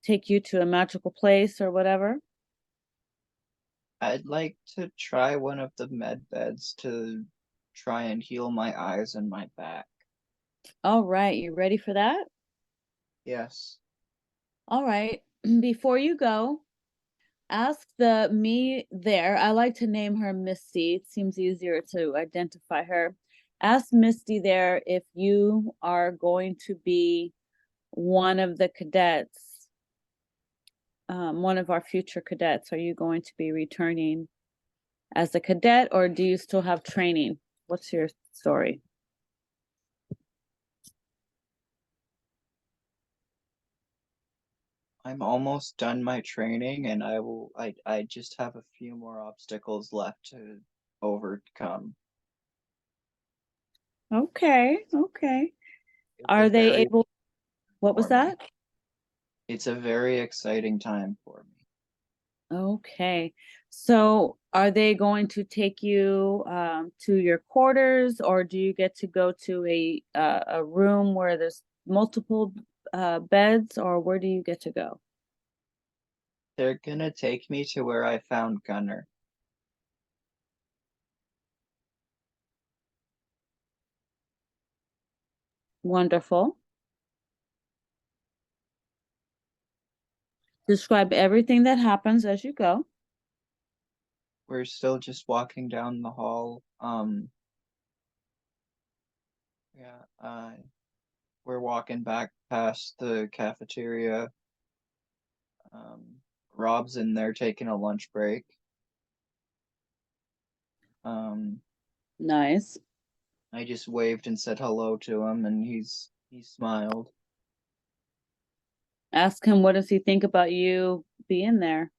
take you to a magical place or whatever? I'd like to try one of the med beds to try and heal my eyes and my back. All right. You ready for that? Yes. All right. Before you go, ask the me there. I like to name her Misty. It seems easier to identify her. ask Misty there if you are going to be one of the cadets, one of our future cadets. Are you going to be returning as a cadet, or do you still have training? What's your story? I'm almost done my training and I just have a few more obstacles left to overcome. Okay, okay. It's a Are they very able, what was for me. that? It's a very exciting time for me. Okay, so are they going to take you to your quarters, or do you get to go to a room where there's multiple beds, or where do you get to go? They're gonna take me to where I found Gunner. Wonderful. Describe everything that happens as you go. We're still just walking down the hall. Yeah, we're walking back past the cafeteria. Rob's in there taking a lunch break. Nice. I just waved and said hello to him, and he smiled. Ask him, what does he think about you being there?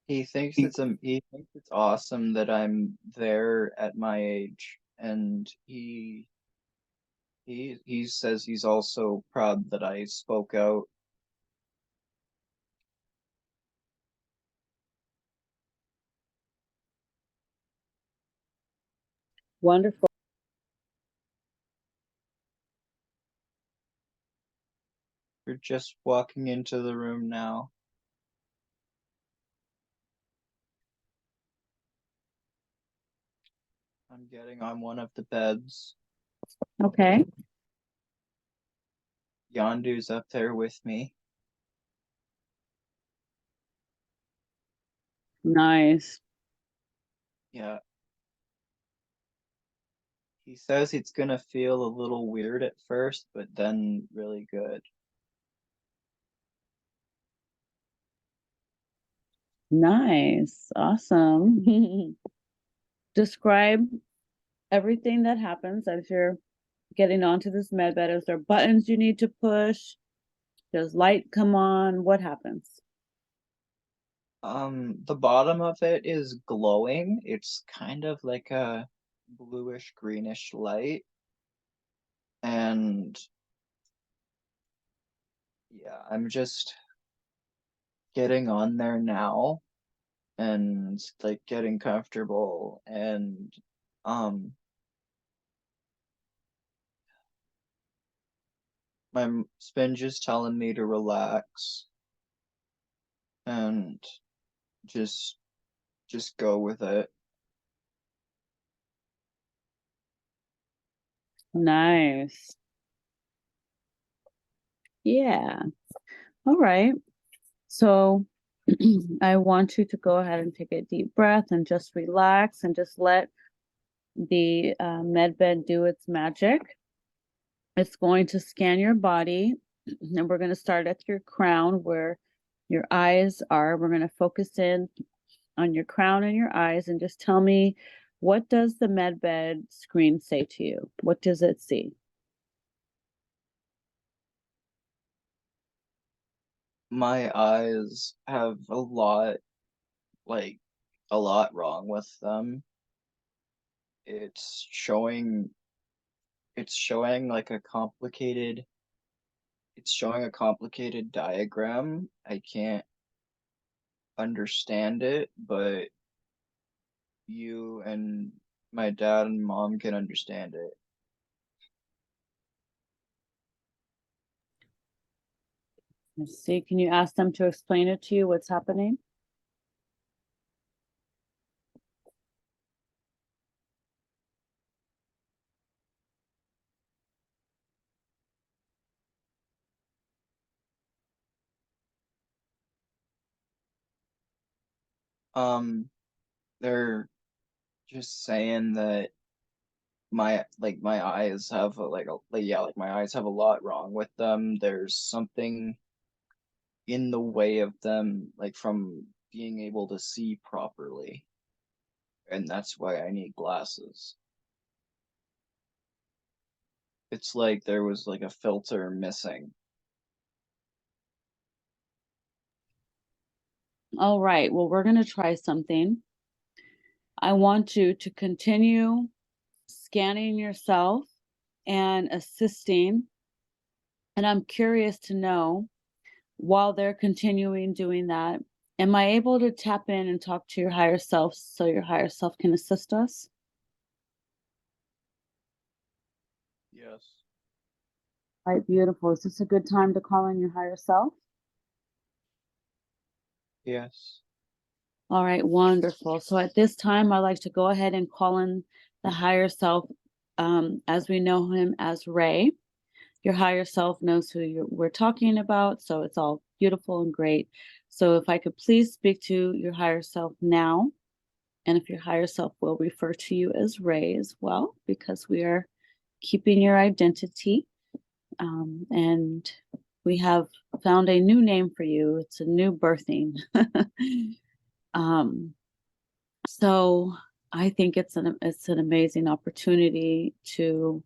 He thinks it's awesome that I'm there at my age, and he says he's also proud that I spoke out. Wonderful. We're just walking into the room now. I'm getting on one of the beds. Okay. Yondu's up there with me. Nice. Yeah. He says it's gonna feel a little weird at first, but then really good. Nice. Awesome. Describe everything that happens as you're getting onto this med bed. Is there buttons you need to push? Does light come on? What happens? The bottom of it is glowing. It's kind of like a bluish greenish light. And yeah, I'm just getting on there now and like getting comfortable and um my spin just telling me to relax and just just go with it. Nice. Yeah. All right. So I want you to go ahead and take a deep breath and just relax and just let the med bed do its magic. It's going to scan your body, and we're going to start at your crown where your eyes are. We're going to focus in on your crown and your eyes, and just tell me, what does the med bed screen say to you? What does it see? My eyes have like a lot wrong with them. It's showing it's showing like a complicated it's showing a complicated diagram. I can't understand it, but you and my dad and mom can understand it. Let's see, can you ask them to explain it to you, what's happening? They're just saying that my eyes have my eyes have a lot wrong with them. There's something in the way of them, like from being able to see properly, and that's why I need glasses. It's like there was like a filter missing. All right, well, we're going to try something. I want you to continue scanning yourself and assisting. And I'm curious to know, while they're continuing doing that, am I able to tap in and talk to your higher self so your higher self can assist us? Yes. All right, beautiful. Is this a good time to call in your higher self? Yes. All right, wonderful. So at this time, I'd like to go ahead and call in the higher self, as we know him as Ray. Your higher self knows who we're talking about, so it's all beautiful and great. So if I could please speak to your higher self now, and if your higher self will refer to you as Ray as well, because we are keeping your identity. And we have found a new name for you. It's a new birthing. So I think it's an amazing opportunity to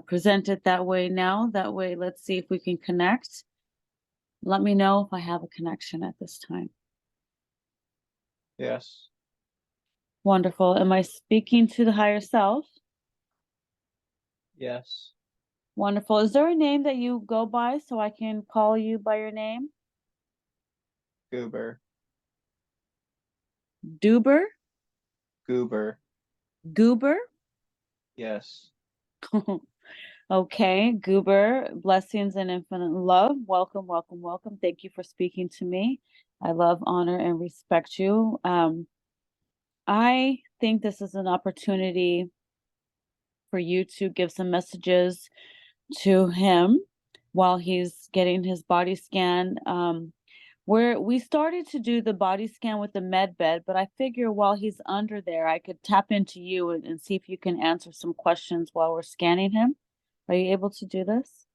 present it that way now. That way, let's see if we can connect. Let me know if I have a connection at this time. Yes. Wonderful. Am I speaking to the higher self? Yes. Wonderful. Is there a name that you go by so I can call you by your name? Goober. Duber? Goober. Goober? Yes. Okay, Goober, blessings and infinite love. Welcome, welcome, welcome. Thank you for speaking to me. I love, honor, and respect you. I think this is an opportunity for you to give some messages to him while he's getting his body scan. Where we started to do the body scan with the med bed, but I figure while he's under there, I could tap into you and see if you can answer some questions while we're scanning him. Are you able to do this?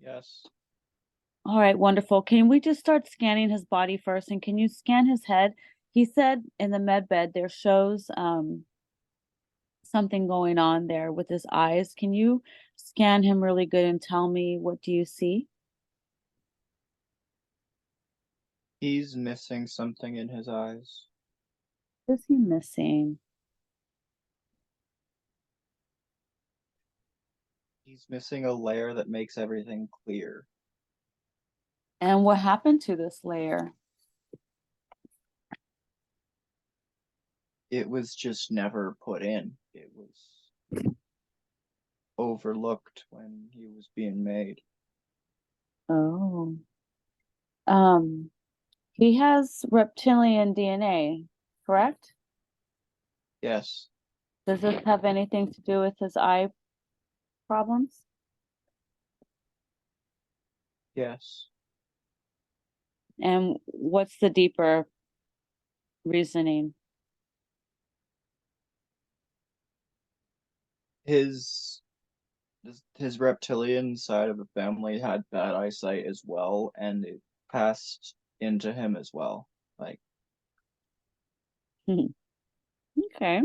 Yes. All right, wonderful. Can we just start scanning his body first? And can you scan his head? He said in the med bed there shows something going on there with his eyes. Can you scan him really good and tell me, what do you see? He's missing something in his eyes. What is he missing? He's missing a layer that makes everything clear. And what happened to this layer? It was just never put in. It was overlooked when he was being made. Oh. He has reptilian DNA, correct? Yes. Does this have anything to do with his eye problems? Yes. And what's the deeper reasoning? His reptilian side of the family had bad eyesight as well, and it passed into him as well. Like, Okay.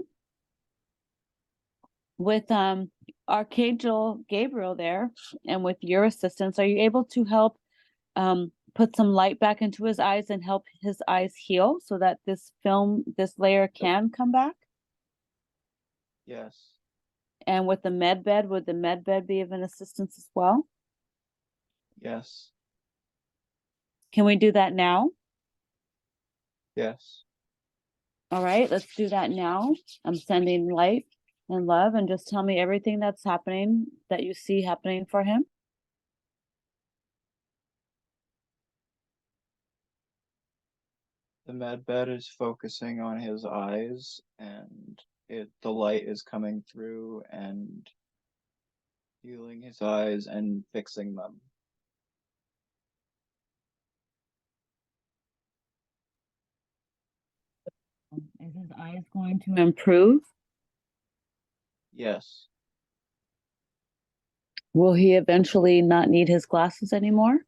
With Archangel Gabriel there, and with your assistance, are you able to help put some light back into his eyes and help his eyes heal so that this layer can come back? yes. And with the med bed, would the med bed be of an assistance as well? Yes. Can we do that now? Yes. All right, let's do that now. I'm sending light and love, and just tell me everything that's happening, that you see happening for him. The med bed is focusing on his eyes, and the light is coming through and healing his eyes and fixing them. Is his eyes going to improve? Yes. Will he eventually not need his glasses anymore?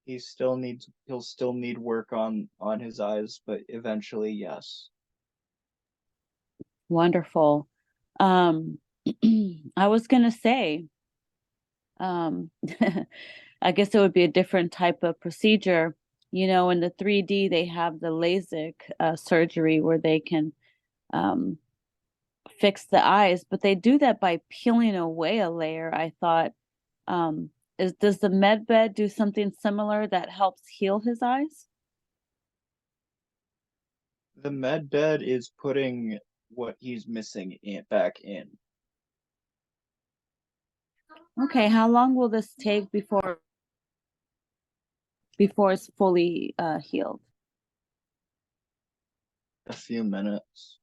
He'll still need work on his eyes, but eventually, yes. Wonderful. Um, I was gonna say, um, I guess it would be a different type of procedure. You know, in the 3D, they have the LASIK surgery where they can um, fix the eyes, but they do that by peeling away a layer. I thought, does the med bed do something similar that helps heal his eyes? The med bed is putting what he's missing back in. Okay, how long will this take before it's fully healed? A few minutes.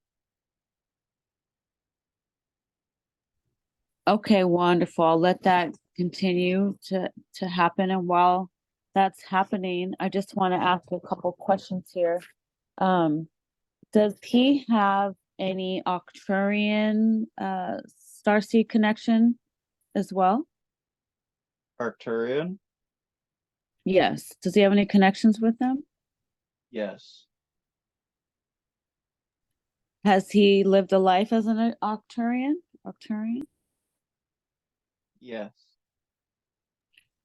Okay, wonderful. I'll let that continue to happen. And while that's happening, I just want to ask a couple questions here. Um, does he have any Arcturian starseed connection as well? Arcturian? Yes. Does he have any connections with them? Yes. Has he lived a life as an Arcturian? Arcturian? Yes.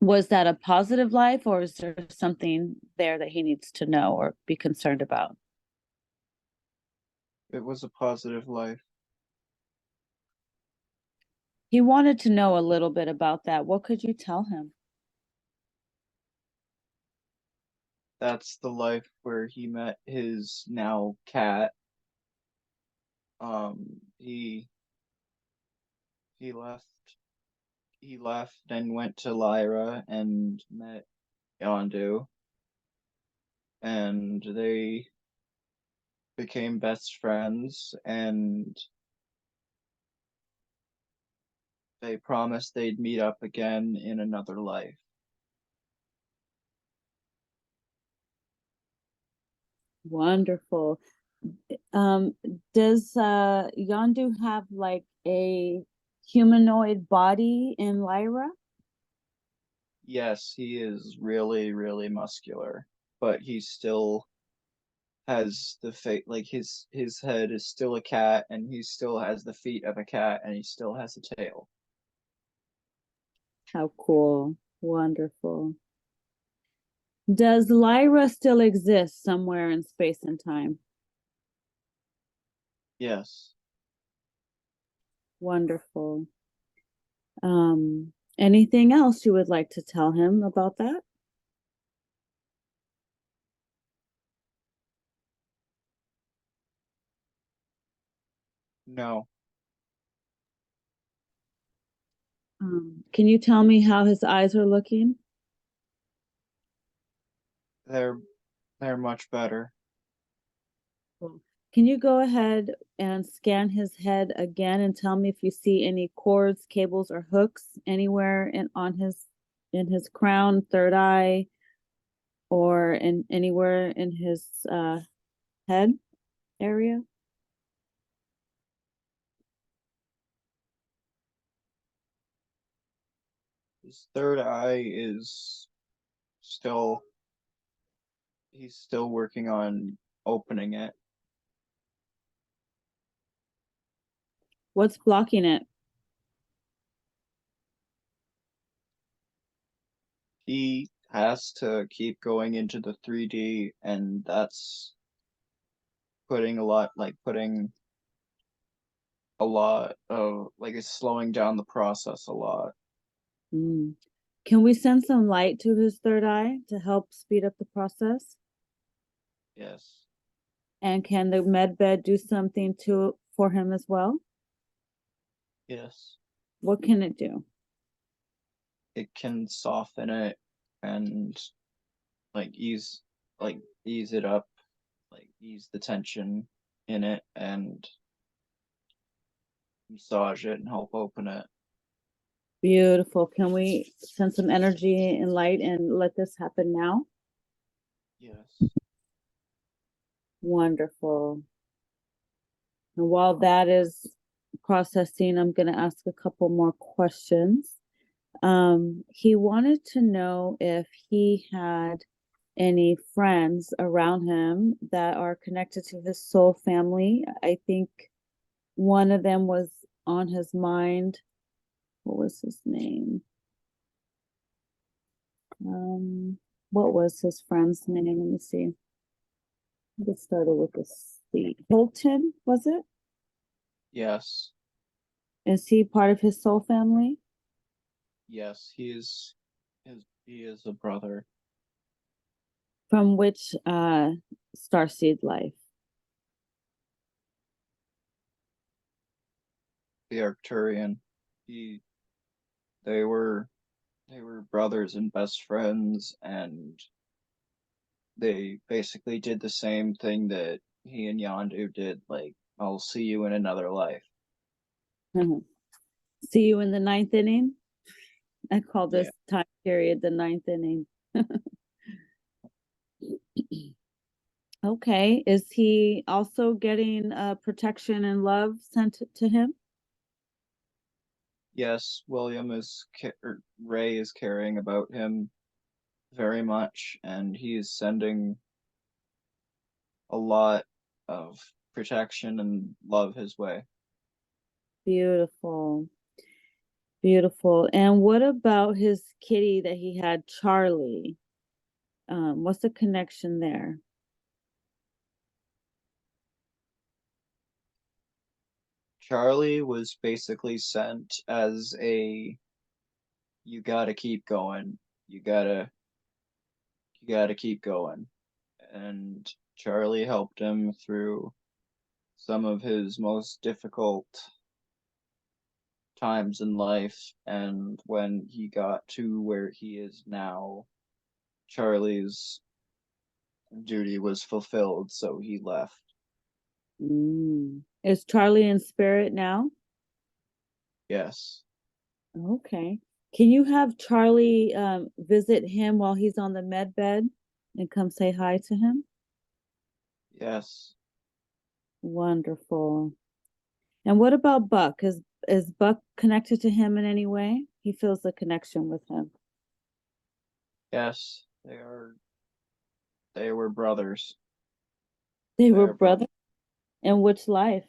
Was that a positive life, or is there something there that he needs to know or be concerned about? It was a positive life. He wanted to know a little bit about that. What could you tell him? That's the life where he met his now cat. He left and went to Lyra and met Yondu, and they became best friends, and they promised they'd meet up again in another life. Wonderful. Um, does Yondu have like a humanoid body in Lyra? Yes, he is really, really muscular, but he still has the face, like his head is still a cat, and he still has the feet of a cat, and he still has a tail. How cool. Wonderful. Does Lyra still exist somewhere in space and time? Yes. Wonderful. Anything else you would like to tell him about that? No, Can you tell me how his eyes are looking? they're much better. Cool. Can you go ahead and scan his head again and tell me if you see any cords, cables, or hooks anywhere in his crown, third eye, or in anywhere in his head area? His third eye is still he's still working on opening it. What's blocking it? He has to keep going into the 3D, and that's putting a lot of, like, it's slowing down the process a lot. Mm. Can we send some light to his third eye to help speed up the process? Yes. And can the med bed do something for him as well? Yes. What can it do? It can soften it and like ease it up, like ease the tension in it and massage it and help open it. Beautiful. Can we send some energy and light and let this happen now? Yes. Wonderful. And while that is processing, I'm going to ask a couple more questions. He wanted to know if he had any friends around him that are connected to his soul family. I think one of them was on his mind. What was his name? What was his friend's name? Let me see. It started with a C. Holton, was it? Yes. Is he part of his soul family? Yes. He is a brother. From which starseed life? The Arcturian. He they were brothers and best friends, and they basically did the same thing that he and Yondu did, like, I'll see you in another life. Mhm. See you in the ninth inning. I call this Yeah. time period the ninth inning. Okay. Is he also getting protection and love sent to him? Yes, Ray is caring about him very much, and he is sending a lot of protection and love his way. Beautiful. Beautiful. And what about his kitty that he had, Charlie? What's the connection there? Charlie was basically sent as you gotta keep going. You gotta keep going. And Charlie helped him through some of his most difficult times in life, and when he got to where he is now, Charlie's duty was fulfilled, so he left. Is Charlie in spirit now? Yes. Okay. Can you have Charlie visit him while he's on the med bed and come say hi to him? Yes. Wonderful. And what about Buck? Is Buck connected to him in any way? He feels the connection with him. Yes. They were brothers. They They were are brothers. brothers? In which life?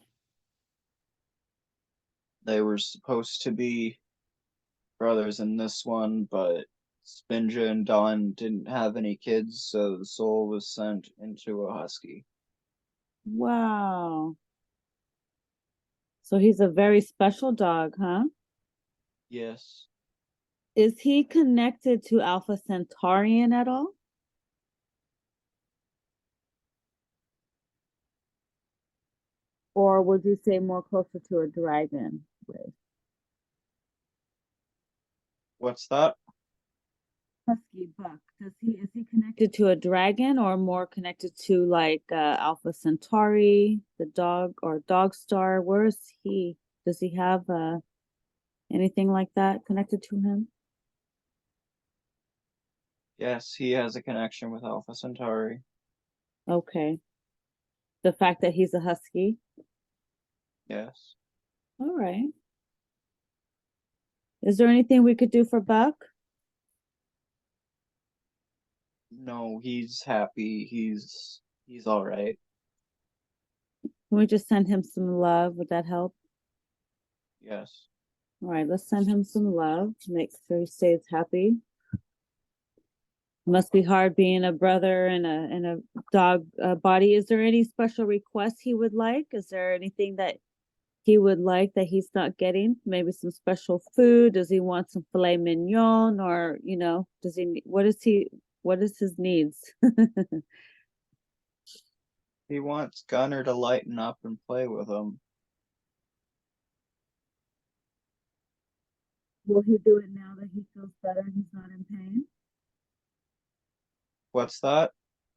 They were supposed to be brothers in this one, but Spinja and Dawn didn't have any kids, so the soul was sent into a husky. Wow. So he's a very special dog, huh? Yes. Is he connected to Alpha Centaurian at all? Or would you say more closer to a dragon race? What's that? Husky Buck. Is he connected to a dragon or more connected to like Alpha Centauri, the dog or dog star? Where is he? Does he have anything like that connected to him? Yes, he has a connection with Alpha Centauri. Okay. The fact that he's a husky. Yes. All right. Is there anything we could do for Buck? No, he's happy. He's all right. Can we just send him some love? Would that help? Yes. All right, let's send him some love. Make sure he stays happy. Must be hard being a brother in a dog body. Is there any special requests he would like? Is there anything that he would like that he's not getting? Maybe some special food? Does he want some filet mignon, or does he? What is his needs? He wants Gunner to lighten up and play with him. Will he do it now that he feels better and he's not in pain? What's that?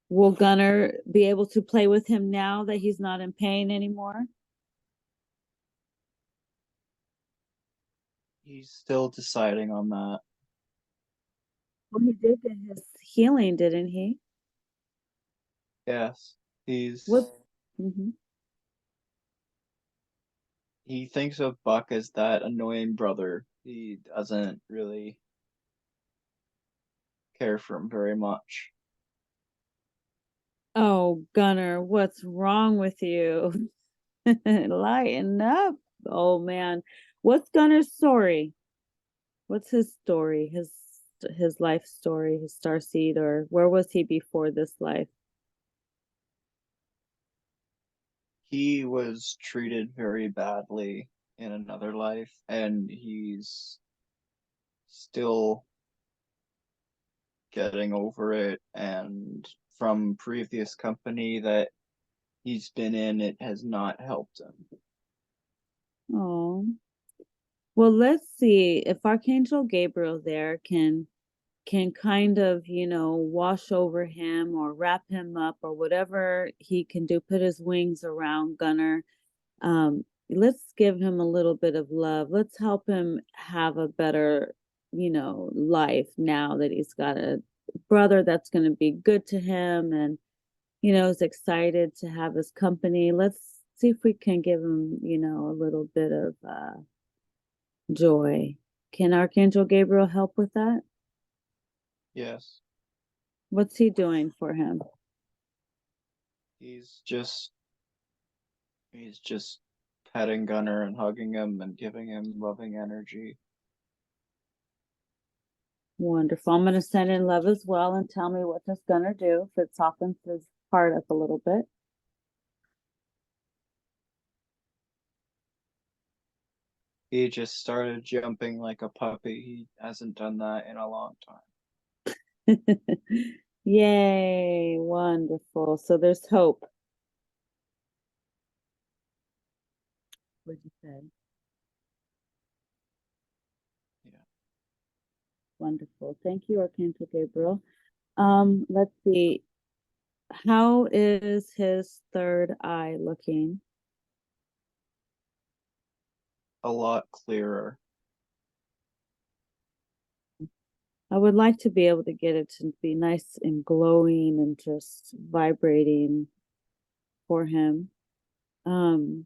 Will Gunner be able to play with him now that he's not in pain anymore? He's still deciding on that. Well, he did get his healing, didn't he? Yes, What? Mhm. he thinks of Buck as that annoying brother. He doesn't really care for him very much. Oh, Gunner, what's wrong with you? Lighten up, old man. What's Gunner's story? What's his story? His life story, his starseed, or where was he before this life? He was treated very badly in another life, and he's still getting over it. And from previous company that he's been in, it has not helped him. Oh, well, let's see if Archangel Gabriel there can kind of, wash over him or wrap him up or whatever he can do, put his wings around Gunner. Let's give him a little bit of love. Let's help him have a better, life now that he's got a brother that's going to be good to him and, is excited to have his company. Let's see if we can give him, a little bit of joy. Can Archangel Gabriel help with that? Yes, What's he doing for him? he's just petting Gunner and hugging him and giving him loving energy. Wonderful. I'm going to send in love as well and tell me what this Gunner do if it softens his heart up a little bit. He just started jumping like a puppy. He hasn't done that in a long time. Yay, wonderful. So there's hope. What'd you say? Yeah. Wonderful. Thank you, Archangel Gabriel. Let's see. How is his third eye looking? A lot clearer. I would like to be able to get it to be nice and glowing and just vibrating for him. Can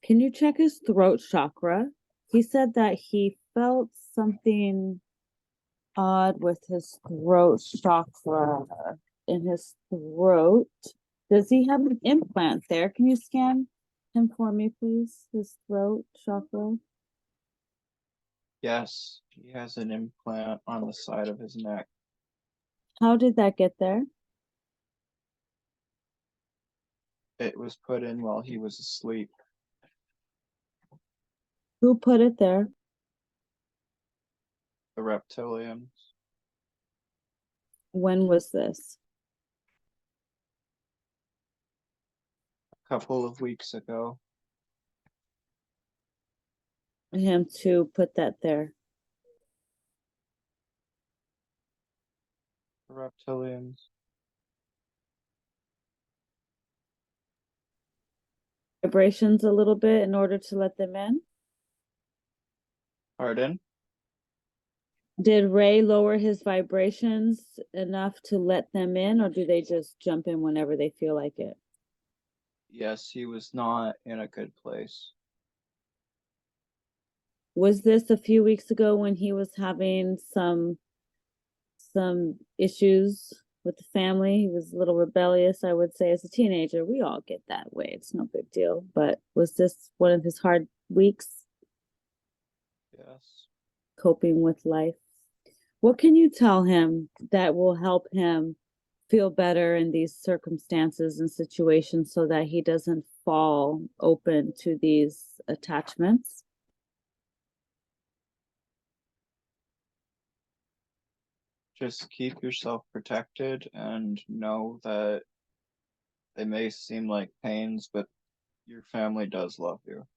you check his throat chakra? He said that he felt something odd with his throat chakra in his throat. Does he have an implant there? Can you scan him for me, please? His throat chakra. Yes, he has an implant on the side of his neck. How did that get there? It was put in while he was asleep. Who put it there? The reptilians. When was this? A couple of weeks ago. Him to put that there. The reptilians. Vibrations a little bit in order to let them in. Pardon? Did Ray lower his vibrations enough to let them in, or do they just jump in whenever they feel like it? Yes, he was not in a good place. Was this a few weeks ago when he was having some issues with the family? He was a little rebellious, I would say, as a teenager. We all get that way. It's no big deal. But was this one of his hard weeks Yes. coping with life? What can you tell him that will help him feel better in these circumstances and situations so that he doesn't fall open to these attachments? Just keep yourself protected and know that they may seem like pains, but your family does love you.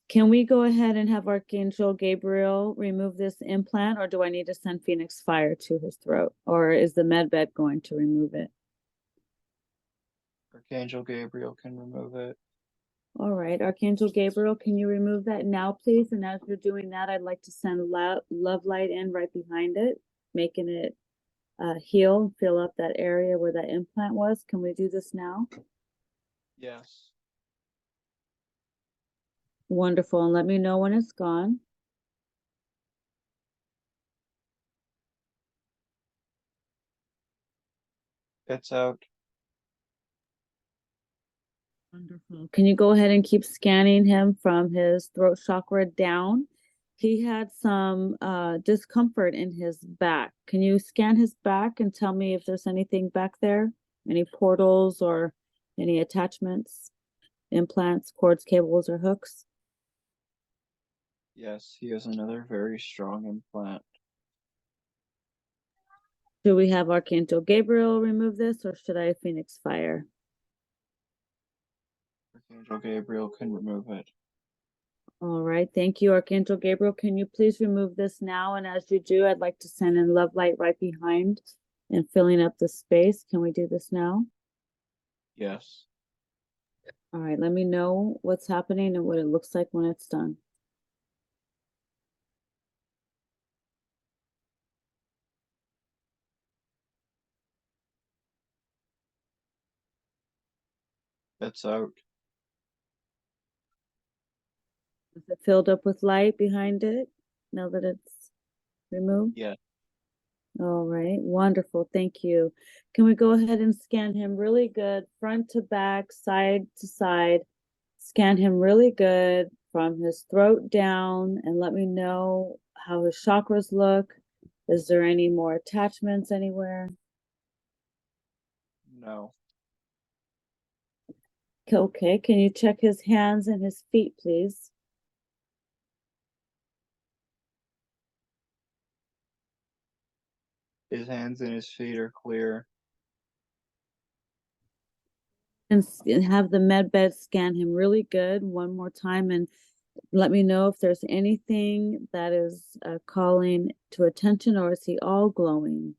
Can we go ahead and have Archangel Gabriel remove this implant, or do I need to send Phoenix Fire to his throat, or is the MedBed going to remove it? Archangel Gabriel can remove it. All right, Archangel Gabriel, can you remove that now, please? And as you're doing that, I'd like to send love light in right behind it, making it heal and fill up that area where that implant was. Can we do this now? Yes. Wonderful. And let me know when it's gone. It's out. Wonderful. Can you go ahead and keep scanning him from his throat chakra down? He had some discomfort in his back. Can you scan his back and tell me if there's anything back there? Any portals or any attachments, implants, cords, cables, or hooks? Yes, he has another very strong implant. Do we have Archangel Gabriel remove this, or should I Phoenix Fire? Archangel Gabriel can remove it. All right, thank you, Archangel Gabriel. Can you please remove this now? And as you do, I'd like to send in love light right behind and filling up the space. Can we do this now? Yes. All right, let me know what's happening and what it looks like when it's done. It's out. Is it filled up with light behind it now that it's removed? Yeah. All right, wonderful. Thank you. Can we go ahead and scan him really good, front to back, side to side? Scan him really good from his throat down and let me know how his chakras look. Is there any more attachments anywhere? No. Okay, can you check his hands and his feet, please? His hands and his feet are clear. And have the med bed scan him really good one more time and let me know if there's anything that is calling to attention, or is he all glowing?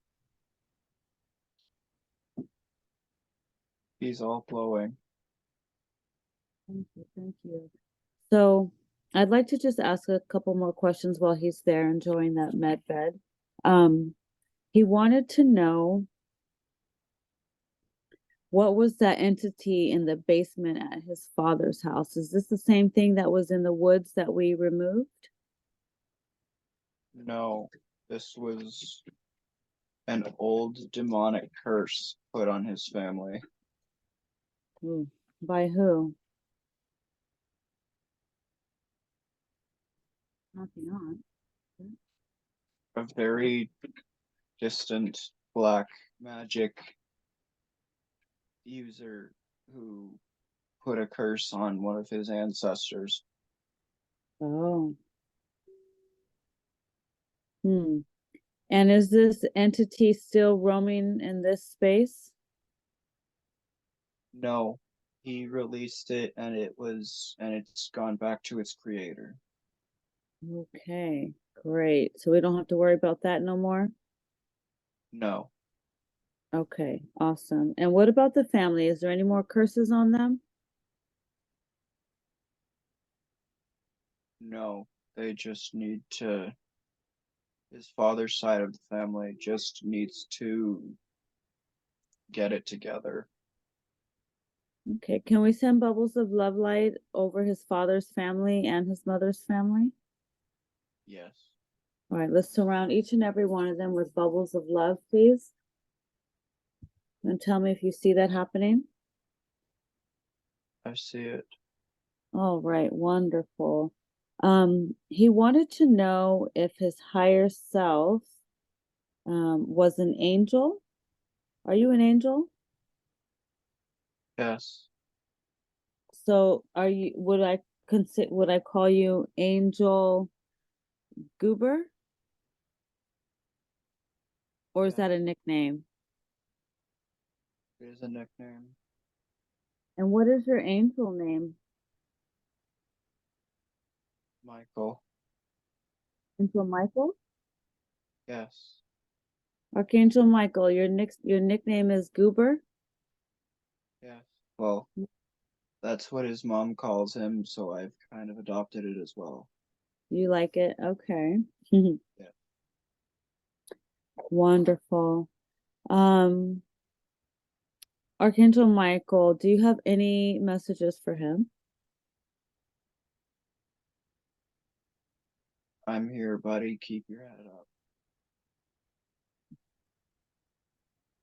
He's all glowing. Thank you, thank you. So I'd like to just ask a couple more questions while he's there enjoying that med bed. He wanted to know, what was that entity in the basement at his father's house? Is this the same thing that was in the woods that we removed? No, this was an old demonic curse put on his family. Ooh, by who? Not the aunt. A very distant black magic user who put a curse on one of his ancestors. Oh. Hmm. And is this entity still roaming in this space? No, he released it and it's gone back to its creator. Okay, great. So we don't have to worry about that no more? No, Okay, awesome. And what about the family? Is there any more curses on them? no, they just need to, his father's side of the family just needs to get it together. Okay, can we send bubbles of love light over his father's family and his mother's family? Yes, All right, let's surround each and every one of them with bubbles of love, please. And tell me if you see that happening. I see it. All right, wonderful. He wanted to know if his higher self was an angel. Are you an angel? Yes, So are you, would I call you Angel Goober? Or is Yeah. that a nickname? it is a nickname. And what is your angel name? Michael. Angel Michael? Yes, Archangel Michael, your nickname is Goober? yes. Well, That's what his mom calls him, so I've kind of adopted it as well. You like it? Okay. Yeah. Wonderful. Um, Archangel Michael, do you have any messages for him? I'm here, buddy. Keep your head up.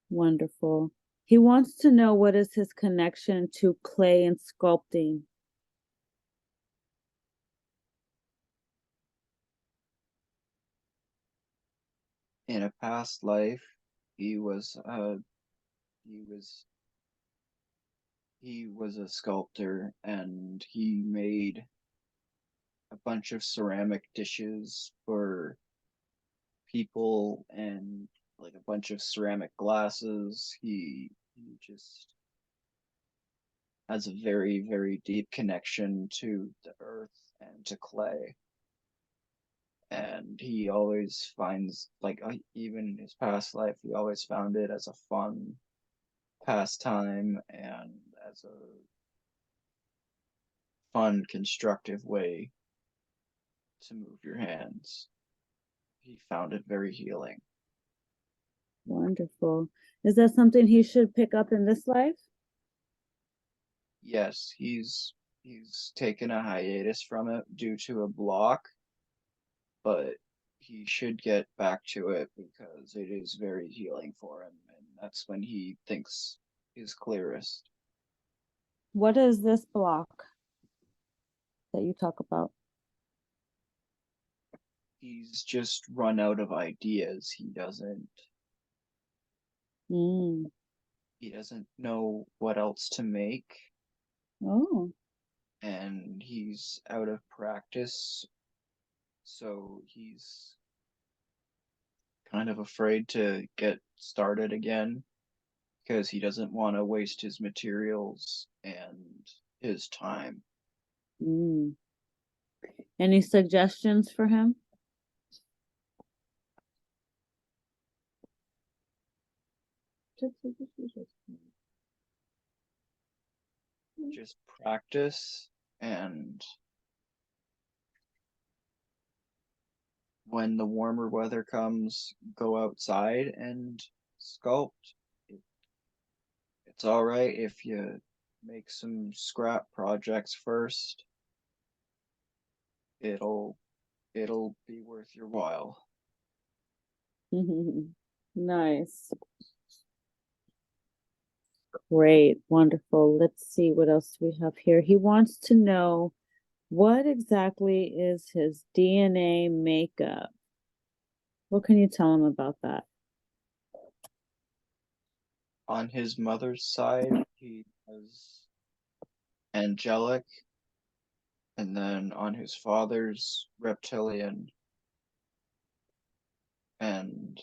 Wonderful. He wants to know what is his connection to clay and sculpting. In a past life, he was he was he was a sculptor, and he made a bunch of ceramic dishes for people and like a bunch of ceramic glasses. He just has a very, very deep connection to the earth and to clay. And he always finds, like, even in his past life, he always found it as a fun pastime and as a fun, constructive way to move your hands. He found it very healing. Wonderful. Is that something he should pick up in this life? Yes, he's taken a hiatus from it due to a block, but he should get back to it because it is very healing for him, and that's when he thinks is clearest. What is this block that you talk about? He's just run out of ideas. Mm. He doesn't know what else to make, Oh, and he's out of practice, so he's kind of afraid to get started again because he doesn't want to waste his materials and his time. mm. Any suggestions for him? Just practice, and when the warmer weather comes, go outside and sculpt. It's all right if you make some scrap projects first. It'll be worth your while. Nice. Great, wonderful. Let's see what else we have here. He wants to know what exactly is his DNA makeup. What can you tell him about that? On his mother's side, he was angelic, and then on his father's, reptilian, and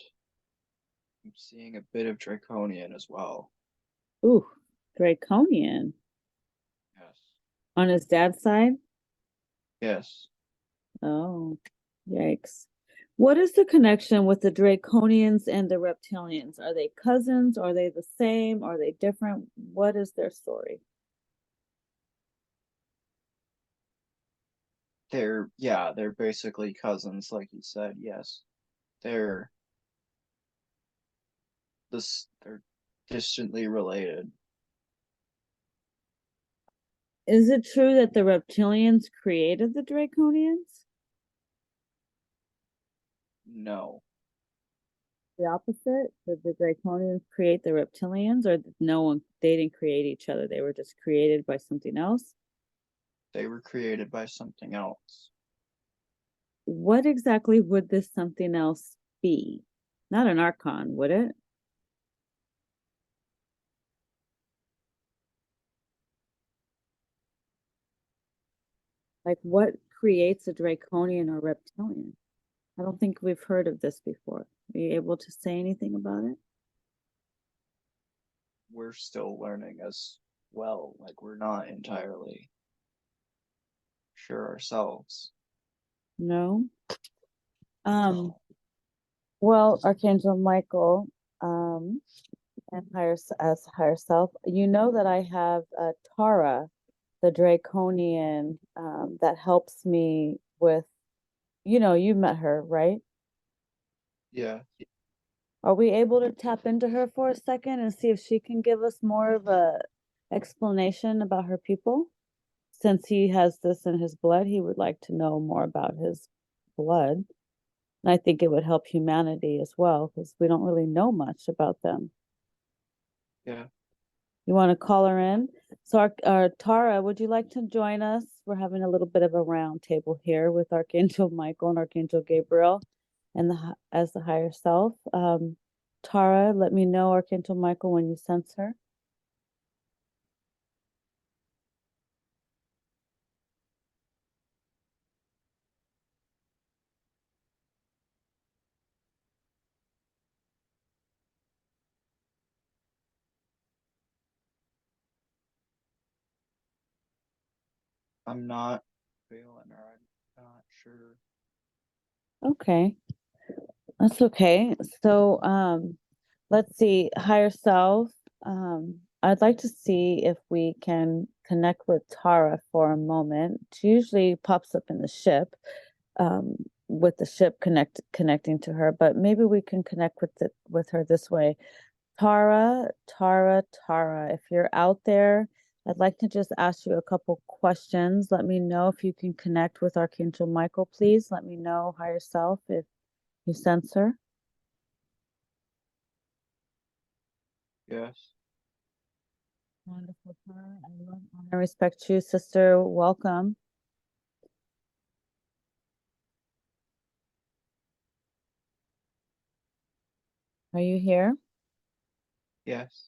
I'm seeing a bit of draconian as well. Ooh, Draconian. Yes. On his dad's side? Yes. Oh, yikes. What is the connection with the Draconians and the Reptilians? Are they cousins? Are they the same? Are they different? What is their story? They're basically cousins, like you said. Yes. They're they're distantly related. Is it true that the Reptilians created the Draconians? No. The opposite? Did the Draconians create the Reptilians, or did they didn't create each other? They were just created by something else? They were created by something else. What exactly would this something else be? Not an Archon, would it? Like, what creates a Draconian or Reptilian? I don't think we've heard of this before. Are you able to say anything about it? We're still learning as well. Like, we're not entirely sure ourselves. No. Well, Archangel Michael, and higher self, you know that I have Tara the draconian that helps me with, you met her, right? Yeah. Are we able to tap into her for a second and see if she can give us more of a explanation about her people? Since he has this in his blood, he would like to know more about his blood. And I think it would help humanity as well, because we don't really know much about them. Yeah. You want to call her in? So, Tara, would you like to join us? We're having a little bit of a round table here with Archangel Michael and Archangel Gabriel, and as the higher self. Tara, let me know, Archangel Michael, when you sense her. I'm not feeling her. I'm not sure. Okay, that's okay. So, let's see, higher self. I'd like to see if we can connect with Tara for a moment. She usually pops up in the ship, with the ship connecting to her, but maybe we can connect with her this way. Tara, Tara, if you're out there, I'd like to just ask you a couple questions. Let me know if you can connect with Archangel Michael, please. Let me know, higher self, if you sense her. Yes. Wonderful, Tara. I love, honor, and respect you, sister. Welcome. Are you here? Yes.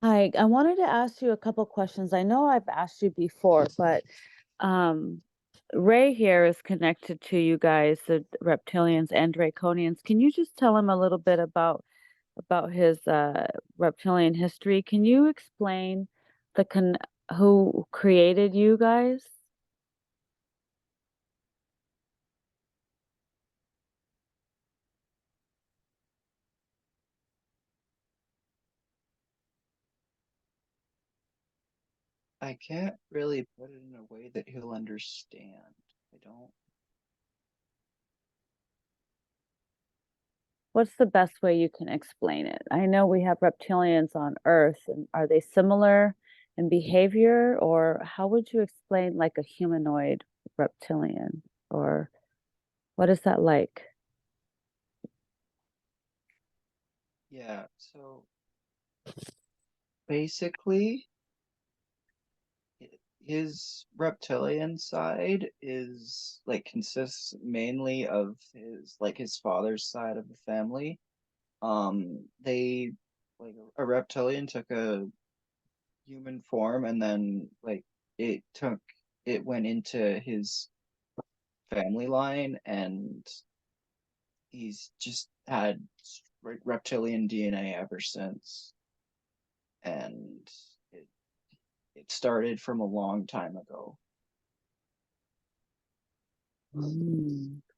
Hi, I wanted to ask you a couple questions. I know I've asked you before, but um, Ray here is connected to you guys, the reptilians and draconians. Can you just tell him a little bit about his reptilian history? Can you explain who created you guys? I can't really put it in a way that he'll understand. I don't. What's the best way you can explain it? I know we have reptilians on Earth, and are they similar in behavior, or how would you explain like a humanoid reptilian, or what is that like? Yeah. So basically, his reptilian side is like consists mainly of his father's side of the family. They like a reptilian took a human form and then it took it went into his family line and he's just had reptilian DNA ever since. And it it started from a long time ago.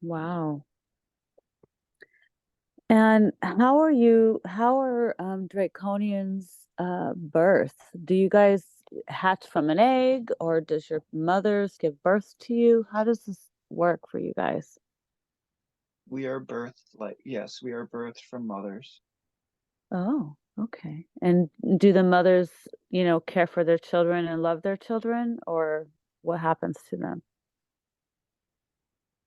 Wow. And how are draconians birth? Do you guys hatch from an egg, or does your mothers give birth to you? How does this work for you guys? We are birthed yes, we are birthed from mothers. Oh, okay. And do the mothers, care for their children and love their children, or what happens to them?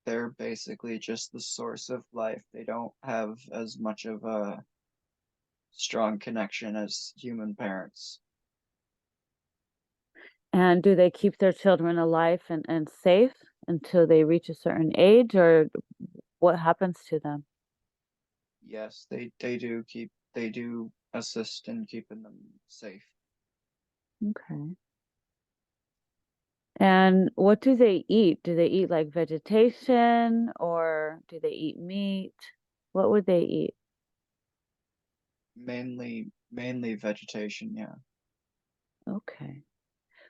They're basically just the source of life. They don't have as much of a strong connection as human parents. And do they keep their children alive and safe until they reach a certain age, or what happens to them? Yes, they do assist in keeping them safe. Okay. And what do they eat? Do they eat like vegetation, or do they eat meat? What would they eat? Mainly vegetation, yeah. Okay.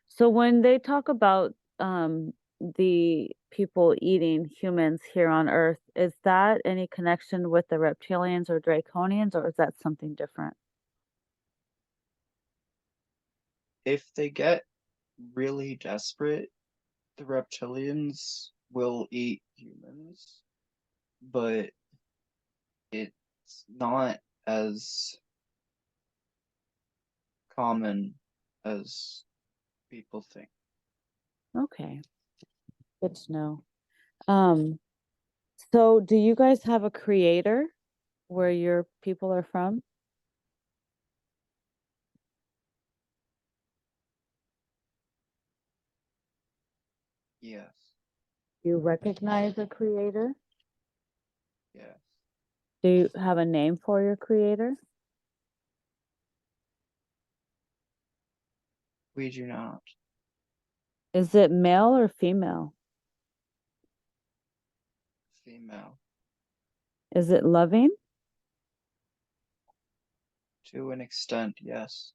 So when they talk about the people eating humans here on Earth, is that any connection with the reptilians or draconians, or is that something different? If they get really desperate, the reptilians will eat humans, but it's not as common as people think. Okay, good to know. So do you guys have a creator where your people are from? Yes, Do you recognize a creator? yes. Do you have a name for your creator? We do not. Is it male or female? Female. Is it loving? To an extent, yes.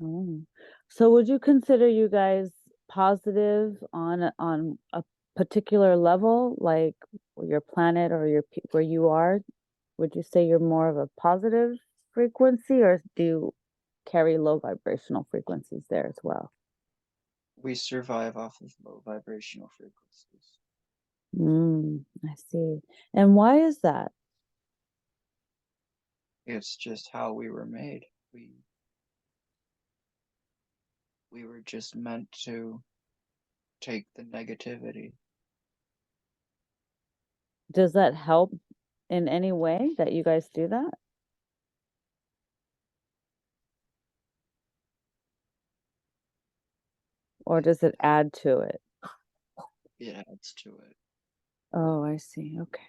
Oh. So would you consider you guys positive on a particular level, like your planet or where you are? Would you say you're more of a positive frequency, or do you carry low vibrational frequencies there as well? We survive off of low vibrational frequencies. I see. And why is that? It's just how we were made. We were just meant to take the negativity. Does that help in any way that you guys do that? Or does it add to it? It adds to it. Oh, I see. Okay.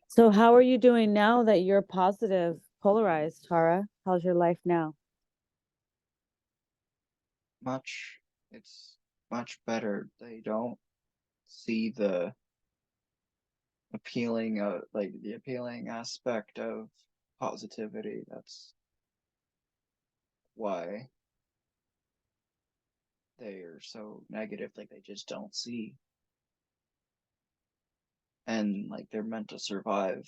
So how are you doing now that you're positive, polarized, Tara? How's your life now? It's much better. They don't see the appealing aspect of positivity. That's why they are so negative. Like they just don't see. And like they're meant to survive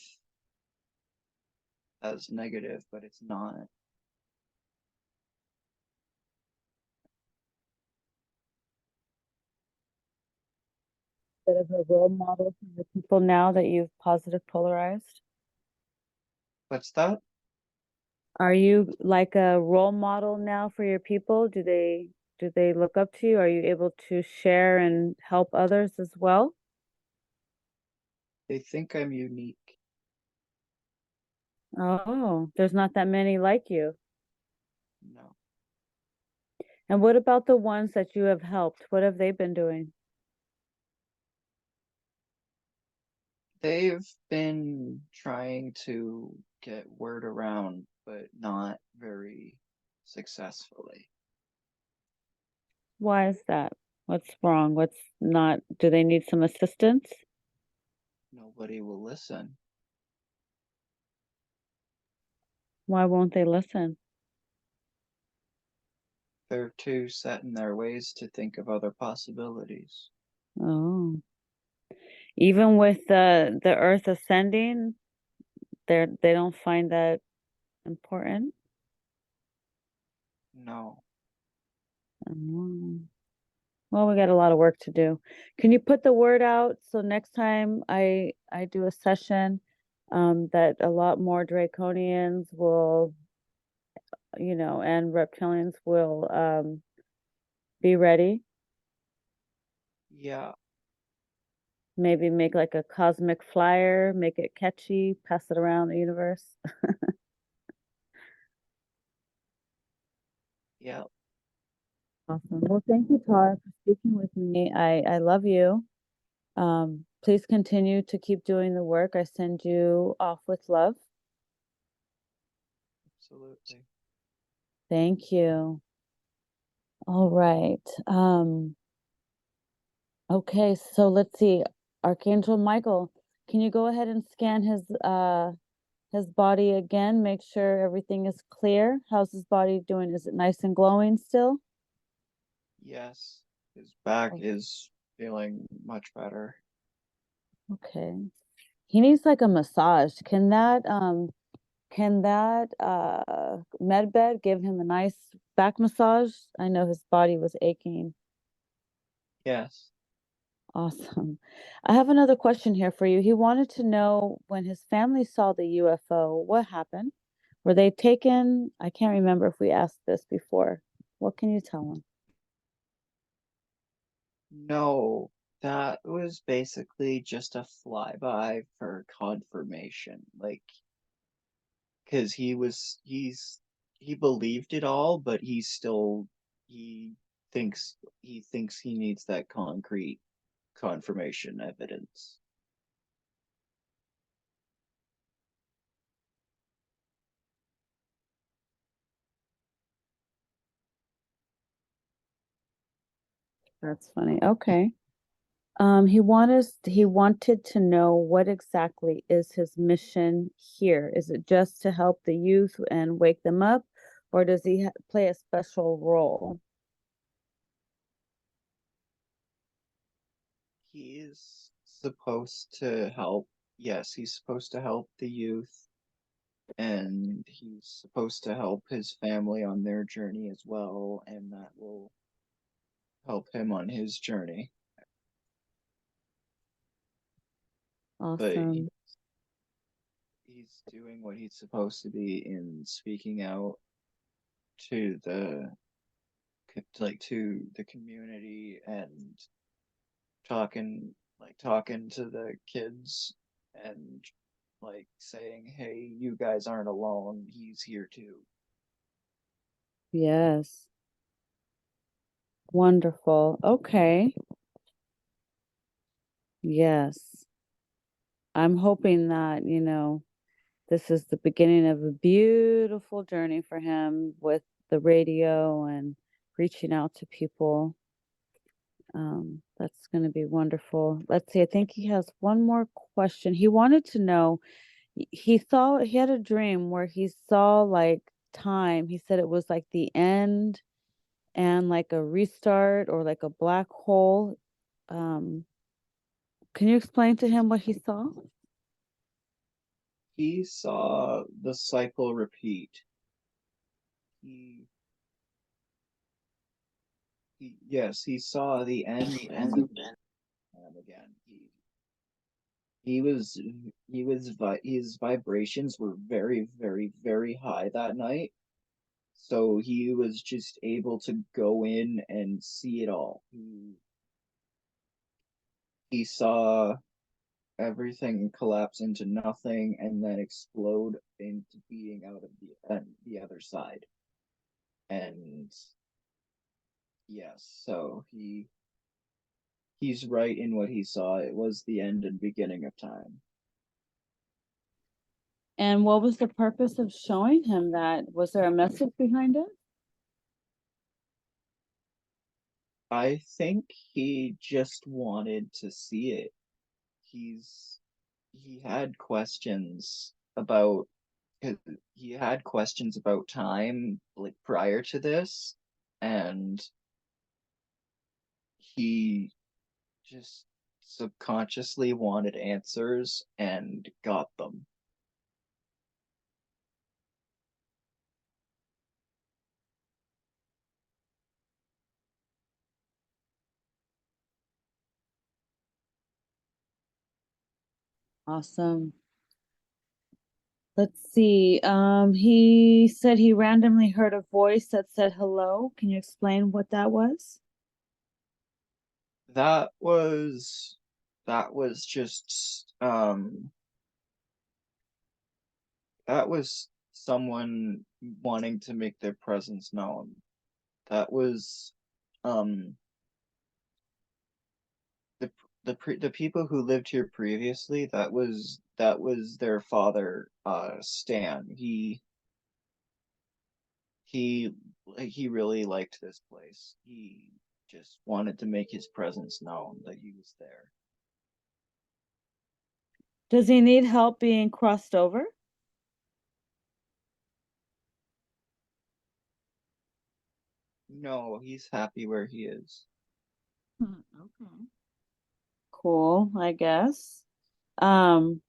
as negative, but it's not. Bit of a role model for the people now that you've positive polarized? What's that? Are you like a role model now for your people? Do they look up to you? Are you able to share and help others as well? They think I'm unique. Oh, there's not that many like you. No. And what about the ones that you have helped? What have they been doing? They've been trying to get word around, but not very successfully. Why is that? What's wrong? What's not? Do they need some assistance? Nobody will listen. Why won't they listen? They're too set in their ways to think of other possibilities. Oh, even with the Earth ascending, they don't find that important. No. Oh. Well, we got a lot of work to do. Can you put the word out so next time I do a session, that a lot more draconians will, and reptilians will be ready? Yeah. Maybe make like a cosmic flyer, make it catchy, pass it around the universe. Yeah. Awesome. Well, thank you, Tara, for speaking with me. I love you. Please continue to keep doing the work. I send you off with love. Absolutely. Thank you. All right. Okay, so let's see. Archangel Michael, can you go ahead and scan his body again? Make sure everything is clear. How's his body doing? Is it nice and glowing still? Yes. His back Oh. is feeling much better. Okay. He needs like a massage. Can that Can that med bed give him a nice back massage? I know his body was aching. Yes. Awesome. I have another question here for you. He wanted to know when his family saw the UFO, what happened? Were they taken? I can't remember if we asked this before. What can you tell him? No, that was basically just a flyby for confirmation. Like, because he believed it all, but he he thinks he needs that concrete confirmation evidence. That's funny. Okay. He wanted to know what exactly is his mission here. Is it just to help the youth and wake them up, or does he play a special role? He is supposed to help. Yes, he's supposed to help the youth, and he's supposed to help his family on their journey as well, and that will help him on his journey. But Awesome. he's doing what he's supposed to be in speaking out to to the community and talking to the kids and like saying, hey, you guys aren't alone, he's here too. Yes. Wonderful. Okay. Yes. I'm hoping that, this is the beginning of a beautiful journey for him with the radio and reaching out to people. That's going to be wonderful. Let's see. I think he has one more question. He wanted to know, he had a dream where he saw like time. He said it was like the end and like a restart or like a black hole. Um, can you explain to him what he saw? He saw the cycle repeat. He, yes, he saw the end and the again. His vibrations were very, very, very high that night. So he was just able to go in and see it all. He saw everything collapse into nothing and then explode into being out of the other side. And yes, so he's right in what he saw. It was the end and beginning of time. And what was the purpose of showing him that? Was there a message behind it? I think he just wanted to see it. He had questions about he had questions about time like prior to this, and he just subconsciously wanted answers and got them. Awesome. Let's see. He said he randomly heard a voice that said hello. Can you explain what that was? That was just that was someone wanting to make their presence known. That was um the people who lived here previously. That was their father, Stan. He he really liked this place. He just wanted to make his presence known that he was there. Does he need help being crossed over? No, he's happy where he is. Okay. Cool, I guess. Um,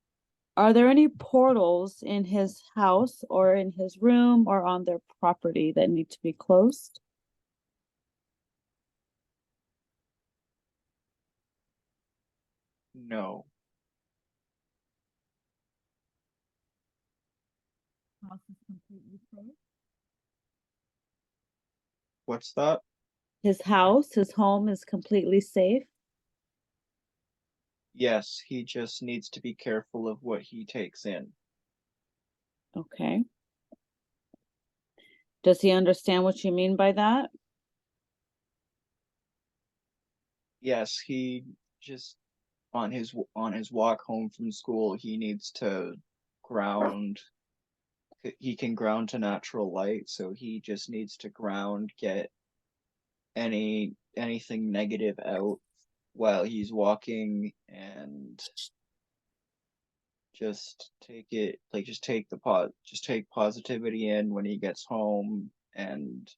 Are there any portals in his house or in his room or on their property that need to be closed? No. House is completely safe. What's that? His house, his home is completely safe. Yes, he just needs to be careful of what he takes in. Okay. Does he understand what you mean by that? Yes, he just on his walk home from school, he needs to ground. He can ground to natural light, so he just needs to ground, get anything negative out while he's walking, and just take positivity in when he gets home, and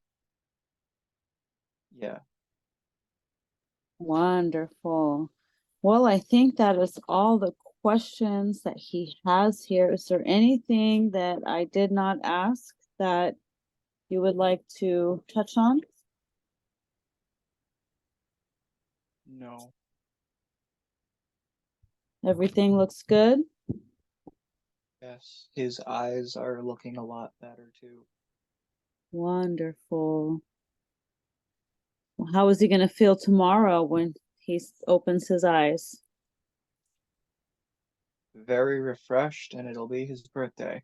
yeah. Wonderful. Well, I think that is all the questions that he has here. Is there anything that I did not ask that you would like to touch on? No. Everything looks good? Yes, his eyes are looking a lot better too. Wonderful. Well, how is he going to feel tomorrow when he opens his eyes? Very refreshed, and it'll be his birthday.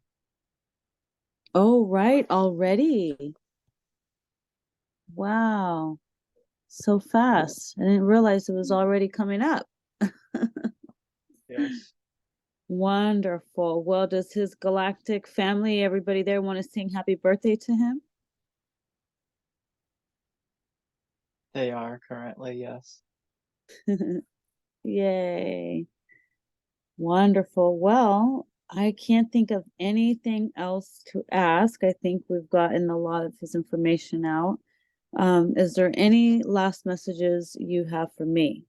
Oh, right, already. Wow. So fast. I didn't realize it was already coming up. Yes. Wonderful. Well, does his galactic family, everybody there, want to sing happy birthday to him? They are currently, yes. Yay. Wonderful. Well, I can't think of anything else to ask. I think we've gotten a lot of his information out. Is there any last messages you have for me?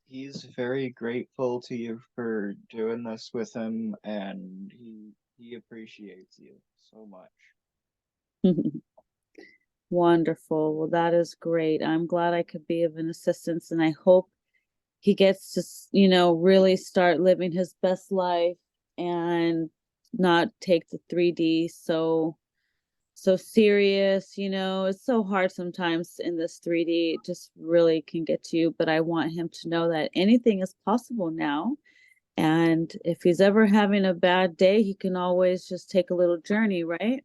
He's very grateful to you for doing this with him, and he appreciates you so much. Wonderful. Well, that is great. I'm glad I could be of an assistance, and I hope he gets to, really start living his best life and not take the 3D so serious. It's so hard sometimes in this 3D. It just really can get to you, but I want him to know that anything is possible now. And if he's ever having a bad day, he can always just take a little journey, right?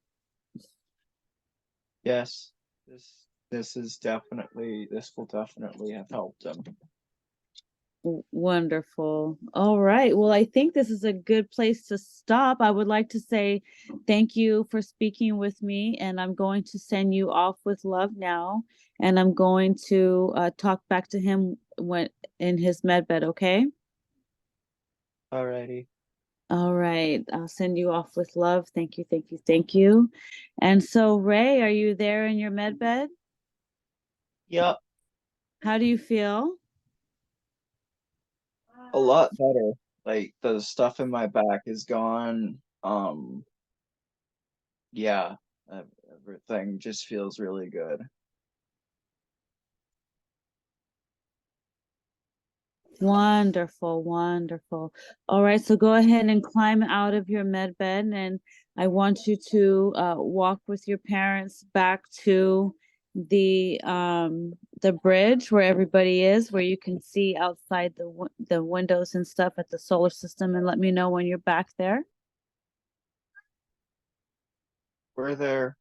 Yes, this will definitely have helped him. Wonderful. All right. Well, I think this is a good place to stop. I would like to say thank you for speaking with me, and I'm going to send you off with love now. And I'm going to talk back to him when in his med bed, okay? Alrighty. All right. I'll send you off with love. Thank you, thank you, thank you. And so, Ray, are you there in your med bed? Yep, How do you feel? a lot better. Like the stuff in my back is gone. Yeah, everything just feels really good. Wonderful, wonderful. All right, so go ahead and climb out of your med bed, and I want you to walk with your parents back to the bridge where everybody is, where you can see outside the windows and stuff at the solar system, and let me know when you're back there. We're there.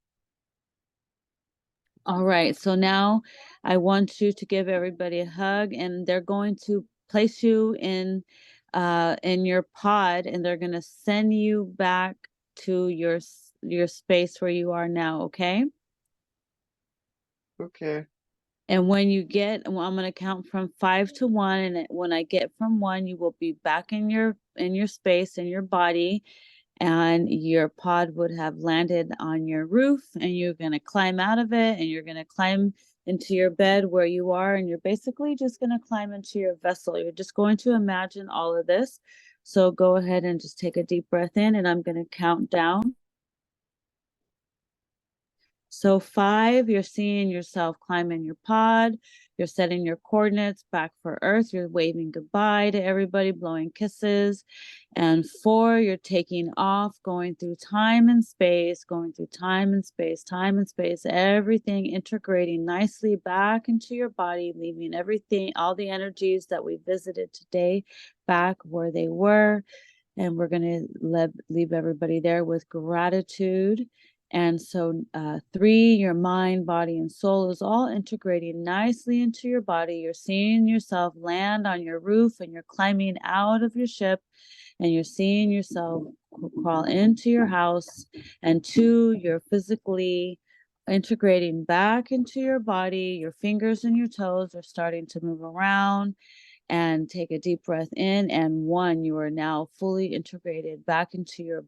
All right, so now I want you to give everybody a hug, and they're going to place you in your pod, and they're going to send you back to your space where you are now, okay? Okay. And when you get, well, I'm going to count from 5 to 1, and when I get from 1, you will be back in your space, in your body, and your pod would have landed on your roof, and you're going to climb out of it, and you're going to climb into your bed where you are, and you're basically just going to climb into your vessel. You're just going to imagine all of this. So go ahead and just take a deep breath in, and I'm going to count down. So 5, you're seeing yourself climbing your pod. You're setting your coordinates back for Earth. You're waving goodbye to everybody, blowing kisses. And 4, you're taking off, going through time and space, going through time and space, everything integrating nicely back into your body, leaving everything, all the energies that we visited today back where they were. And we're going to leave everybody there with gratitude. And so 3, your mind, body, and soul is all integrating nicely into your body. You're seeing yourself land on your roof, and you're climbing out of your ship, and you're seeing yourself crawl into your house. And 2, you're physically integrating back into your body. Your fingers and your toes are starting to move around. And take a deep breath in. And 1, you are now fully integrated back into your body.